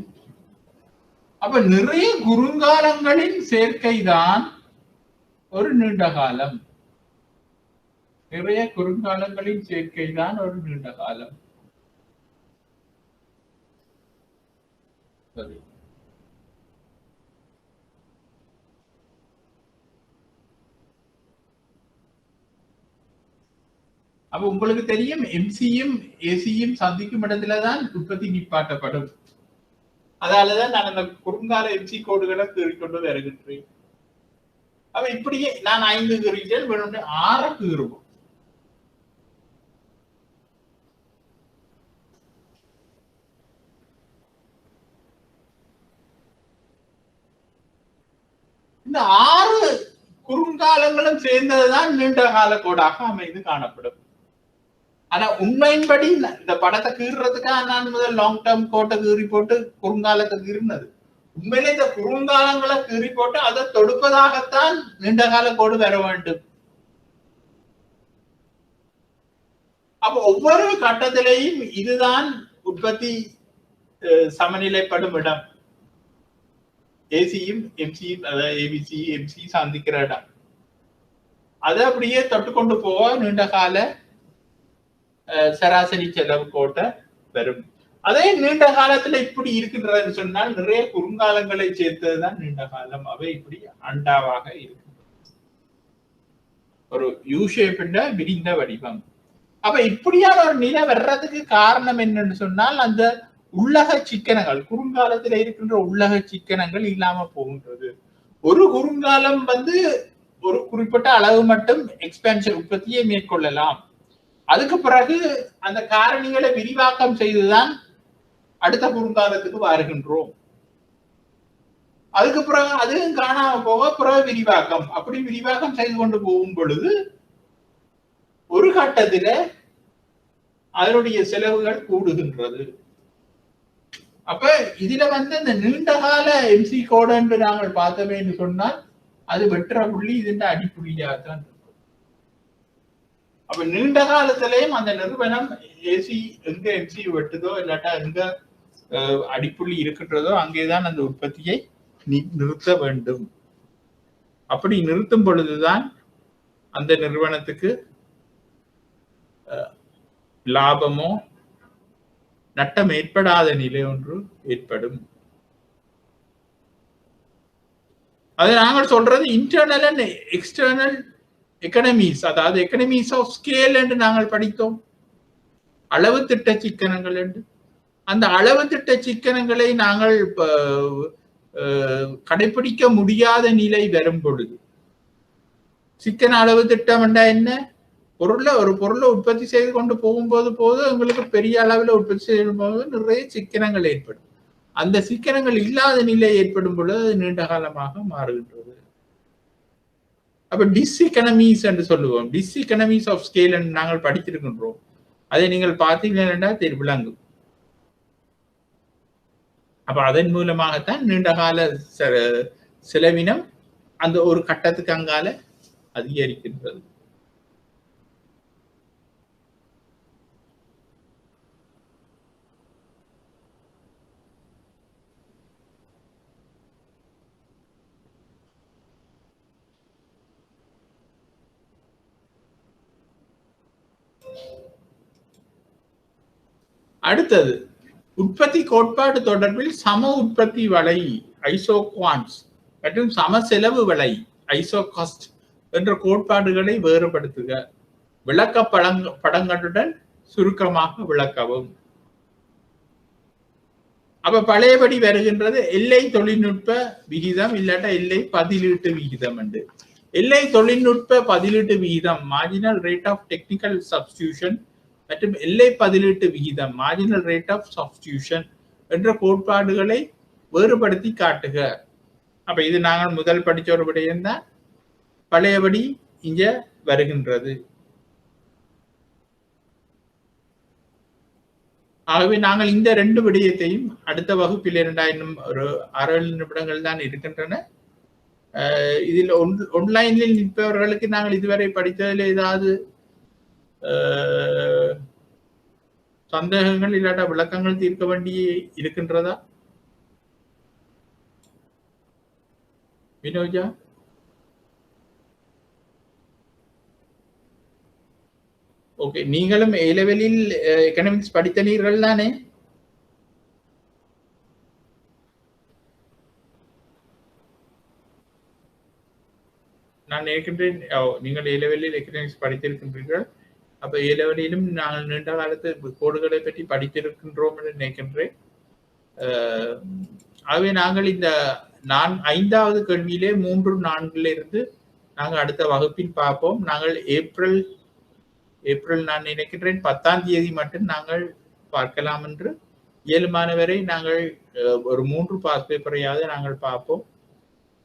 அப்ப நிறைய குறுங்காலங்களின் சேர்க்கை தான் ஒரு நீண்ட காலம். நிறைய குறுங்காலங்களின் சேர்க்கை தான் ஒரு நீண்ட காலம். சரி. அப்ப உங்களுக்கு தெரியும் எம்சியும் ஏசியும் சந்திக்கும் இடத்துலதான் உற்பத்தி நிப்பாட்டப்படும். அதாலதான் நான் அந்த குறுங்கால எம்சி கோடுகளை கீறிக்கொண்டு வருகின்றேன். அப்ப இப்படியே நான் 5 கீறிட்டேன், வேணும்னு 6 கீறுவோம். இந்த 6 குறுங்காலங்களும் சேர்ந்ததுதான் நீண்ட கால கோடாக அமைந்து காணப்படும். ஆனா உண்மையின்படி இந்த படத்தை கீறுறதுக்காக நான் முதல் லாங் டேர்ம் கோட்டை கீறி போட்டு குறுங்காலத்தை கீறினது. உண்மையிலே இந்த குறுங்காலங்களை கீறி போட்டு அதை தொடுப்பதாகத்தான் நீண்ட கால கோடு வர வேண்டும். அப்ப ஒவ்வொரு கட்டத்திலையும் இதுதான் உற்பத்தி சமநிலைப்படும் இடம். ஏசியும் எம்சியும், அதாவது ஏபிசி எம்சி சந்திக்கிற இடம். அதை அப்படியே தொட்டுக்கொண்டு போக நீண்ட கால சராசரி செலவு கோட்டை வரும். அதே நீண்ட காலத்துல இப்படி இருக்கின்றதுன்னு சொன்னால் நிறைய குறுங்காலங்களை சேர்த்ததுதான் நீண்ட காலம். அவை இப்படி அண்டாவாக இருக்கு, ஒரு யூ ஷேப்ல விரிந்த வடிவம். அப்ப இப்படியான ஒரு நிலை வர்றதுக்கு காரணம் என்னன்னு சொன்னால் அந்த உள்ளக சிக்கனங்கள், குறுங்காலத்துல இருக்கின்ற உள்ளக சிக்கனங்கள் இல்லாம போகின்றது. ஒரு குறுங்காலம் ஒரு குறிப்பிட்ட அளவு மட்டும் எக்ஸ்பேன்ஷன் உற்பத்தியை மேற்கொள்ளலாம். அதுக்கு பிறகு அந்த காரணிகளை விரிவாக்கம் செய்துதான் அடுத்த குறுங்காலத்துக்கு வருகின்றோம். அதுக்கு பிறகு அதுவும் காணாம போக பிறகு விரிவாக்கம், அப்படி விரிவாக்கம் செய்து கொண்டு போகும் பொழுது ஒரு கட்டத்துல அதனுடைய செலவுகள் கூடுகின்றது. அப்ப இதுல இந்த நீண்ட கால எம்சி கோடு என்று நாங்கள் பார்த்தோமே என்று சொன்னால் அது வெற்ற புள்ளி இதன் அடிப்புள்ளியாகத்தான் இருக்கும். அப்ப நீண்ட காலத்திலேயும் அந்த நிறுவனம் ஏசி எங்க எம்சி வெட்டுதோ இல்லாட்டா எங்க அடிப்புள்ளி இருக்கின்றதோ அங்கேதான் அந்த உற்பத்தியை நிறுத்த வேண்டும். அப்படி நிறுத்தும் பொழுதுதான் அந்த நிறுவனத்துக்கு லாபமோ நட்டம் ஏற்படாத நிலை ஒன்று ஏற்படும். அது நாங்கள் சொல்றது இன்டர்னல் அண்ட் எக்ஸ்டர்னல் எக்கனமிஸ், அதாவது எக்கனமிஸ் ஆஃப் ஸ்கேல் என்று நாங்கள் படித்தோம். அளவு திட்ட சிக்கனங்கள் என்று. அந்த அளவு திட்ட சிக்கனங்களை நாங்கள் கடைபிடிக்க முடியாத நிலை வரும் பொழுது, சிக்கன அளவு திட்டம் என்றா என்ன? ஒரு பொருளை உற்பத்தி செய்து கொண்டு போகும்போது உங்களுக்கு பெரிய அளவில் உற்பத்தி செய்யும் போது நிறைய சிக்கனங்கள் ஏற்படும். அந்த சிக்கனங்கள் இல்லாத நிலை ஏற்படும் பொழுது அது நீண்ட காலமாக மாறுகின்றது. அப்ப டிஸ்இகனமிஸ் என்று சொல்லுவோம். டிஸ்இகனமிஸ் ஆஃப் ஸ்கேல் என்று நாங்கள் படித்திருக்கின்றோம். அதை நீங்கள் பார்த்தீங்கன்னா விளங்கும். அப்ப அதன் மூலமாகத்தான் நீண்ட கால செலவினம் அந்த ஒரு கட்டத்துக்கு அங்கால அதிகரிக்கின்றது. அடுத்தது உற்பத்தி கோட்பாடு தொடர்பில் சம உற்பத்தி வலை ஐசோகுவான்ஸ் மற்றும் சம செலவு வலை ஐசோகாஸ்ட் என்ற கோட்பாடுகளை வேறுபடுத்துக. விளக்க படங்களுடன் சுருக்கமாக விளக்கவும். அப்ப பழையபடி வருகின்றது எல்லை தொழில்நுட்ப விகிதம் இல்லாட்ட எல்லை பதிலீட்டு விகிதம் என்று. எல்லை தொழில்நுட்ப பதிலீட்டு விகிதம் marginal rate of technical substitution மற்றும் எல்லை பதிலீட்டு விகிதம் மார்ஜினல் ரேட் ஆஃப் சப்ஸ்டிடியூஷன் என்ற கோட்பாடுகளை வேறுபடுத்தி காட்டுக. அப்ப இது நாங்கள் முதல் படிச்ச ஒரு விடயம் தான், பழையபடி இங்க வருகின்றது. ஆகவே நாங்கள் இந்த 2 விடயத்தையும் அடுத்த வகுப்பில் இன்னும் ஒரு 6-7 நிமிடங்கள் தான் இருக்கின்றன. இதில் ஒன்லைனில் நிற்பவர்களுக்கு நாங்கள் இதுவரை படித்ததில் ஏதாவது சந்தேகங்கள் இல்லாட்ட விளக்கங்கள் தீர்க்க வேண்டி இருக்கின்றதா? வினோஜா? ஓகே, நீங்களும் ஏ லெவலில் எக்கனாமிக்ஸ் படித்தனீர்கள் தானே? நான் நினைக்கின்றேன் நீங்கள் ஏ லெவலில் எக்கனாமிக்ஸ் படித்திருக்கின்றீர்கள். அப்ப ஏ லெவலிலும் நாங்கள் நீண்ட காலத்து கோடுகளை பற்றி படித்திருக்கின்றோம் என்று நினைக்கின்றேன். ஆகவே நாங்கள் இந்த 5வது கேள்வியிலே 3, 4 இருந்து நாங்கள் அடுத்த வகுப்பில் பார்ப்போம். நாங்கள் ஏப்ரல் நான் நினைக்கின்றேன் 10ஆம் தேதி மட்டும் நாங்கள் பார்க்கலாம் என்று இயலுமானவரை நாங்கள் ஒரு 3 பாஸ் பேப்பரையாவது நாங்கள் பார்ப்போம்.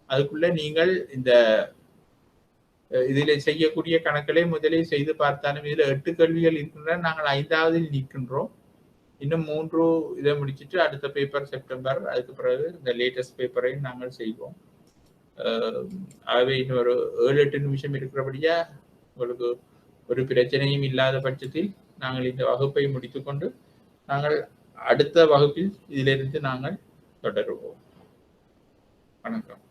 அதுக்குள்ள நீங்கள் இந்த இதில் செய்யக்கூடிய கணக்களை முதலில் செய்து பார்த்தாலும் இதில் 8 கேள்விகள் இருக்கின்றன. நாங்கள் 5ஆவதில் நிற்கின்றோம். இன்னும் 3 இதை முடிச்சுட்டு அடுத்த பேப்பர் செப்டம்பர், அதுக்கு பிறகு இந்த லேட்டஸ்ட் பேப்பரையும் நாங்கள் செய்வோம். ஆகவே இன்னும் ஒரு 7-8 நிமிஷம் இருக்கிறபடியா உங்களுக்கு ஒரு பிரச்சனையும் இல்லாத பட்சத்தில் நாங்கள் இந்த வகுப்பை முடித்துக்கொண்டு நாங்கள் அடுத்த வகுப்பில் இதிலிருந்து நாங்கள் தொடருவோம். வணக்கம்.